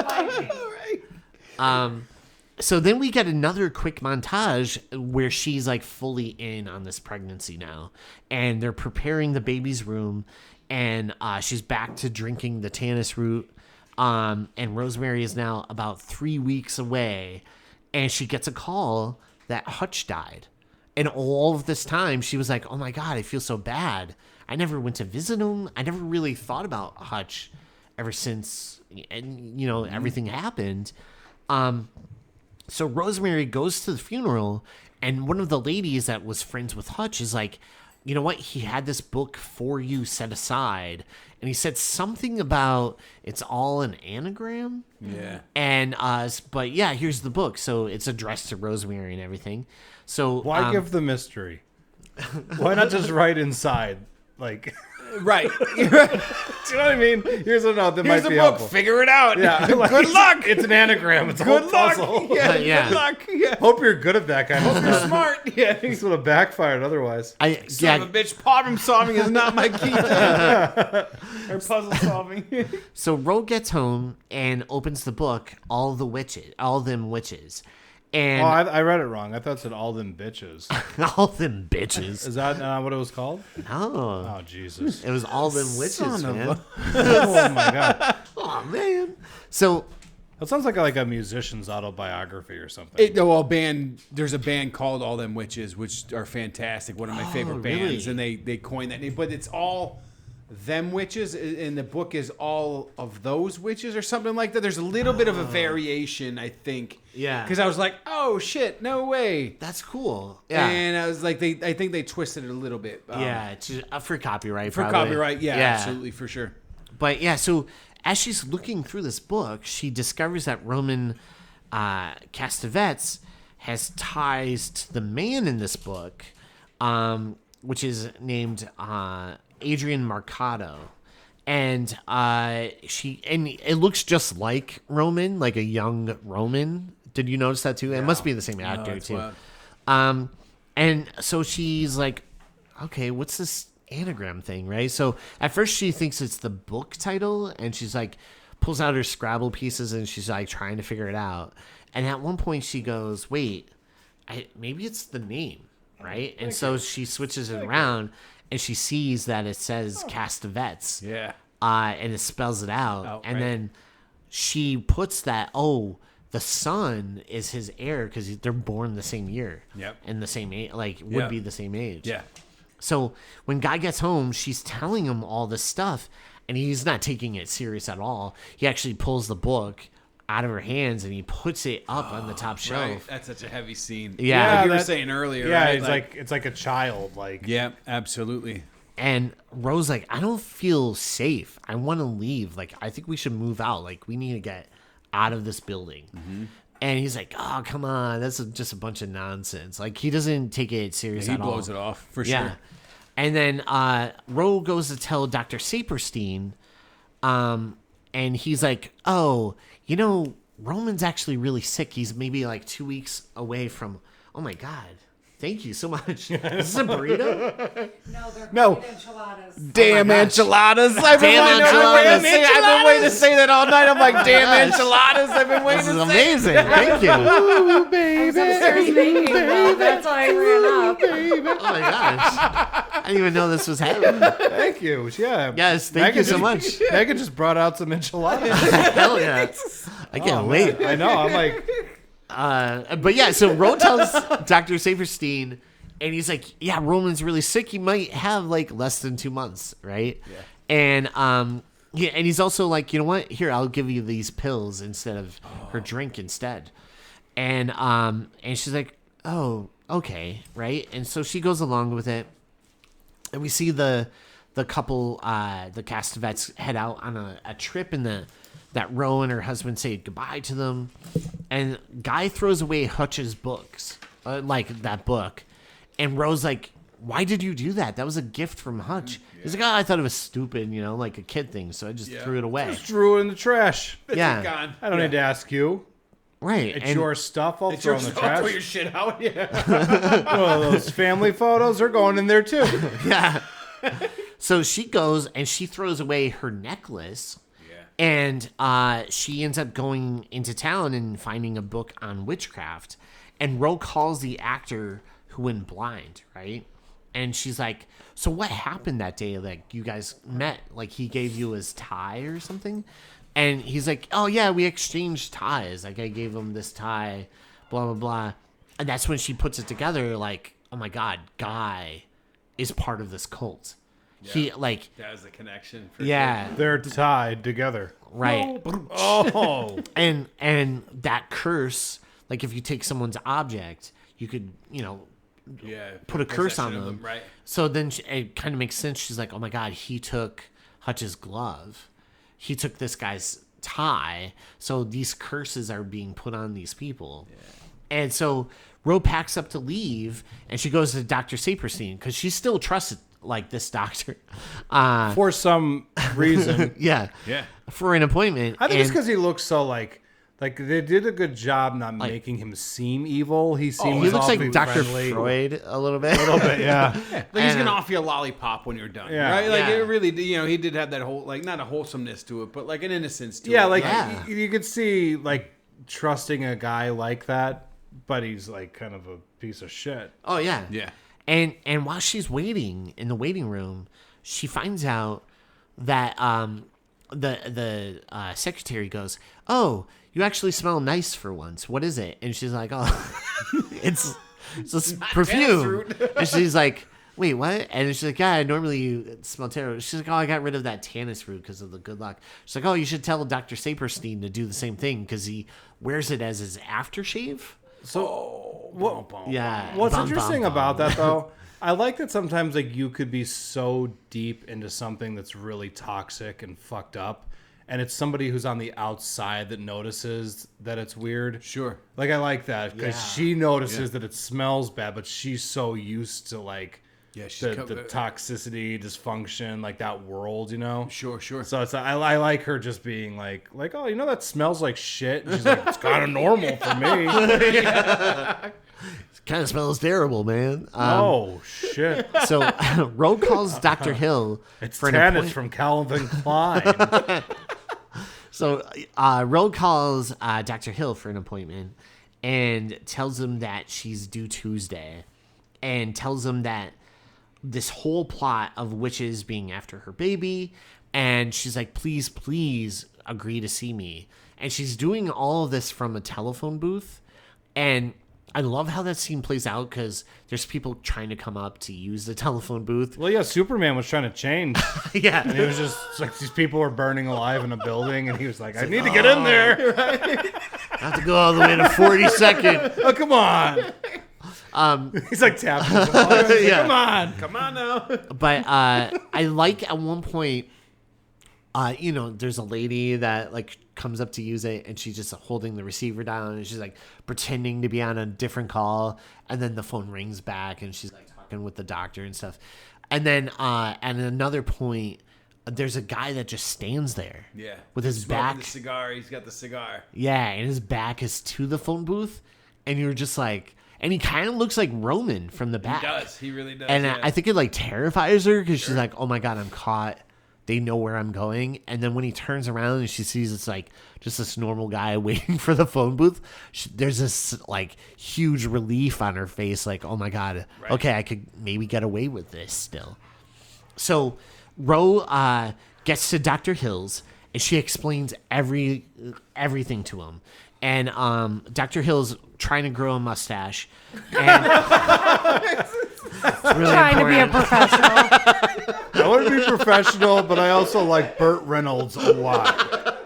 So then we get another quick montage where she's like fully in on this pregnancy now, and they're preparing the baby's room, and she's back to drinking the Tannis root. And Rosemary is now about 3 weeks away, and she gets a call that Hutch died. And all of this time, she was like, oh my God, I feel so bad. I never went to visit him. I never really thought about Hutch ever since, and everything happened. So Rosemary goes to the funeral, and one of the ladies that was friends with Hutch is like, you know what? He had this book for you set aside. And he said something about it's all an anagram. Yeah. And, but yeah, here's the book. So it's addressed to Rosemary and everything. So Why give the mystery? Why not just write inside? Like, Right. do you know what I mean? Here's a note that Here's might a be book. helpful. Figure it out. Yeah. Good luck. It's an anagram. It's a whole Good luck. puzzle. Yeah. Yeah. Good luck. Yeah. Hope you're good at that kind of stuff. Smart. Yeah. This would have backfired otherwise. Son of a bitch, problem solving is not my key. Or puzzle solving. So Ro gets home and opens the book, all them witches. And Oh, I read it wrong. I thought it said all them bitches. all them bitches. Is that what it was called? No. Oh, Jesus. It was all them witches, Son of man. Oh, my God. Oh, man. So, That sounds like a musician's autobiography or something. There's a band called All Them Witches, which are fantastic. One of my favorite bands. And they coined that name. But it's all them witches, and the book is all of those witches or something like that. There's a little bit of a variation, I think. Yeah. Because I was like, oh, shit, no way. that's cool. Yeah. And I was like, I think they twisted it a little bit. Yeah, it's just, for copyright. For probably. copyright, yeah, absolutely, for sure. But yeah, so as she's looking through this book, she discovers that Roman Castavets has ties to the man in this book, which is named Adrian Marcato. And it looks just like Roman, like a young Roman. Did you notice that too? It must be the same actor too. Wild. And so she's like, okay, what's this anagram thing, right? So at first she thinks it's the book title, and she's like, pulls out her Scrabble pieces, and she's like trying to figure it out. And at one point she goes, wait, maybe it's the name, right? And so she switches it around, and she sees that it says Castavets. Yeah. And it spells it out. Oh, and right. then she puts that, the son is his heir because they're born the same year. Yep. And the same age, would be the same age. Yeah. So when Guy gets home, she's telling him all this stuff, and he's not taking it serious at all. He actually pulls the book out of her hands, and he puts it up on the top shelf. Right. That's such a heavy scene. Yeah. Like you were that- saying earlier. Yeah, right? it's like a child. Yeah, absolutely. And Rose like, I don't feel safe. I want to leave. Like, I think we should move out. Like, we need to get out of this building. Mm-hmm. And he's like, oh, come on. That's just a bunch of nonsense. Like, he doesn't take it serious He at all. blows it off, for Yeah. sure. And then Ro goes to tell Dr. Saperstein, and he's like, oh, Roman's actually really sick. He's maybe like 2 weeks away from, oh my God. Thank you so much. Is this a burrito? No, they're No. fried enchiladas. Damn gosh. enchiladas. I've been Damn waiting to say that all night. I'm like, damn enchiladas. I've been waiting This is to say amazing. Thank you. I was upstairs making them. That's why I ran up. Oh my gosh. I didn't even know this was happening. Thank you. Yeah. Yes, thank you so much. Megan just brought out some enchiladas. Hell yeah. I can't wait. I know. I'm like, But yeah, so Ro tells Dr. Saperstein, and he's like, yeah, Roman's really sick. He might have like less than 2 months, right? Yeah. And and he's also like, you know what? Here, I'll give you these pills instead of her drink instead. And she's like, oh, okay, right? And so she goes along with it. And we see the couple, the Castavets, head out on a trip in that Ro and her husband say goodbye to them. And Guy throws away Hutch's books, like that book. And Ro's like, why did you do that? That was a gift from Hutch. He's like, I thought it was stupid, like a kid thing. So I just threw it away. just threw it in the trash. Yeah. Gone. I don't need to ask you. Right. It's and your stuff. I'll It's throw your in the throw trash. your shit out. Yeah. Well, those family photos are going in there too. Yeah. So she goes and she throws away her necklace. Yeah. And she ends up going into town and finding a book on witchcraft. And Ro calls the actor who went blind, right? And she's like, so what happened that day? Like, you guys met. Like, he gave you his tie or something? And he's like, oh, yeah, we exchanged ties. Like, I gave him this tie, blah, blah, blah. And that's when she puts it together, like, oh, my God, Guy is part of this cult. Yeah. He, like... That was the connection. For Yeah. sure. They're tied together. Right. Oh. And that curse, like, if you take someone's object, you could, Yeah. put a curse on possession of them. Right. So then it kind of makes sense. She's like, oh, my God, he took Hutch's glove. He took this guy's tie. So these curses are being put on these people. Yeah. And so Ro packs up to leave, and she goes to Dr. Saperstein because she still trusts, like, this doctor. For some reason. Yeah. Yeah. For an appointment. I think it's And- because he looks so like they did a good job not making him seem evil. He seems he looks like awfully Dr. friendly. Freud a little bit. Yeah. Like he's And, gonna offer you a lollipop when you're done, Yeah. right? Like Yeah. it really, he did have that whole, like, not a wholesomeness to it, but like an innocence to it. Yeah, like Yeah. you could see like trusting a guy like that, but he's like kind of a piece of shit. Oh, yeah. Yeah. And while she's waiting in the waiting room, she finds out that the secretary goes, "Oh, you actually smell nice for once. What is it?" And she's like, "Oh, it's a perfume." And she's like, "Wait, what?" And she's like, "Yeah, normally you smell terrible." She's like, "Oh, I got rid of that Tannis root because of the good luck." She's like, "Oh, you should tell Dr. Saperstein to do the same thing because he wears it as his aftershave." Yeah. What's Bum, interesting bum, about bum. that though, I like that sometimes like you could be so deep into something that's really toxic and fucked up, and it's somebody who's on the outside that notices that it's weird. Sure. Like I like that because Yeah. she notices that it smells bad, but she's so used to like Yeah, she's the toxicity, dysfunction, like that world, you know. Sure. So it's I like her just being like oh, you know that smells like shit. And she's like, it's kind of normal for me. Kind of smells terrible, man. Oh shit! So Ro calls Dr. Hill It's for an Tannis appointment. from Calvin Klein. So Ro calls Dr. Hill for an appointment and tells him that she's due Tuesday, and tells him that this whole plot of witches being after her baby, and she's like, please agree to see me. And she's doing all of this from a telephone booth, and I love how that scene plays out because there's people trying to come up to use the telephone booth. Well, yeah, Superman was trying to change, and Yeah. he was just it's like these people were burning alive in a building, and he was like, I need to get in there. I have to go all the way to 42nd. Oh, come on. He's like tapping his arm. He's like, Yeah. Come on now. But I like at one point, there's a lady that like comes up to use it, and she's just holding the receiver down, and she's like pretending to be on a different call, and then the phone rings back, and she's like talking with the doctor and stuff. And then at another point, there's a guy that just stands there. Yeah. With his Smoking back. the cigar. He's got the cigar. Yeah, and his back is to the phone booth, and you're just like, and he kind of looks like Roman from the back. He does. He really does. And yeah. I think it like terrifies her because she's like, oh my God, I'm caught. They know where I'm going. And then when he turns around and she sees it's like just this normal guy waiting for the phone booth, there's this like huge relief on her face. Like, oh my God, Right. okay, I could maybe get away with this still. So Ro gets to Dr. Hill's, and she explains everything to him. And Dr. Hill's trying to grow a mustache. And it's really Trying to be a important. professional. I want to be professional, but I also like Burt Reynolds a lot.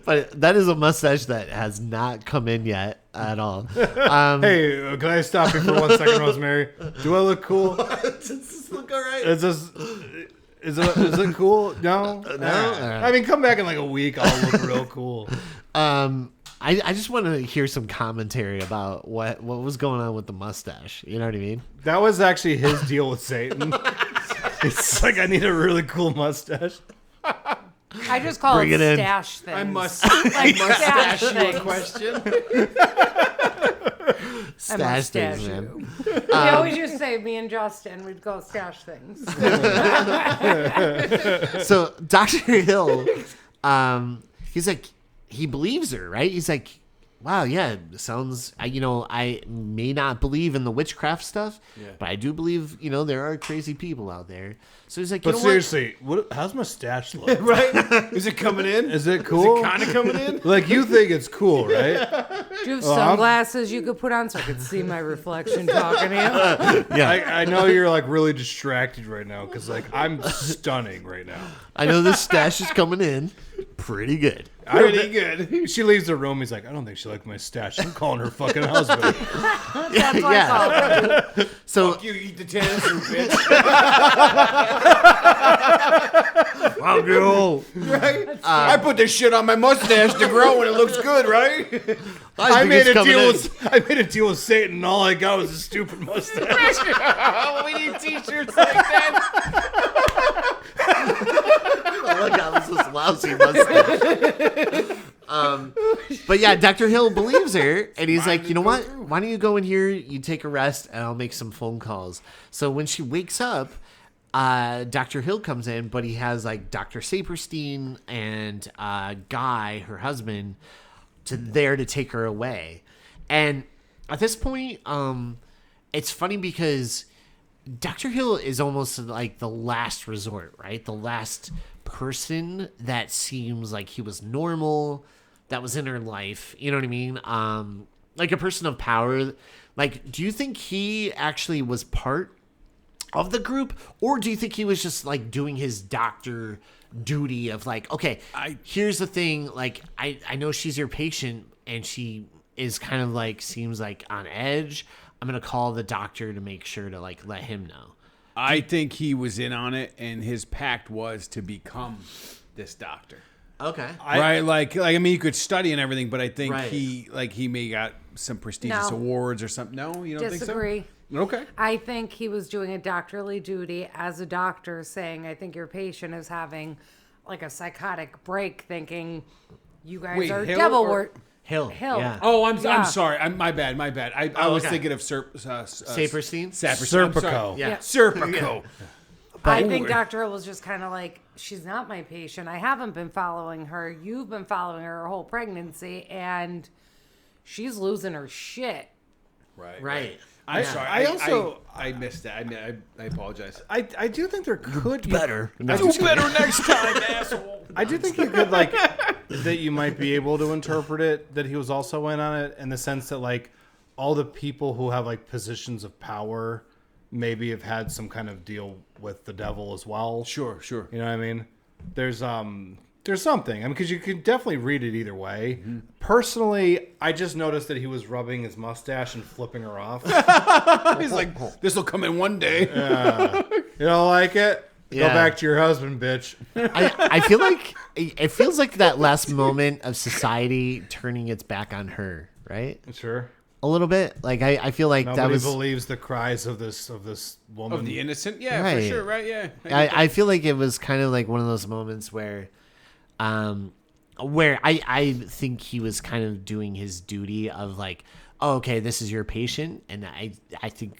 But that is a mustache that has not come in yet at all. Hey, can I stop you for 1 second, Rosemary? Do I look cool? Does this look all right? Is it cool? No? No? I mean, come back in like a week. I'll look real cool. I just want to hear some commentary about what was going on with the mustache. You know what I mean? That was actually his deal with Satan. It's like, I need a really cool mustache. I just call Bring it it in. stash things. I must like ask stash you a things. question. I Stash must things, stash man. you. We always used to say, me and Justin, we'd go stash things. So Dr. Hill he's like, he believes her, right? He's like, wow, yeah, sounds, I may not believe in the witchcraft stuff, but I do believe, there are crazy people out there. So he's like, But seriously, how's my stash look? Right? Is it coming in? Is it cool? Is it kind of coming in? Like, you think it's cool, right? Do you have sunglasses you could put on so I could see my reflection talking to you? Yeah. I know you're like really distracted right now because like I'm stunning right now. I know this stash is coming in pretty good. Pretty good. She leaves the room. He's like, I don't think she liked my stash. I'm calling her fucking husband. That's what I call it. So, You eat the Tannis room, bitch. Wow, girl. Right? I put this shit on my mustache to grow and it looks good, right? I made a deal with Satan and all I got was a stupid mustache. We need t-shirts like that. oh my God, this is lousy mustache. But yeah, Dr. Hill believes her, and he's like, you know what? Why don't you go in here, you take a rest, and I'll make some phone calls. So when she wakes up, Dr. Hill comes in, but he has like Dr. Saperstein and Guy, her husband, there to take her away. And at this point, it's funny because Dr. Hill is almost like the last resort, right? The last person that seems like he was normal, that was in her life. You know what I mean? Like a person of power. Like, do you think he actually was part of the group, or do you think he was just like doing his doctor duty of like, okay, here's the thing, like I know she's your patient and she is kind of like seems like on edge. I'm gonna call the doctor to make sure to like let him know. I think he was in on it, and his pact was to become this doctor. Okay. Right, like I mean, you could study and everything, but I think Right. he may got some prestigious No. awards or something. No, you don't Disagree. think so? Okay. I think he was doing a doctorly duty as a doctor, saying, I think your patient is having like a psychotic break, thinking you guys Wait, are Hill devil or- work. Hill. Yeah. Oh, I'm Yeah. sorry. My bad. I was okay. thinking of Saperstein? Serpico. Yeah. Serpico. I think Dr. Hill was just kind of like, she's not my patient. I haven't been following her. You've been following her whole pregnancy, and she's losing her shit. Right. I'm sorry. I missed that. I apologize. I do think there could be Better. Do better next time, asshole. I do think you could like that you might be able to interpret it that he was also in on it in the sense that like all the people who have like positions of power maybe have had some kind of deal with the devil as well. Sure. You know what I mean? There's something. I mean, because you could definitely read it either way. Mm-hmm. Personally, I just noticed that he was rubbing his mustache and flipping her off. He's like, this will come in one day. You don't like it? Yeah. Go back to your husband, bitch. I feel like it feels like that last moment of society turning its back on her, right? Sure. A little bit. Like I feel like Nobody that was. believes the cries of this woman. Of the innocent? Yeah, for Right. sure. Right, yeah. I feel like it was kind of like one of those moments where I think he was kind of doing his duty of like, oh, okay, this is your patient, and I think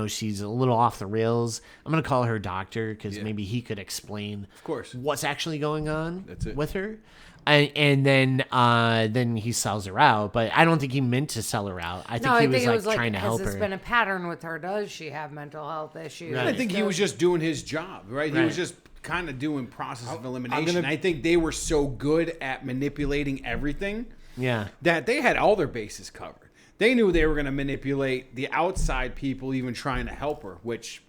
she's a little off the rails. I'm gonna call her doctor because maybe he could explain, Of course. what's actually going on That's it. with her. And then he sells her out, but I don't think he meant to sell her out. I think he was like trying to help has this her. been a pattern with her? Does she have mental health issues? Right. I think he was just doing his job, right? He Right. was just kind of doing process of elimination. I think they were so good at manipulating everything Yeah. that they had all their bases covered. They knew they were going to manipulate the outside people even trying to help her, which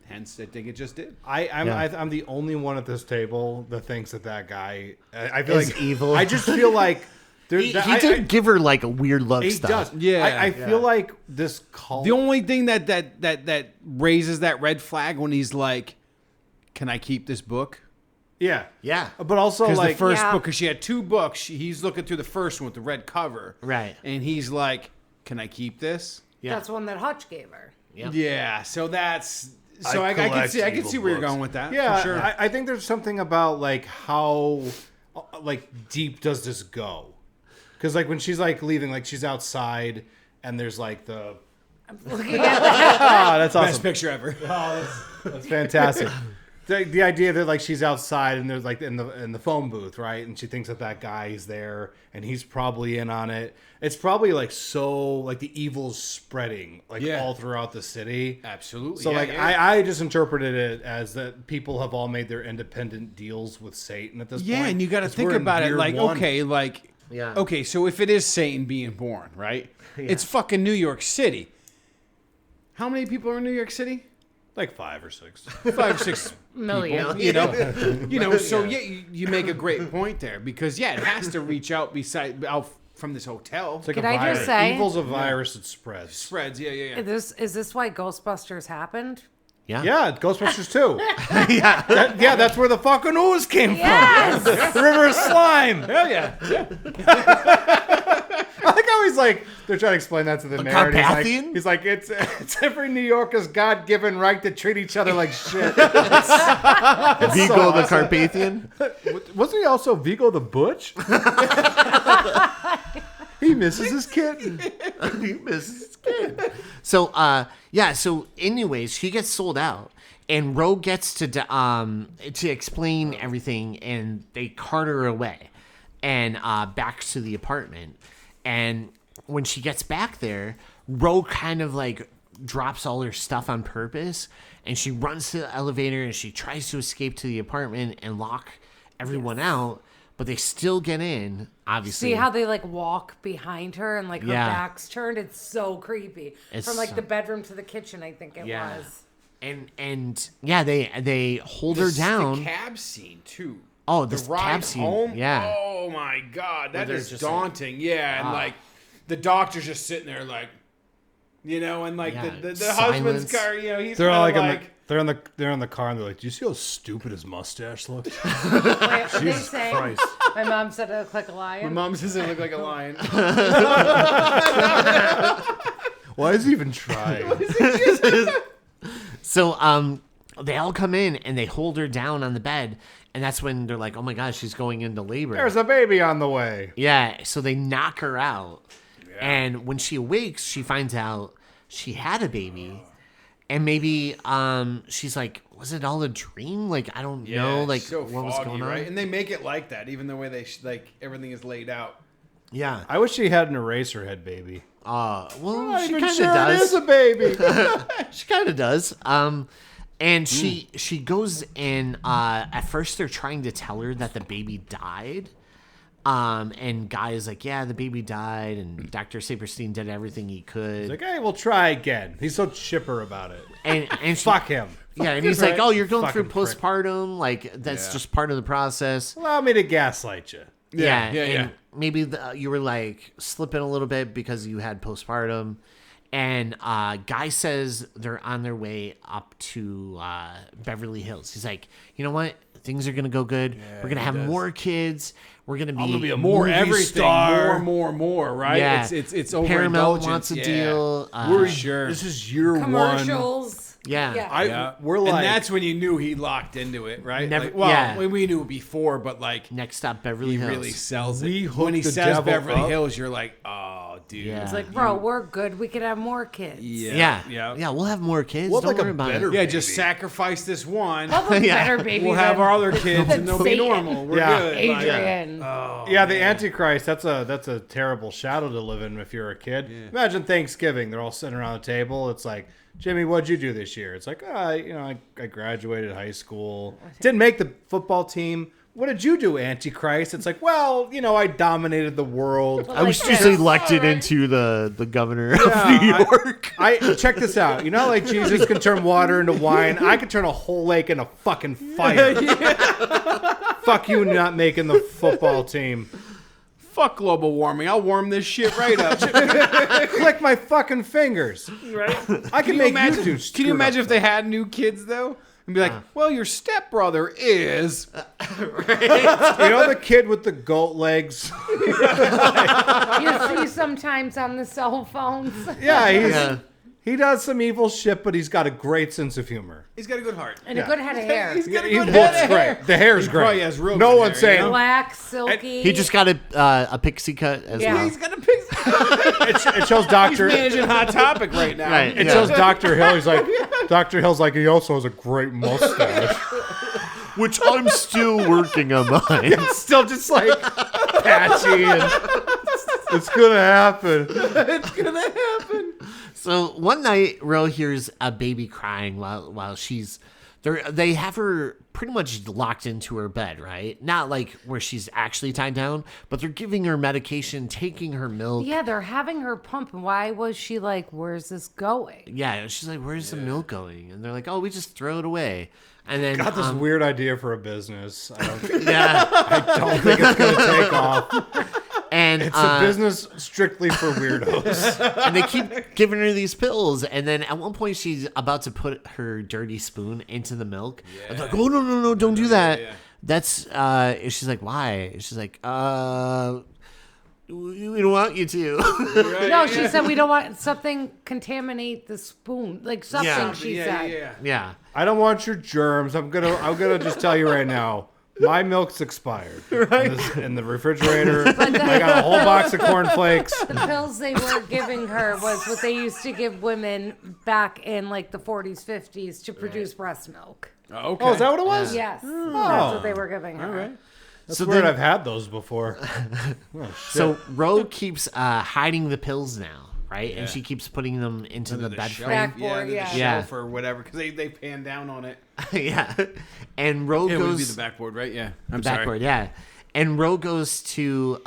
hence I think it just did. I'm the only one at this table that thinks that guy. I feel Is like evil. I just feel like He did give her like a weird look He stuff. does. Yeah. I feel like this cult. The only thing that raises that red flag when he's like, "Can I keep this book?" Yeah. Yeah. But also Because like the first Yeah. book, because she had two books, he's looking through the first one with the red cover, Right. And he's like, "Can I keep this?" Yeah. That's one that Hutch gave her. Yeah. Yeah. So that's so I collect can see evil where you're books. going with that. Yeah, for sure. I think there's something about like how like deep does this go? Because like when she's like leaving, like she's outside and there's like the I'm looking at that. that's Best picture ever. That's fantastic. the idea that like she's outside and there's like in the phone booth, right? And she thinks that guy is there and he's probably in on it. It's probably like so like the evil's spreading like all throughout the city. Absolutely. So I just interpreted it as that people have all made their independent deals with Satan at this point. Yeah, and you got to 'Cause think we're in about it year like, one. okay, like, Yeah. okay, so if it is Satan being born, right? It's fucking New York City. How many people are in New York City? Like 5 or 6. 5 or 6 Million. people, you know. So you make a great point there because it has to reach out out from this hotel. It's like Could a I virus. just say- Evil's a virus that spreads. Spreads, yeah. Is this why Ghostbusters happened? Yeah. Yeah, Ghostbusters 2. yeah, that's where the fucking ooze came Yes. from. The River of Slime. Hell yeah. I like how he's like, they're trying to explain that to the mayor. And Carpathian? he's like, it's every New Yorker's God-given right to treat each other like shit. Vigo so the awesome. Carpathian. Wasn't he also Vigo the Butch? He misses his kitten. He misses his kid. So, so anyways, she gets sold out, and Ro gets to explain everything, and they cart her away, and back to the apartment. And when she gets back there, Ro kind of like drops all her stuff on purpose, and she runs to the elevator, and she tries to escape to the apartment and lock everyone out. But they still get in, obviously. See how they like walk behind her and like her Yeah. back's turned? It's so creepy. It's From like so- the bedroom to the kitchen, I think it was. And they hold her down. The cab scene too. Oh, The this ride cab scene. home. Yeah. Oh my god, that they're is just daunting. And like the doctor's just sitting there, like, and like Yeah, the silence. husband's car. He's They're all kinda like, they're in the car and they're like, do you see how stupid his mustache looks? Wait, what they Jesus say? Christ. My mom said it looked like a lion. Mom doesn't look like a lion. Why is he even trying? So they all come in and they hold her down on the bed, and that's when they're like, "Oh my gosh, she's going into labor." There's a baby on the way. Yeah, so they knock her out. And when she awakes, she finds out she had a baby. And maybe she's like, was it all a dream? Like, I don't know, like so what was foggy, going on. right? And they make it like that, even the way they like everything is laid out. Yeah. I wish she had an Eraserhead baby. Well, Not she even kind of sure does. It is a baby. She kind of does. And she goes and at first they're trying to tell her that the baby died. And Guy is like, yeah, the baby died, and Dr. Saperstein did everything he could. He's like, hey, we'll try again. He's so chipper about it. and she, Fuck him. yeah, and he's like, oh, you're going through Fucking prick. postpartum, like that's just part of the process. Allow me to gaslight you. Yeah, yeah, and yeah. maybe you were like slipping a little bit because you had postpartum. And Guy says they're on their way up to Beverly Hills. He's like, you know what? Things are gonna go good. We're gonna have more kids. We're gonna be a More movie everything, star. more, right? Yeah. It's Paramount overindulgence. wants a Yeah. deal. We're Sure. This is year one. Commercials. Yeah. Yeah. We're like, And that's when you knew he locked into it, right? Never- Like, well, yeah. we knew it before, but like Next stop, Beverly he Hills. really sells it. We When he hooked the says devil Beverly up. Hills, you're like, oh, dude. Yeah. It's like, bro, we're good. We could have more kids. Yeah. yeah. We'll have more kids. We'll Don't have like worry a about better it. Yeah, baby. just sacrifice this one. We'll have a Yeah. better baby We'll have than our other kids and they'll be Satan. normal. We're Yeah. good. Like, Adrian. yeah, the Antichrist. That's a terrible shadow to live in if you're a kid. Imagine Thanksgiving. They're all sitting around the table. It's like, Jimmy, what'd you do this year? It's like, I graduated high school. Didn't make the football team. What did you do, Antichrist? It's like, well, I dominated the world. I was Like just this. elected Alright. into the governor of Yeah, New York. I check this out. You know, like Jesus can turn water into wine. I could turn a whole lake into fucking fire. Fuck you, not making the football team. Fuck global warming. I'll warm this shit right up. Click my fucking fingers. Right? I can make you do. Can you imagine if they had new kids though? And be like, well, your stepbrother is. the kid with the goat legs? You see sometimes on the cell phones. Yeah, he does some evil shit, but he's got a great sense of humor. He's got a good heart. And a good head of hair. He's got a He good looks head of great. hair. The hair's He probably great. has real No good one's hair, saying. Black, silky. He just got a pixie cut as Yeah. well. He's got a pig. It shows Doctor. Managing Hot Topic right now. Right. It Yeah. shows Dr. Hill. He's like, Dr. Hill's like, he also has a great mustache. which I'm still working on mine. It's still just like patchy and it's gonna happen. It's gonna happen. So one night, Ro hears a baby crying while she's there. They have her pretty much locked into her bed, right? Not like where she's actually tied down, but they're giving her medication, taking her milk. Yeah, they're having her pump. And why was she like, where's this going? Yeah, she's like, "Where's the milk going?" And they're like, "Oh, we just throw it away." And then Got this weird idea for a business. I don't think it's gonna take off. And It's a business strictly for weirdos. and they keep giving her these pills. And then at one point, she's about to put her dirty spoon into the milk. I'm like, "Oh no, don't do that." yeah. That's she's like, "Why?" She's like, we don't want you to." No, she said we don't want something contaminate the spoon. Like something she said. Yeah. I don't want your germs. I'm gonna just tell you right now. My milk's expired. Right. In the refrigerator. I got a whole box of cornflakes. The pills they were giving her was what they used to give women back in like the 40s, 50s to produce breast milk. Okay. Oh, is that what it was? Yes, that's what they were giving her. All right. That's So weird. then- I've had those before. So Ro keeps hiding the pills now, right? And she keeps putting them into the bed shelf. frame. Backboard, the yeah. shelf or whatever, because they pan down on it. Yeah. And Ro It would be goes the backboard, right? Yeah. I'm backward, sorry. yeah. And Ro goes to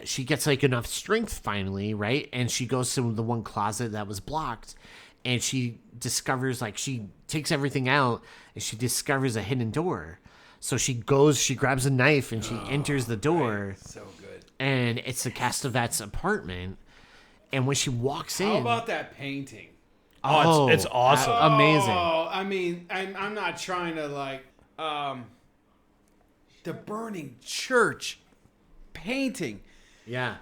she gets like enough strength finally, right? And she goes to the one closet that was blocked, and she discovers, like, she takes everything out and she discovers a hidden door. So she grabs a knife and she enters the door. So good. And it's the Castavet's apartment. And when she walks in, How about that painting? Oh, it's awesome. Amazing. Oh, I mean, I'm not trying to like the burning church painting. Yeah.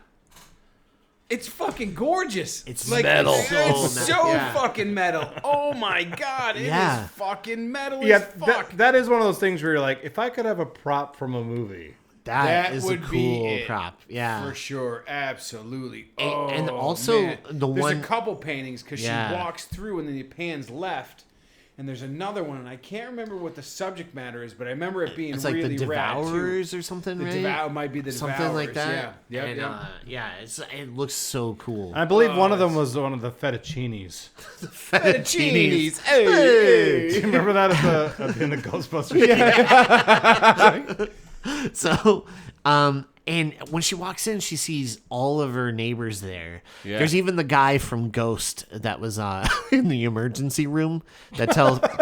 It's fucking gorgeous. It's like, metal. It's So so metal. Yeah. fucking metal. Oh my god, it is Yeah. fucking metal Yeah, as fuck. that is one of those things where you're like, if I could have a prop from a movie. That is a would be cool it. prop. Yeah. For sure, absolutely. And Oh, also man. the there's one- a couple paintings because Yeah. she walks through and then it pans left, and there's another one, and I can't remember what the subject matter is, but I remember it being It's like really the rad, too. Devourers or something, The right? might be the Something like Devourers, that. Yeah, And, yep. it looks so cool. I believe one of them was one of the fettuccinis. Fettuccinis. Do you remember that in the Ghostbusters? Yeah. So, and when she walks in, she sees all of her neighbors there. Yeah. There's even the guy from Ghost that was in the emergency room that tells that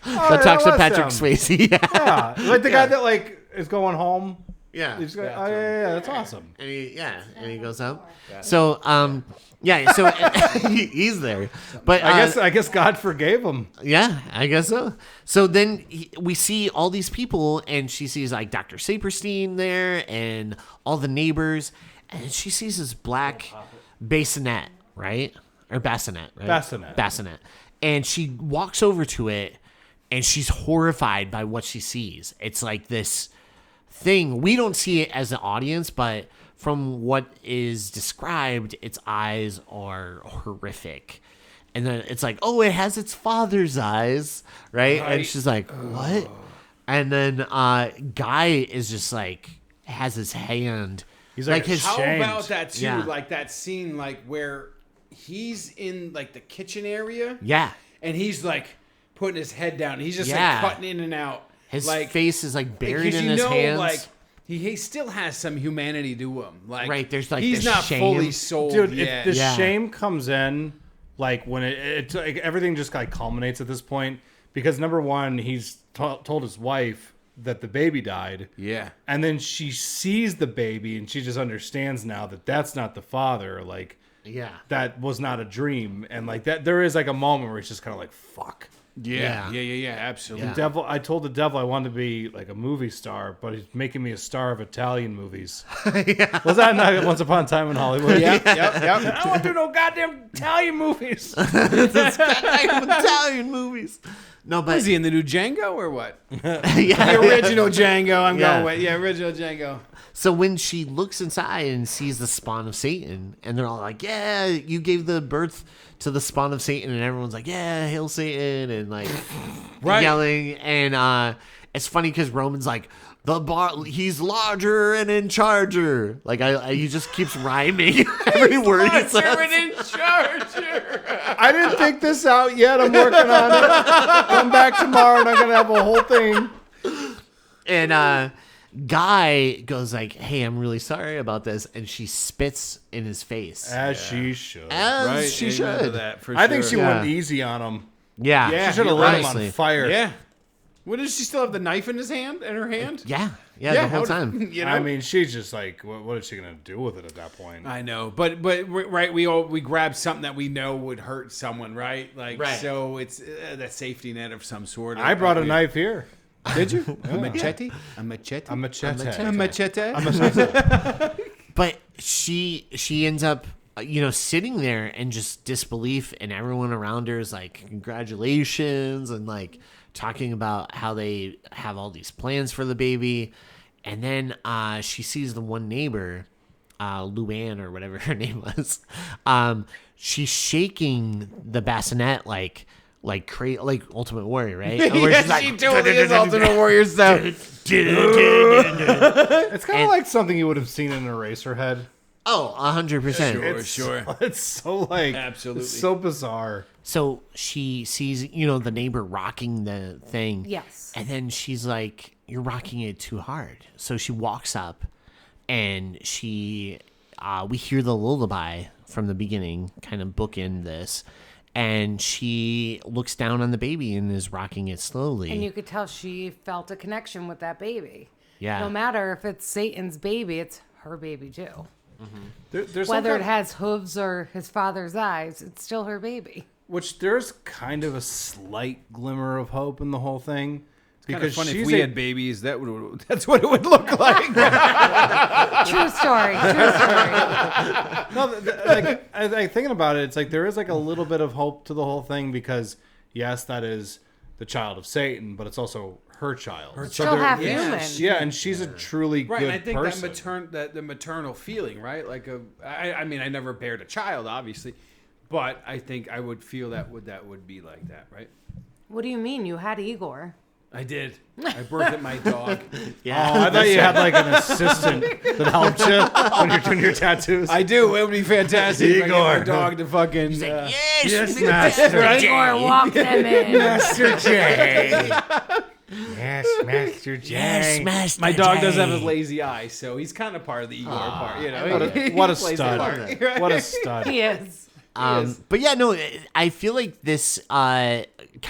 talks to was Patrick him. Swayze. Yeah, like the guy that like is going home. Yeah. He's going, yeah, that's awesome. And he goes out. So, so he's there. But I guess God forgave him. yeah, I guess so. So then we see all these people, and she sees like Dr. Saperstein there and all the neighbors, and she sees this black bassinet, right? Or bassinet, right? Bassinet. And she walks over to it, and she's horrified by what she sees. It's like this thing. We don't see it as an audience, but from what is described, its eyes are horrific. And then it's like, oh, it has its father's eyes, right? And she's like, what? And then Guy is just like, has his hand. He's like his How Shamed. about that too? Yeah. Like that scene, like where he's in like the kitchen area, Yeah. and he's like putting his head down. He's just Yeah. like cutting in and out. His like, face is like buried because in you his know, hands. like he still has some humanity to him. Like Right, there's, like, he's the not shame. fully sold Dude, yet. if the Yeah. shame comes in, like when it's like everything just like culminates at this point, because number one, he's told his wife that the baby died. Yeah. And then she sees the baby and she just understands now that that's not the father. Like, yeah. that was not a dream. And like that, there is like a moment where it's just kind of like, fuck. Yeah. Absolutely. Yeah. Devil, I told the devil I wanted to be like a movie star, but he's making me a star of Italian movies. Was that not Once Upon a Time in Hollywood? Yep. I don't do no goddamn Italian movies. Italian movies. No, but Is he in the new Django or what? yeah. The original Django. I'm Yeah. going with original Django. So when she looks inside and sees the spawn of Satan, and they're all like, "Yeah, you gave the birth to the spawn of Satan," and everyone's like, "Yeah, hail Satan," and like Right. yelling. And it's funny because Roman's like, he's larger and in charger. Like he just keeps rhyming every word he says. in charger. I didn't think this out yet. I'm working on it. Come back tomorrow and I'm going to have a whole thing. And Guy goes like, "Hey, I'm really sorry about this," and she spits in his face. As she should. As she Amen to should. that, for I think sure. she Yeah. went easy on him. Yeah, Yeah. She should have you're lit right. him Honestly. on fire. Yeah. What does she still have the knife in her hand? yeah, the whole how- time. You know? I mean, she's just like, what is she going to do with it at that point? I know, but right, we grab something that we know would hurt someone, right? Like, Right. so it's that safety net of some sort. I brought a knife here. Did you? A machete? A machete? A machete. A machete? But she ends up, sitting there in just disbelief, and everyone around her is like, "Congratulations," and like talking about how they have all these plans for the baby. And then she sees the one neighbor, Luann or whatever her name was. She's shaking the bassinet like Ultimate Warrior, right? And where she's like, she totally is Ultimate Warrior stuff. It's kind of like something you would have seen in Eraserhead. Oh, 100%. Sure. It's so like, Absolutely. it's so bizarre. So she sees, the neighbor rocking the thing. Yes. And then she's like, "You're rocking it too hard." So she walks up and we hear the lullaby from the beginning, kind of bookend this. And she looks down on the baby and is rocking it slowly. And you could tell she felt a connection with that baby. Yeah. No matter if it's Satan's baby, it's her baby too. There's Whether some it has hooves or his father's eyes, it's still her baby. which there's kind of a slight glimmer of hope in the whole thing. Because funny, if she's we had babies, that's what it would look like. True story. True story. No, like I thinking about it, it's like there is like a little bit of hope to the whole thing because yes, that is the child of Satan, but it's also her child. Still half yeah, human. Yeah, and she's a truly Right, good and I think person. the maternal feeling, right? Like I mean, I never bared a child, obviously, but I think I would feel that would be like that, right? What do you mean? You had Igor. I did. I birthed my dog. Yeah. Oh, I thought you had like an assistant that helped you when you're doing your tattoos. I do. It would be fantastic. If I get my Igor. dog to fucking. Yes, Master Igor, walk them in. Master J. Yes, Master J. Yes, Master My dog J. does have his lazy eye, so he's kind of part of the Igor part. You know, What a He plays the stud. part. What a stud. He is. But yeah, no, I feel like this kind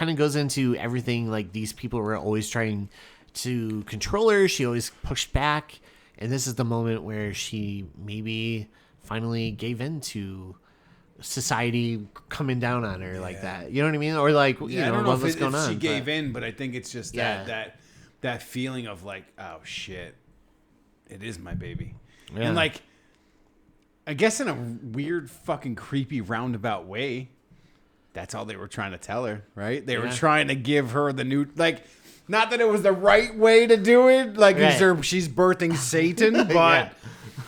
of goes into everything. Like these people were always trying to control her. She always pushed back. And this is the moment where she maybe finally gave in to society coming down on her like that. You know what I mean? Or like, you I know, don't know what if, was it, going if on. she gave but- in, but I think it's just Yeah. that feeling of like, oh shit, it is my baby, Yeah. and like, I guess in a weird, fucking creepy roundabout way, that's all they were trying to tell her, right? They were Yeah. trying to give her the new, like, not that it was the right way to do it, like Right. she's birthing Satan, but.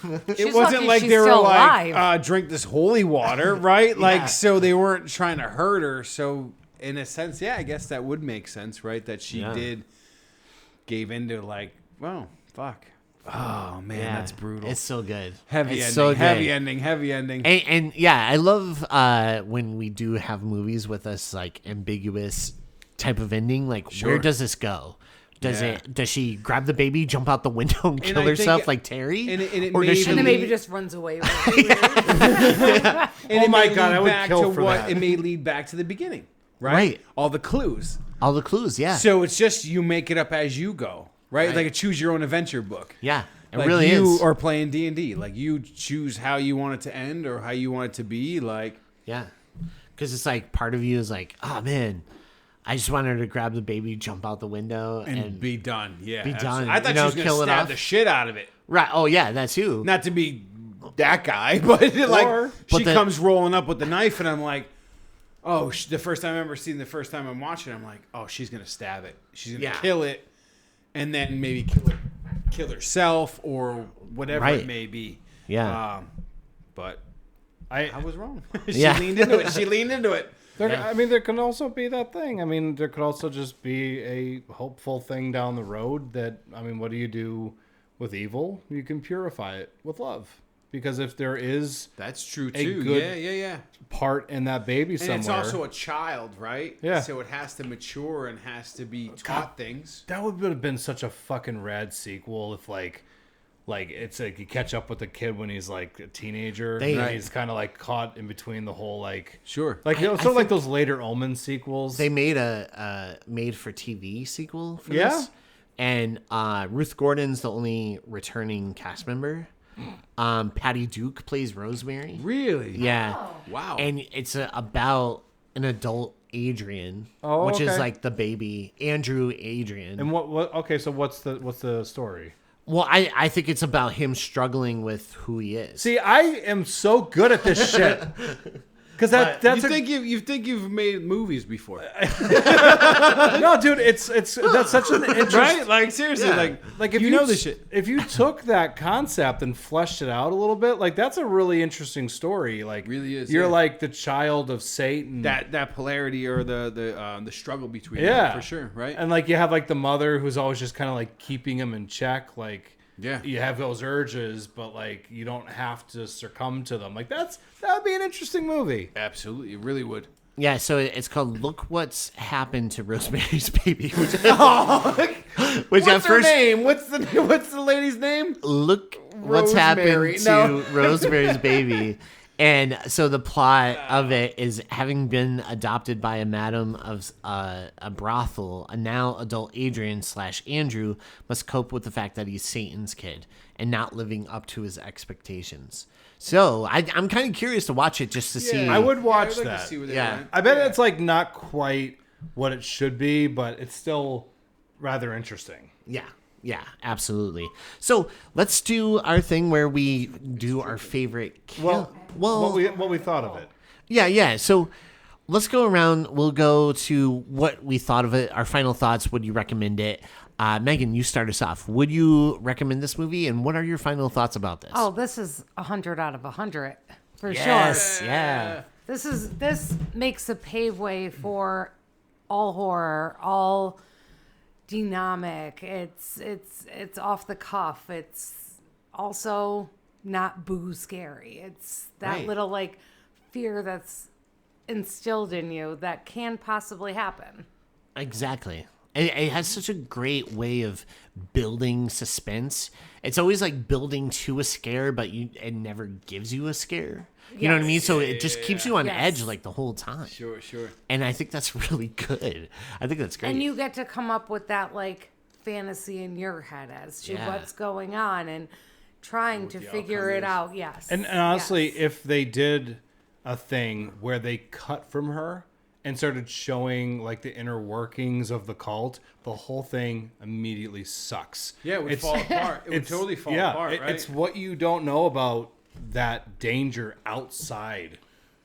It She's wasn't lucky like she's they were still like, alive. drink this holy water, right? Like, Yeah. so they weren't trying to hurt her. So, in a sense, yeah, I guess that would make sense, right? That she gave into like, well, fuck. Oh, man, Yeah. that's brutal. It's so good. heavy It's ending, so heavy good. ending, heavy ending. And yeah, I love when we do have movies with us like ambiguous type of ending. Like, Sure. where does this go? Yeah. Does she grab the baby, jump out the window, and kill I think herself it- like Terry? and it or may does even she? And the lead- baby just runs away. And Oh it my may God, lead I would back kill to for that. It may lead back to the beginning, right? Right. All the clues. All the clues, yeah, So it's just you make it up as you go, right? Like a choose your own adventure book. yeah, it Like really you is. are playing D&D. Like you choose how you want it to end or how you want it to be. Like Yeah, because it's like part of you is like, oh man, I just want her to grab the baby, jump out the window, and be done. Yeah, be absolutely. done, I thought you know, she was kill it gonna stab off. the shit out of it. right. Oh yeah, that too. Not to be that guy, but like But she the- comes rolling up with the knife, and I'm like, Oh, the first time I remember seeing the first time I'm watching, I'm like, oh, she's gonna stab it. She's gonna Yeah. kill it, and then maybe kill herself or whatever Right. it may be. Yeah. But I I was wrong. She Yeah. leaned into it. She leaned into it. I mean, there can also be that thing. I mean, there could also just be a hopeful thing down the road that, I mean, what do you do with evil? You can purify it with love. Because if there is That's true A too. good- Yeah. part in that baby And somewhere. it's also a child, right? Yeah. So it has to mature and has to be taught things. That would have been such a fucking rad sequel if like it's like you catch up with the kid when he's like a teenager and Right. he's kind of like caught in between the whole like Sure. like I sort of like think- those later Omen sequels. They made a made for TV sequel for Yeah? this. And Ruth Gordon's the only returning cast member. Patty Duke plays Rosemary. Really? Yeah. Wow. And it's about an adult Adrian, Oh, which is okay. like the baby Andrew Adrian. and what okay, so what's the story? Well, I think it's about him struggling with who he is. See, I am so good at this shit. Cuz that's you think you've made movies before, no, dude, that's such an interesting right? Like seriously, Yeah. like if you know this shit. If you took that concept and fleshed it out a little bit, like that's a really interesting story. Like Really is, you're yeah. like the child of Satan. that polarity or the struggle between yeah, them, for sure, right? And like you have like the mother who's always just kind of like keeping him in check. Like Yeah. you have those urges, but like you don't have to succumb to them. Like that would be an interesting movie. Absolutely, it really would. Yeah, so it's called "Look What's Happened to Rosemary's Baby," which, which at first name? What's the lady's name? look what's Rosemary. happened to Rosemary's Baby. And so the plot of it is having been adopted by a madam of a brothel, a now adult Adrian / Andrew must cope with the fact that he's Satan's kid and not living up to his expectations. So I'm kind of curious to watch it just to see. I would watch I'd like that. To see where they Yeah. went. I bet it's like not quite what it should be, but it's still rather interesting. Yeah, absolutely. So let's do our thing where we do our favorite kill. What we thought of it. Yeah. So let's go around. We'll go to what we thought of it. Our final thoughts. Would you recommend it? Megan, you start us off. Would you recommend this movie? And what are your final thoughts about this? Oh, this is 100 out of 100 for yes. sure. Yeah. This makes a pave way for all horror, all dynamic. It's off the cuff. It's also not boo scary. It's that Right. little like fear that's instilled in you that can possibly happen. Exactly. It has such a great way of building suspense. It's always like building to a scare, but it never gives you a scare. You know what I mean? So it just keeps you on Yes. edge like the whole time. Sure. And I think that's really good. I think that's great. And you get to come up with that like fantasy in your head as to Yeah. what's going on and trying to figure it out. Yes. And honestly, Yes. if they did a thing where they cut from her and started showing like the inner workings of the cult, the whole thing immediately sucks. Yeah, it would fall apart. It would totally fall apart, right? It's what you don't know about that danger outside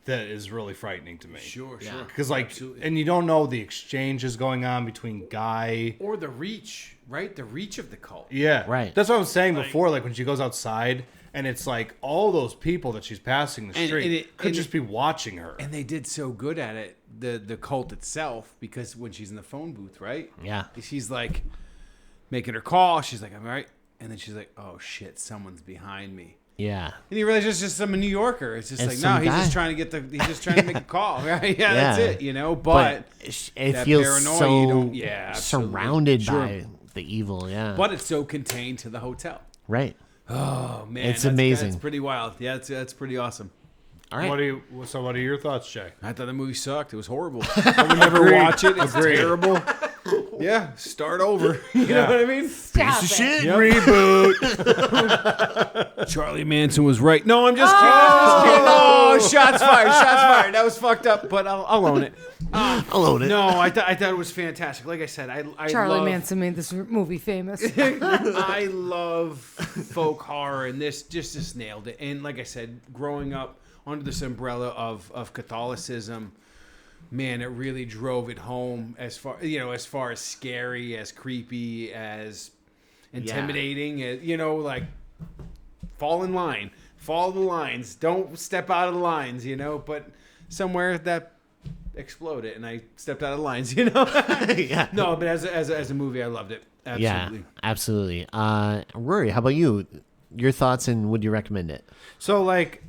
that is really frightening to me. Sure. Because like, and you don't know the exchanges going on between Guy. Or the reach, right? The reach of the cult. Yeah, Right. That's what I was saying before. Like when she goes outside, and it's like all those people that she's passing the And- street and it- could and just be watching her. And they did so good at it, the cult itself, because when she's in the phone booth, right? Yeah. She's like making her call. She's like, I'm right. And then she's like, oh shit, someone's behind me. Yeah. And you realize it's just some New Yorker. It's just And like, some no, he's guy. just trying to make a call, right? Yeah, that's Yeah. it, you know. But it that feels paranoia, so you don't- yeah, absolutely. surrounded Sure. by the evil. Yeah. but it's so contained to the hotel. Right. Oh man, It's amazing. That's pretty wild. Yeah, that's pretty awesome. All right. What are your thoughts, Jay? I thought the movie sucked. It was horrible. I would never watch it. It's Agreed. terrible. Yeah, start over. You know what I mean? Stop Piece of it. shit. Reboot. Charlie Manson was right. No, I'm just kidding. Oh, shots fired. Shots fired. That was fucked up, but I'll own it. I'll own it. No, I thought it was fantastic. Like I said, I Charlie love, Manson made this movie famous. I love folk horror, and this just nailed it. And like I said, growing up under this umbrella of Catholicism, man, it really drove it home as far as scary, as creepy, as intimidating, like fall in line, follow the lines, don't step out of the lines, but somewhere that exploded and I stepped out of the lines, Yeah. No, but as a movie, I loved it. Absolutely. Yeah, absolutely. Rory, how about you? Your thoughts, and would you recommend it? So, like,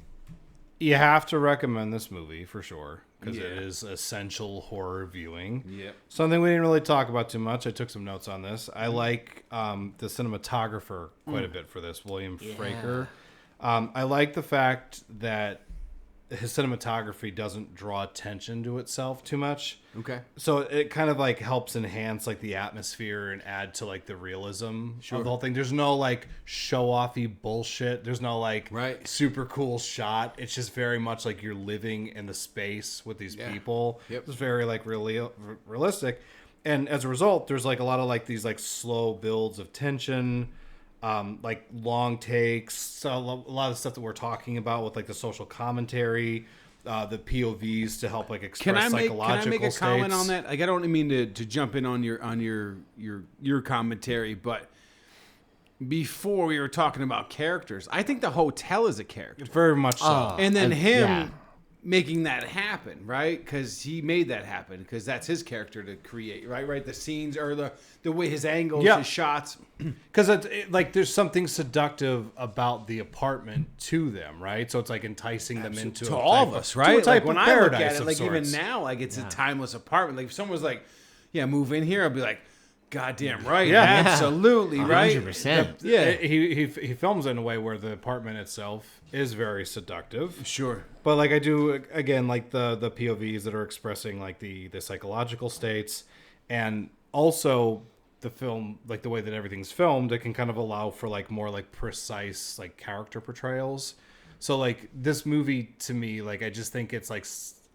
you have to recommend this movie for sure because Yeah. it is essential horror viewing. Yep. Something we didn't really talk about too much. I took some notes on this. I like the cinematographer quite a bit for this, William Fraker. I like the fact that his cinematography doesn't draw attention to itself too much. Okay. So it kind of like helps enhance like the atmosphere and add to like the realism of the whole thing. There's no like show-offy bullshit. There's no like super cool shot. It's just very much like you're living in the space with these people. Yep. It's very like really realistic. And as a result, there's like a lot of like these like slow builds of tension, like long takes. So a lot of stuff that we're talking about with like the social commentary, the POVs to help like express psychological Can I make a states. comment on that? Like, I don't mean to jump in on your commentary, but before we were talking about characters, I think the hotel is a character, Very much so. and then him yeah. making that happen, right? Because he made that happen because that's his character to create, right? The scenes or the way his angles, his shots. Because like there's something seductive about the apartment to them, right? So it's like enticing them into To a all type of us, to right? a type Like when of I look paradise at it, of like even sorts. now, like it's a timeless apartment. Like if someone was like, "Yeah, move in here," I'd be like, "Goddamn right, Yeah. absolutely, right." 100%. Yeah, he films it in a way where the apartment itself is very seductive. sure. But like I do again, like the POVs that are expressing like the psychological states, and also the film, like the way that everything's filmed, it can kind of allow for like more like precise like character portrayals. So like this movie to me, like I just think it's like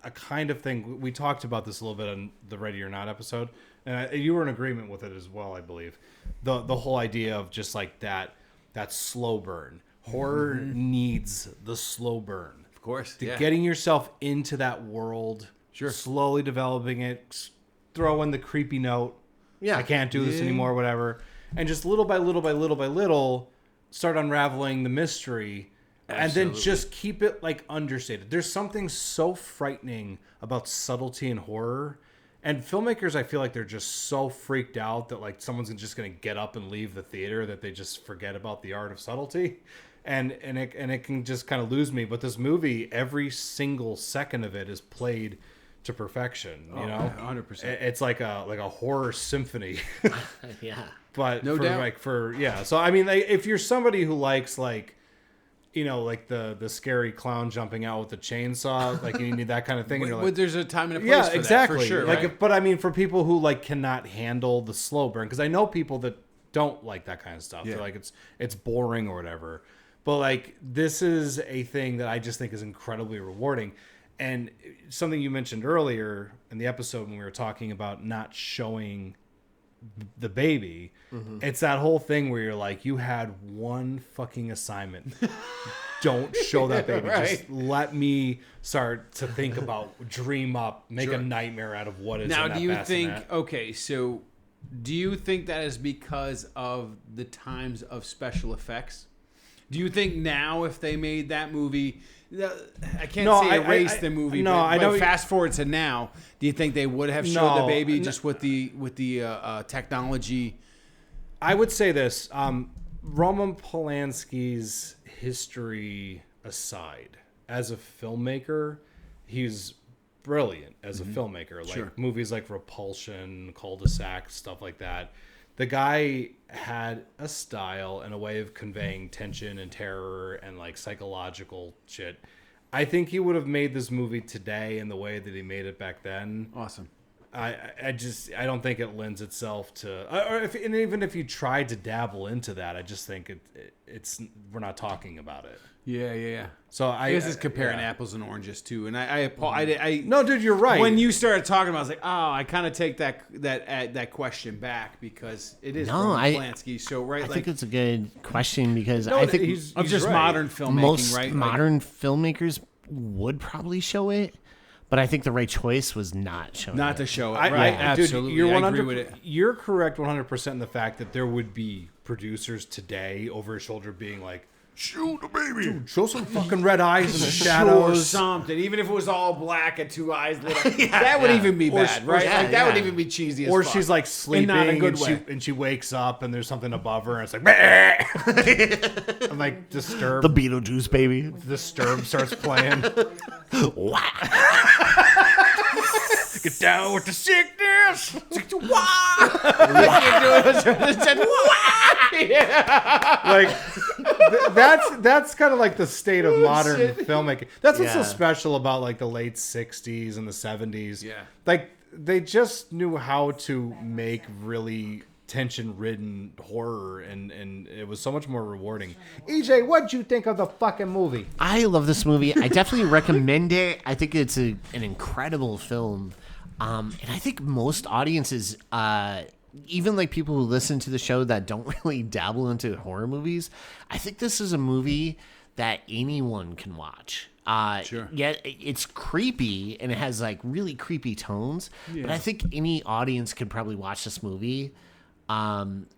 a kind of thing. We talked about this a little bit on the Ready or Not episode, and you were in agreement with it as well, I believe. The whole idea of just like that slow burn. Horror needs the slow burn. Of course, Getting yourself into that world, slowly developing it, throw in the creepy note. Yeah. I can't do this anymore, whatever. And just little by little by little by little, start unraveling the mystery. And then just keep it like understated. There's something so frightening about subtlety in horror. And filmmakers, I feel like they're just so freaked out that like someone's just going to get up and leave the theater that they just forget about the art of subtlety. And it can just kind of lose me. But this movie, every single second of it is played to perfection. You know, 100%. It's like a horror symphony. Yeah. But No doubt. So I mean, like, if you're somebody who likes like, like the scary clown jumping out with the chainsaw, like you need that kind of thing. And you're like, There's a time and a place for exactly. that, for sure. Like, right? but I mean, for people who like cannot handle the slow burn, because I know people that don't like that kind of stuff. Yeah. They're like it's boring or whatever. But like this is a thing that I just think is incredibly rewarding. And something you mentioned earlier in the episode when we were talking about not showing the baby, it's that whole thing where you're like, you had one fucking assignment. Don't show that baby. Right. Just let me start to think about, dream up, make a nightmare out of what is Now, in that do you bassinet. think? Okay, so do you think that is because of the times of special effects? Do you think now, if they made that movie, I can't say erase the movie, no, but, I know. fast forward to now, do you think they would have showed the baby just with the technology? I would say this: Roman Polanski's history aside, as a filmmaker, he's brilliant as a filmmaker. Like movies like Repulsion, Cul-de-sac, stuff like that. The guy had a style and a way of conveying tension and terror and like psychological shit. I think he would have made this movie today in the way that he made it back then. Awesome. I don't think it lends itself to, and even if you tried to dabble into that, I just think it's we're not talking about it. Yeah. So This is comparing apples and oranges too, and I no, dude, you're right. When you started talking about it, I was like, oh, I kind of take that question back because it is Roman Polanski. So I think it's a good question because I think he's of just right. modern filmmaking, most right? modern filmmakers would probably show it, But I think the right choice was not showing Not it. to show it. I, Right. I, dude, Absolutely. you're I 100, agree with it. You're correct 100% in the fact that there would be producers today over his shoulder being like, shoot the baby. Dude, show some fucking red eyes in the Or shadows. something. Even if it was all black and 2 eyes lit up. That would even be bad, right? yeah, Like, that would yeah. even be cheesy as Or fuck. she's like sleeping not a good way. and she wakes up and there's something above her and it's like, "Bleh." And like Disturbed. The Beetlejuice baby. Disturbed starts playing. Wow. Get down with the sickness. Like that's kind of like the state of modern filmmaking. That's what's so Yeah. special about like the late 60s and the 70s. Yeah. Like they just knew how to make really tension-ridden horror and it was so much more rewarding. EJ, what'd you think of the fucking movie? I love this movie. I definitely recommend it. I think it's an incredible film. And I think most audiences, even like people who listen to the show that don't really dabble into horror movies, I think this is a movie that anyone can watch. Sure. Yeah, it's creepy and it has like really creepy tones, but I think any audience could probably watch this movie.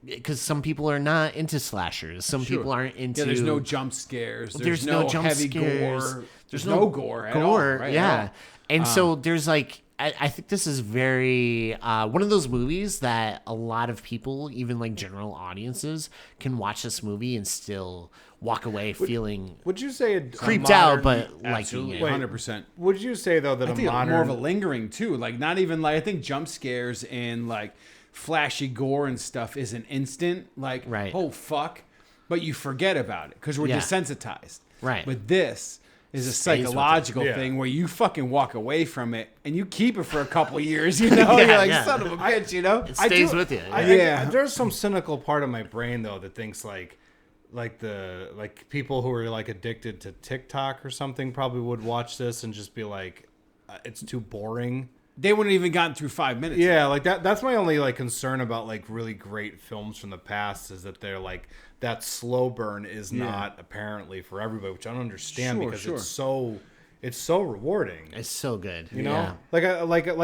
Because some people are not into slashers. Some people aren't into. Yeah, there's no jump scares. There's no jump heavy scares. gore. There's no gore at all. Gore, Right? yeah. And so there's like, I think this is very one of those movies that a lot of people, even like general audiences, can watch this movie and still walk away feeling Would you say creeped out, but liking Absolutely, it. 100%. Would you say though that I a think modern more of a lingering too. Like not even like I think jump scares and like flashy gore and stuff is an instant. Like Right. oh fuck, but you forget about it because we're Yeah. desensitized. Right. But this is a Stays with it. psychological Yeah. thing where you fucking walk away from it and you keep it for a couple years. You know, Yeah, you're like yeah. son of a bitch. You know, It stays with you. Yeah. There's some cynical part of my brain though that thinks like people who are like addicted to TikTok or something probably would watch this and just be like, it's too boring. they wouldn't even gotten through 5 minutes. Yeah, like that's my only like concern about like really great films from the past is that they're like that slow burn is not apparently for everybody, which I don't understand Sure, because sure. it's so rewarding. It's so good. You know, like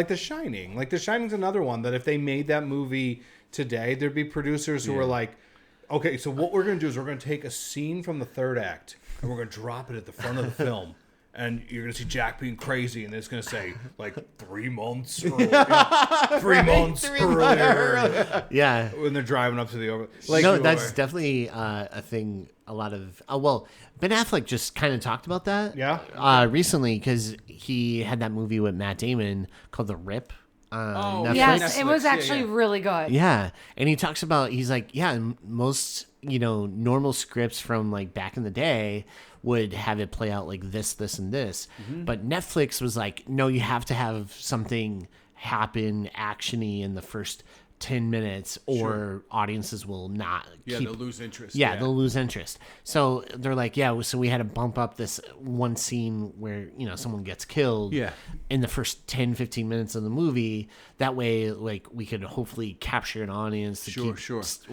The Shining. Like The Shining's another one that if they made that movie today, there'd be producers who were like, okay, so what we're gonna do is we're gonna take a scene from the third act and we're gonna drop it at the front of the film. And you're gonna see Jack being crazy, and it's gonna say like 3 months, earlier, 3 months earlier, Yeah. when they're driving up to the over. Like, no, that's definitely a thing. A lot of Ben Affleck just kind of talked about that. Yeah? Recently because he had that movie with Matt Damon called The Rip. Netflix. Yes, it was Netflix, yeah, actually yeah. really good. Yeah, and he talks about he's like, most normal scripts from like back in the day would have it play out like this, and this, but Netflix was like, no, you have to have something happen actiony in the first 10 minutes or audiences will not Yeah, keep they'll lose interest. yeah, they'll lose interest. So they're like, so we had to bump up this one scene where, someone gets killed Yeah. in the first 10, 15 minutes of the movie. That way, like, we could hopefully capture an audience to keep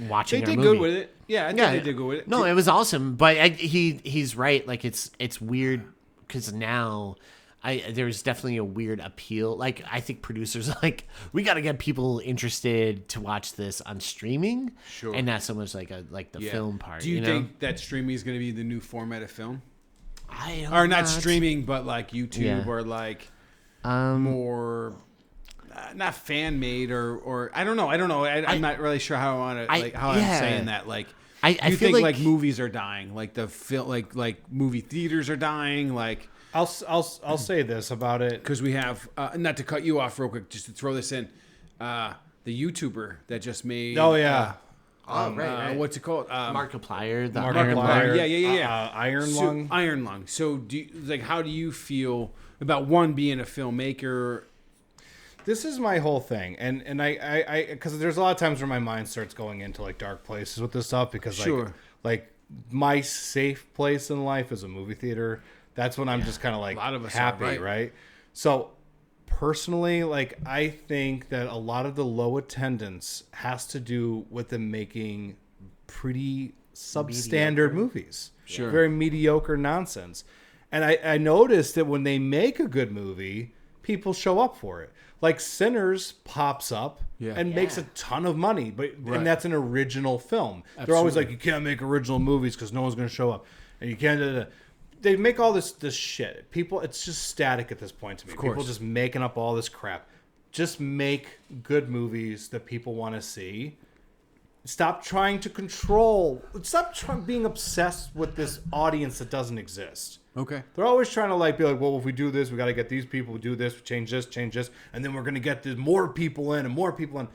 watching They our did movie. good with it. Yeah, I think they did good with it. No, it was awesome. But he's right. Like, it's weird because now... there's definitely a weird appeal. Like, I think producers are like, we got to get people interested to watch this on streaming, and not so much like the film part. Do you think that streaming is going to be the new format of film? I Or not streaming, but like YouTube Yeah. or like more not fan made or I don't know. I'm not really sure how I want to how I'm saying that. Like, I do you feel think like movies are dying? Like the film, like movie theaters are dying. Like. I'll say this about it Because we have, not to cut you off real quick, just to throw this in, the YouTuber that just made. Oh yeah, right. What's it called? Markiplier, the Markiplier. Iron Man. Yeah. Iron So, Lung. Iron Lung. So, how do you feel about one being a filmmaker? This is my whole thing, and I because there's a lot of times where my mind starts going into like dark places with this stuff because like my safe place in life is a movie theater. That's when I'm just kind of like A lot of us are, happy, right? So personally, like I think that a lot of the low attendance has to do with them making pretty substandard movies. Very mediocre nonsense. And I noticed that when they make a good movie, people show up for it. Like Sinners pops up and makes a ton of money, and that's an original film. Absolutely. They're always like, you can't make original movies because no one's going to show up, and you can't. They make all this shit. People, it's just static at this point to me. People just making up all this crap. Just make good movies that people want to see. Stop trying to control. Stop being obsessed with this audience that doesn't exist. Okay. They're always trying to be like, well, if we do this, we got to get these people to do this, change this, and then we're going to get more people in and more people in.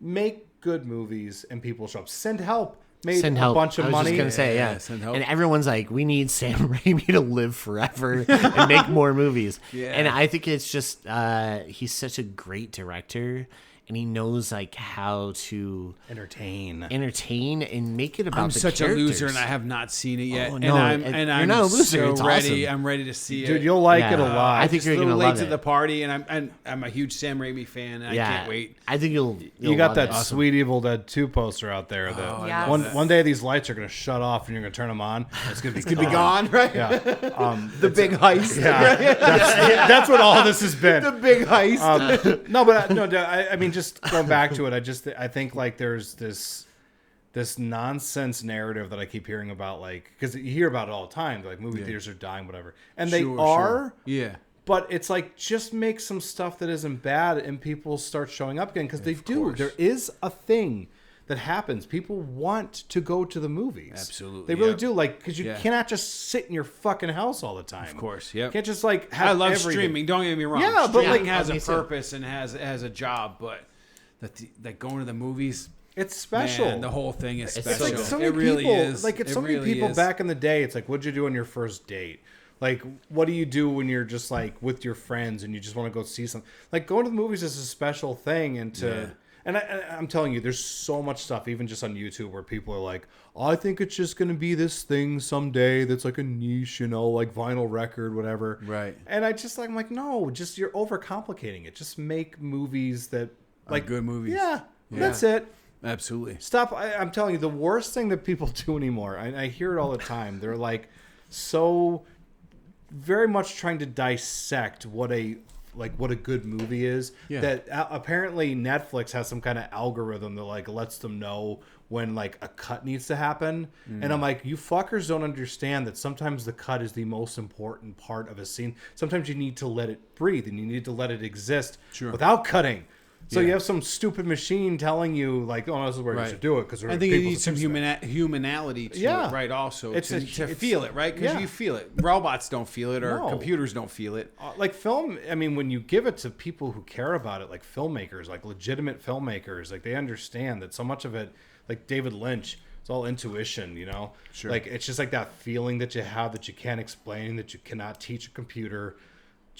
Make good movies and people show up. Send Help. Made a bunch of money. I was just going to say, yeah. Send Help. And everyone's like, we need Sam Raimi to live forever and make more movies. Yeah. And I think it's just, he's such a great director. And he knows how to entertain and make it about I'm the such characters. a loser, and I have not seen it yet. Oh, no, and I'm not a loser. so It's ready. awesome. I'm ready to see it, dude. You'll like it a lot. I think you're gonna late love to it. the party, and I'm a huge Sam Raimi fan, and I can't wait. I think you'll you got love that it. Sweet Evil Dead 2 poster out there. Yes. One day these lights are gonna shut off, and you're gonna turn them on. It's gonna be gone, right? Yeah. The big heist. Yeah. That's what all this has been. The big heist. I mean, just going back to it, I think there's this nonsense narrative that I keep hearing about, because you hear about it all the time, movie theaters are dying, whatever, and they are. Yeah. But it's just make some stuff that isn't bad, and people start showing up again because they do. There is a thing that happens. People want to go to the movies. Absolutely, they really do. Because you cannot just sit in your fucking house all the time. Of course, yeah. You can't just have. I love everything. streaming. Don't get me wrong. Yeah, but streaming has a me too. purpose and has a job, but that going to the movies. It's special. Man, the whole thing is It's special. so many it really people, is. It's so many people back in the day. It's what'd you do on your first date? What do you do when you're just with your friends and you just want to go see something? Going to the movies is a special thing, and I'm telling you, there's so much stuff, even just on YouTube, where people are like, oh, I think it's just going to be this thing someday that's a niche, vinyl record, whatever. Right. And I'm like, no, just you're overcomplicating it. Just make movies that good movies. Yeah, that's it. Absolutely. Stop. I'm telling you, the worst thing that people do anymore, I hear it all the time. They're so very much trying to dissect what a good movie is. Yeah. That apparently Netflix has some kind of algorithm that lets them know when a cut needs to happen. And I'm like, you fuckers don't understand that sometimes the cut is the most important part of a scene. Sometimes you need to let it breathe and you need to let it exist without cutting. So you have some stupid machine telling you oh, this is where you should do it because I think you need some humanality to it, right? Also, to feel it, right? Because you feel it. Robots don't feel it, or computers don't feel it. Film. I mean, when you give it to people who care about it, filmmakers, legitimate filmmakers, they understand that so much of it, David Lynch, it's all intuition, Sure. It's just that feeling that you have that you can't explain, that you cannot teach a computer.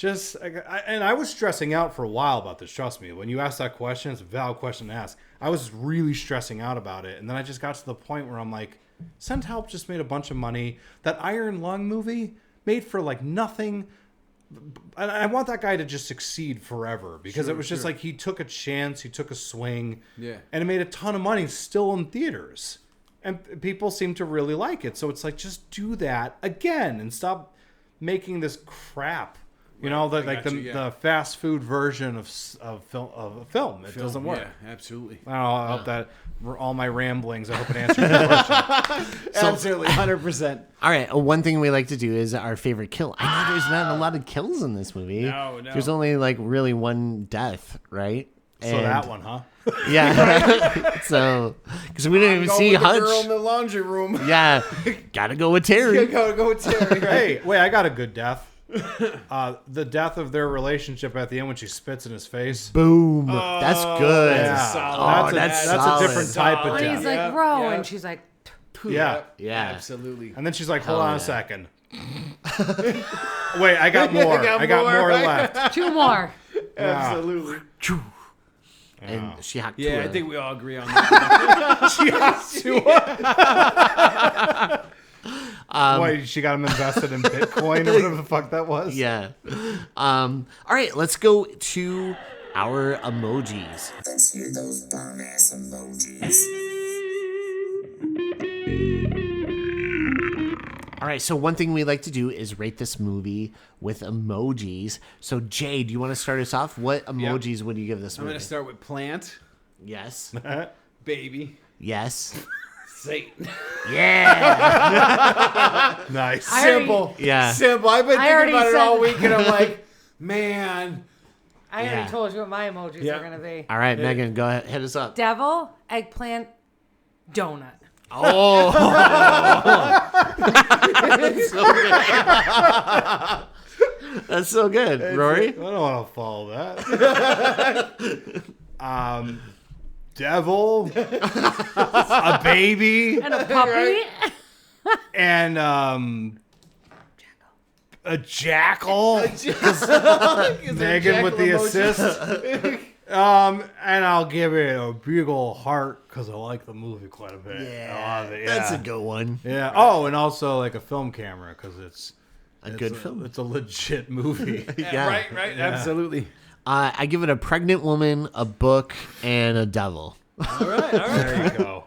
And I was stressing out for a while about this. Trust me, when you ask that question, it's a valid question to ask. I was really stressing out about it, and then I just got to the point where I'm like, Send Help just made a bunch of money. That Iron Lung movie made for nothing. And I want that guy to just succeed forever because it was just he took a chance, he took a swing, and it made a ton of money still in theaters, and people seem to really like it. So it's just do that again and stop making this crap. The fast food version of film. It doesn't work. Yeah, absolutely. I don't know. I hope that all my ramblings. I hope it answered your question. Absolutely, 100%. All right. One thing we like to do is our favorite kill. I know there's not a lot of kills in this movie. No. There's only really one death, right? So that one, huh? Yeah. So, because we didn't even see Hutch. The girl in the laundry room. Yeah. Gotta go with Terry. Go with Terry. Right? Hey, wait! I got a good death. The death of their relationship at the end when she spits in his face. Boom. That's good. Yeah. That's a different type of And death. he's like, Ro, and she's like, Yeah. Absolutely. And then she's like, hold on a second. Wait, I got more. I got more left. 2 more. Absolutely. And she hacked Yeah, I think we all agree on that. She has to. Why, she got him invested in Bitcoin or whatever the fuck that was? Yeah. All right, let's go to our emojis. Let's hear those burn ass emojis. All right, so one thing we like to do is rate this movie with emojis. So, Jay, do you want to start us off? What emojis would you give this I'm movie? going to start with plant, Yes. baby, Yes. Satan. Yeah. Nice. Simple. Yeah. Simple. I've been I thinking already about it said- all week, and I'm like, man. I Yeah. already told you what my emojis Yeah. are going to be. All right, Megan, go ahead. Hit us up. Devil, eggplant, donut. Oh. That's so good. Rory? I don't want to follow that. Devil, a baby, And a puppy. and a jackal. Megan with the assist. And I'll give it a big ol' heart because I like the movie quite a bit. I love it, That's a yeah. good one. Yeah. Oh, and also like a film camera because it's Good film. It's a legit movie. Yeah. Right. Absolutely. I give it a pregnant woman, a book, and a devil. All right. There you go.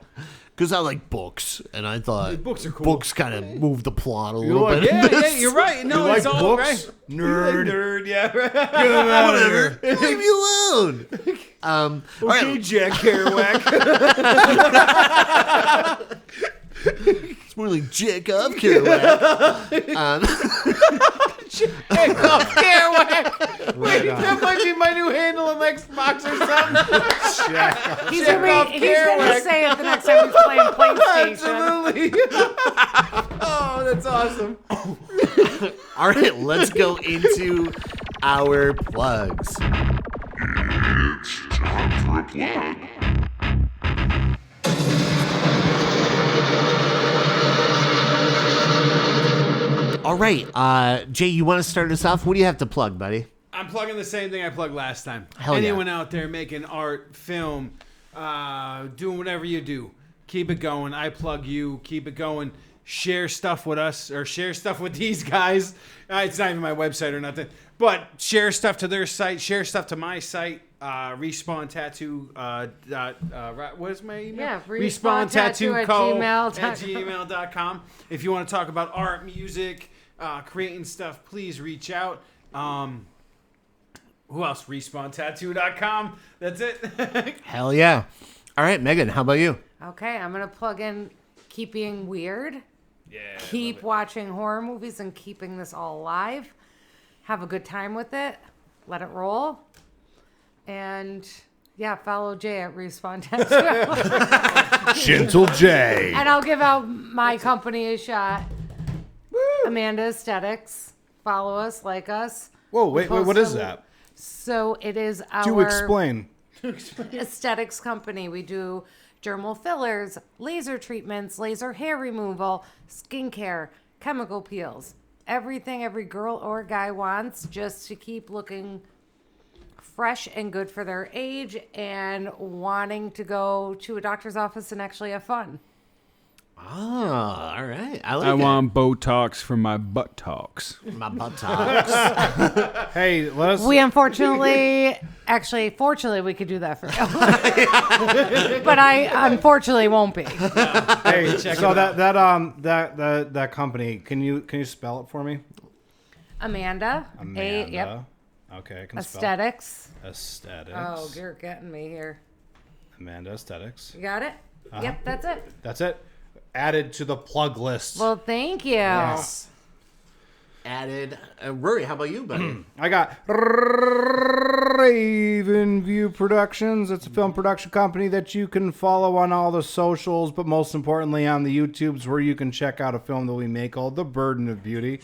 Because I like books, and I thought Books are cool. books kind of move the plot a little like- bit. Yeah, you're right. No, You it's like all books? right. Nerd. Nerd, yeah. Right. Get him out of Whatever. here. Leave me alone. All right. Jack Kerouac. It's more like Jacob Kerouac. Kerouac. Wait, that might be my new handle on Xbox or something. He's going to say it the next time he's playing PlayStation. Absolutely. Oh, that's awesome. All right, let's go into our plugs. It's time for a plug. All right, Jay, you want to start us off? What do you have to plug, buddy? I'm plugging the same thing I plugged last time. Hell yeah. Anyone out there making art, film, doing whatever you do, keep it going. I plug you. Keep it going. Share stuff with us or share stuff with these guys. It's not even my website or nothing. But share stuff to their site. Share stuff to my site. Respawn Tattoo. What is my email? Yeah, Respawn Tattoo at Co. gmail.com. at gmail.com. If you want to talk about art, music, creating stuff, please reach out. Who else? RespawnTattoo.com. That's it. Hell yeah. All right, Megan, how about you? Okay, I'm going to plug in Keep Being Weird. Yeah. Keep watching horror movies and keeping this all alive. Have a good time with it. Let it roll. And yeah, follow Jay at Respawn Tattoo. Gentle J. And I'll give out my company a shot. Amanda Aesthetics. Follow us, like us. Whoa, wait, Post what is a- that? So it is our Do explain. aesthetics company. We do dermal fillers, laser treatments, laser hair removal, skincare, chemical peels. Everything every girl or guy wants just to keep looking fresh and good for their age and wanting to go to a doctor's office and actually have fun. Oh, all right. I like I it. want Botox for my butt talks. My buttocks. Hey, let us. We fortunately, we could do that for you. But I unfortunately won't be. Hey, so that company, can you spell it for me? Amanda. Amanda. Yep. Okay, I can spell. Aesthetics. Aesthetics. Oh, you're getting me here. Amanda Aesthetics. You got it? Yep, that's it. That's it. Added to the plug list. Well, thank you. Yes. Added. Rory, how about you, buddy? I got Raven View Productions. It's a film production company that you can follow on all the socials, but most importantly on the YouTubes, where you can check out a film that we make called The Burden of Beauty.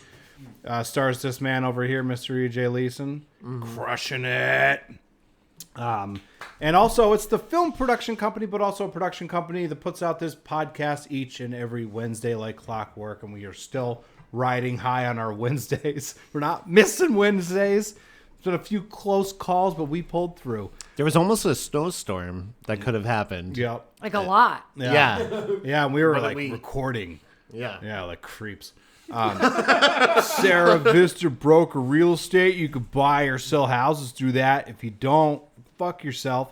Stars this man over here, Mr. E.J. Leeson. Crushing it. And also, it's the film production company, but also a production company that puts out this podcast each and every Wednesday like clockwork, and we are still riding high on our Wednesdays. We're not missing Wednesdays. There's been a few close calls, but we pulled through. There was almost a snowstorm that could have happened. Yep. Like a lot. Yeah. Yeah, and we were But like we- recording. Yeah. Yeah, like creeps. Sarah Vista Broker Real Estate. You could buy or sell houses through that. If you don't, fuck yourself.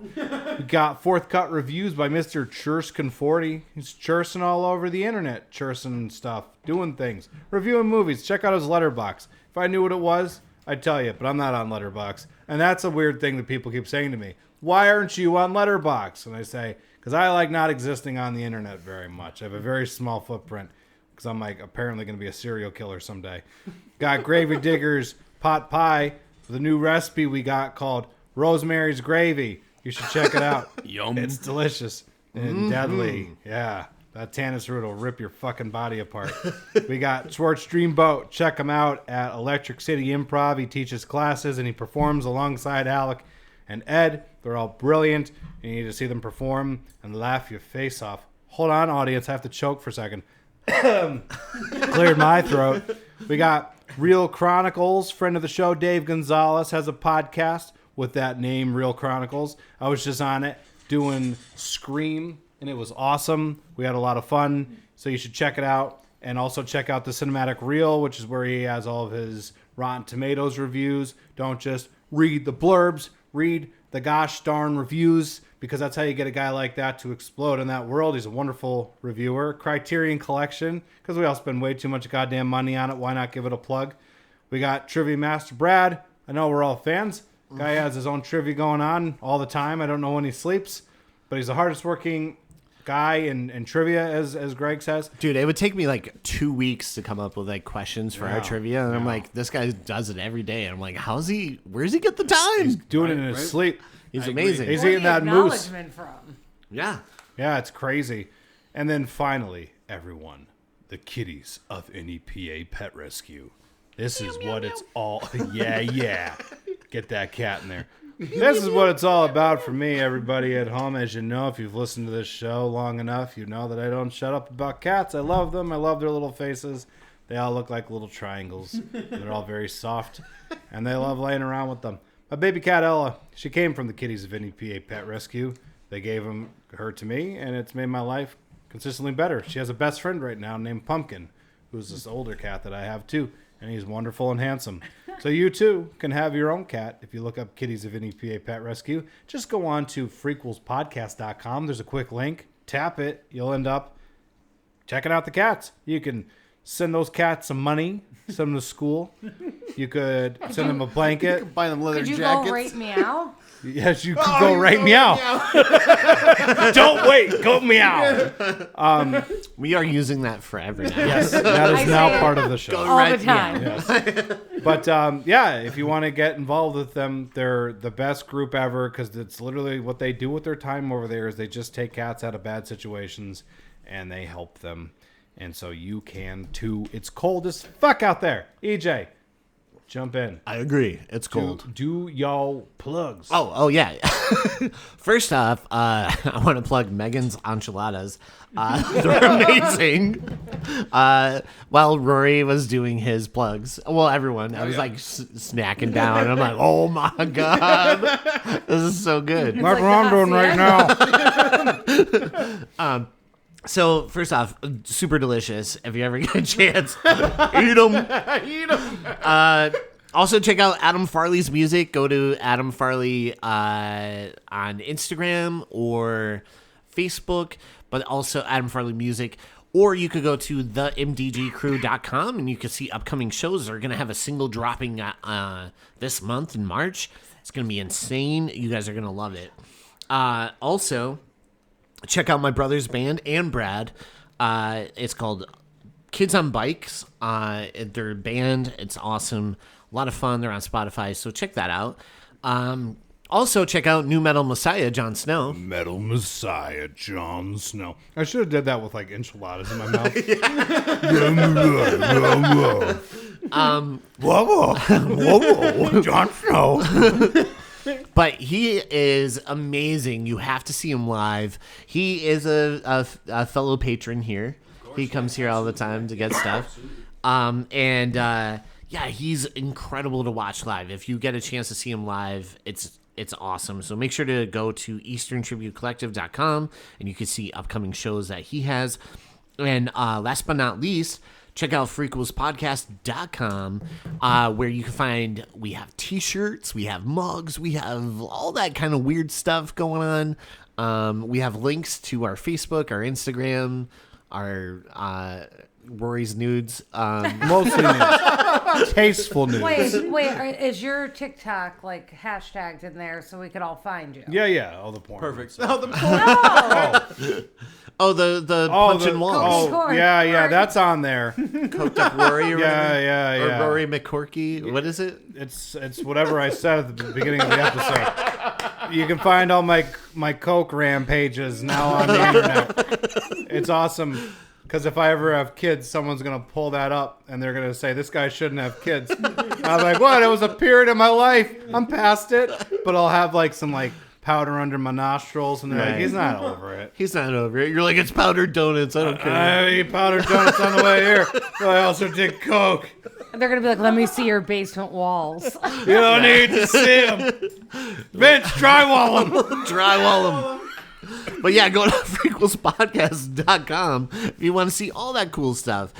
We got Fourth Cut Reviews by Mr. Churskin40. He's chursing all over the internet, chursing stuff, doing things, reviewing movies. Check out his Letterboxd. If I knew what it was, I'd tell you, but I'm not on Letterboxd. And that's a weird thing that people keep saying to me. Why aren't you on Letterboxd? And I say, because I like not existing on the internet very much. I have a very small footprint because I'm like apparently going to be a serial killer someday. Got Gravy Diggers Pot Pie with a new recipe we got called Rosemary's Gravy. You should check it out. Yum. It's delicious and deadly. Yeah. That Tannis root will rip your fucking body apart. We got Schwartz Dreamboat. Check him out at Electric City Improv. He teaches classes and he performs alongside Alec and Ed. They're all brilliant. You need to see them perform and laugh your face off. Hold on, audience. I have to choke for a second. Cleared my throat. We got Real Chronicles. Friend of the show, Dave Gonzalez, has a podcast with that name, Real Chronicles. I was just on it doing Scream, and it was awesome. We had a lot of fun, so you should check it out. And also check out the Cinematic Reel, which is where he has all of his Rotten Tomatoes reviews. Don't just read the blurbs. Read the gosh darn reviews, because that's how you get a guy like that to explode in that world. He's a wonderful reviewer. Criterion Collection, because we all spend way too much goddamn money on it. Why not give it a plug? We got Trivia Master Brad. I know we're all fans. Guy has his own trivia going on all the time. I don't know when he sleeps, but he's the hardest working guy in trivia, as Greg says. Dude, it would take me like 2 weeks to come up with like questions for our trivia, and I'm like, this guy does it every day. And I'm like, where's he get the time? He's doing it in his sleep. He's amazing. He's Where eating the that moose. acknowledgement from? Yeah. Yeah, it's crazy. And then finally, everyone, the kitties of NEPA Pet Rescue. This is what it's all. Yeah. Get that cat in there. This is what it's all about for me, everybody at home. As you know, if you've listened to this show long enough, you know that I don't shut up about cats. I love them. I love their little faces. They all look like little triangles. They're all very soft, and they love laying around with them. My baby cat, Ella, she came from the kitties of NEPA Pet Rescue. They gave her to me, and it's made my life consistently better. She has a best friend right now named Pumpkin, who's this older cat that I have too, and he's wonderful and handsome. So you too can have your own cat if you look up Kitties of NEPA Pet Rescue. Just go on to frequelspodcast.com. There's a quick link. Tap it. You'll end up checking out the cats. You can send those cats some money, send them to school. You could send them a blanket. Buy them leather Could you jackets. go rate meow? Yes, you could go right meow. Don't wait. Go meow. We are using that forever now. Yes, that is I now say part it of the show. All Right, the time. Yes. But yeah, if you want to get involved with them, they're the best group ever, because it's literally what they do with their time over there is they just take cats out of bad situations and they help them. And so you can too. It's cold as fuck out there. EJ, jump in. I agree. It's cold. Do y'all plugs. Oh yeah. First off, I want to plug Megan's enchiladas. They're amazing. While Rory was doing his plugs, well, everyone, I was like snacking down. And I'm like, oh my god, this is so good. That's what I'm doing right now. So first off, super delicious. If you ever get a chance, eat them. Also, check out Adam Farley's music. Go to Adam Farley on Instagram or Facebook, but also Adam Farley Music. Or you could go to themdgcrew.com and you can see upcoming shows. They're going to have a single dropping this month in March. It's going to be insane. You guys are going to love it. Also, check out my brother's band and Brad. It's called Kids on Bikes. Their band. It's awesome. A lot of fun. They're on Spotify, so check that out. Also, check out New Metal Messiah, Jon Snow. Metal Messiah, Jon Snow. I should have did that with like enchiladas in my mouth. Whoa, Jon Snow. But he is amazing. You have to see him live. He is a fellow patron here. He comes here all the time to get stuff. Yeah, he's incredible to watch live. If you get a chance to see him live, it's awesome. So make sure to go to easterntributecollective.com and you can see upcoming shows that he has. And last but not least, check out frequelspodcast.com, where you can find, we have t-shirts, we have mugs, we have all that kind of weird stuff going on. We have links to our Facebook, our Instagram, our Rory's nudes. Mostly nudes. Tasteful nudes. Wait, is your TikTok like hashtagged in there so we could all find you? Yeah, all the porn. Perfect. So. The punching walls. Yeah, that's on there. Coked up Rory or whatever. Yeah. Or Rory McCorkey. What is it? It's whatever I said at the beginning of the episode. You can find all my Coke rampages now on the internet. It's awesome. Because if I ever have kids, someone's going to pull that up and they're going to say, this guy shouldn't have kids. I'm like, what? It was a period of my life. I'm past it. But I'll have like some like powder under my nostrils. And they're like, he's not over it. He's not over it. You're like, it's powdered donuts. I don't care. I eat powdered donuts on the way here. But I also take Coke. And they're going to be like, let me see your basement walls. You don't need to see them. Vince, drywall them. Drywall them. But yeah, go to frequelspodcast.com if you want to see all that cool stuff.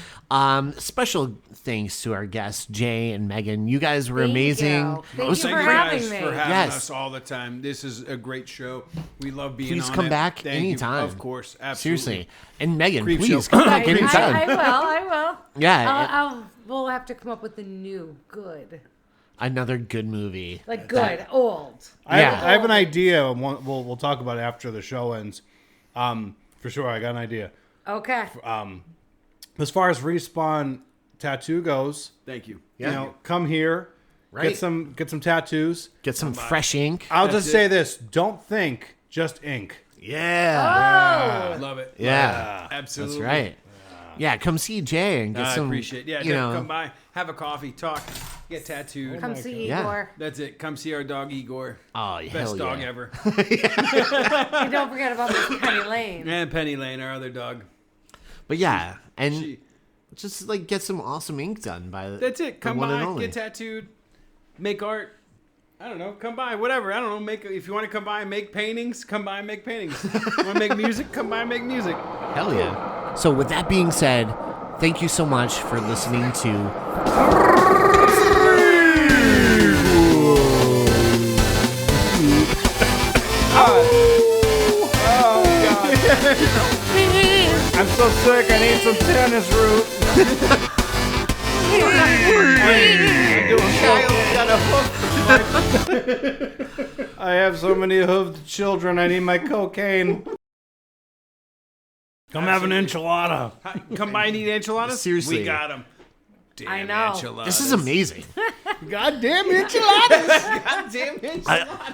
Special thanks to our guests, Jay and Megan. You guys were amazing. Thank you for Thank you having guys me. for having Yes. us all the time. This is a great show. We love being Please on come it. back Thank you. anytime. Of course, absolutely. Seriously. And Megan, Creep please show. come back I anytime. will. Yeah. We'll have to come up with a new good. Another good movie. Like good, old. I Yeah. have an idea. We'll talk about it after the show ends. For sure, I got an idea. Okay. As far as Respawn tattoo goes, Thank you. you know, come here, Right. get some tattoos. Get some fresh ink. I'll just say this: don't think, just ink. Yeah. Oh. Love it. Yeah. Absolutely. That's right. Yeah, come see Jay and get I some. appreciate it. Yeah, you know, come by, have a coffee, talk, get tattooed. Come see Yeah. Igor. That's it. Come see our dog Igor. Oh, hell Best dog yeah. ever. And don't forget about Miss Penny Lane. And Penny Lane, our other dog. But yeah, and She, just like get some awesome ink done by the. that's it. the Come one and by, only. get tattooed, make art. I don't know. Come by, whatever. I don't know. Make if you want to come by and make paintings. Come by and make paintings. Want to make music? Come by and make music. Hell yeah. So with that being said, thank you so much for listening to. I'm so sick. I need some Tannis root. I have so many hooved children. I need my cocaine. Come have an enchilada. Hi, come by and eat enchiladas. Seriously. we got them. Damn I know. enchiladas. This is amazing. Goddamn enchiladas. Goddamn enchiladas.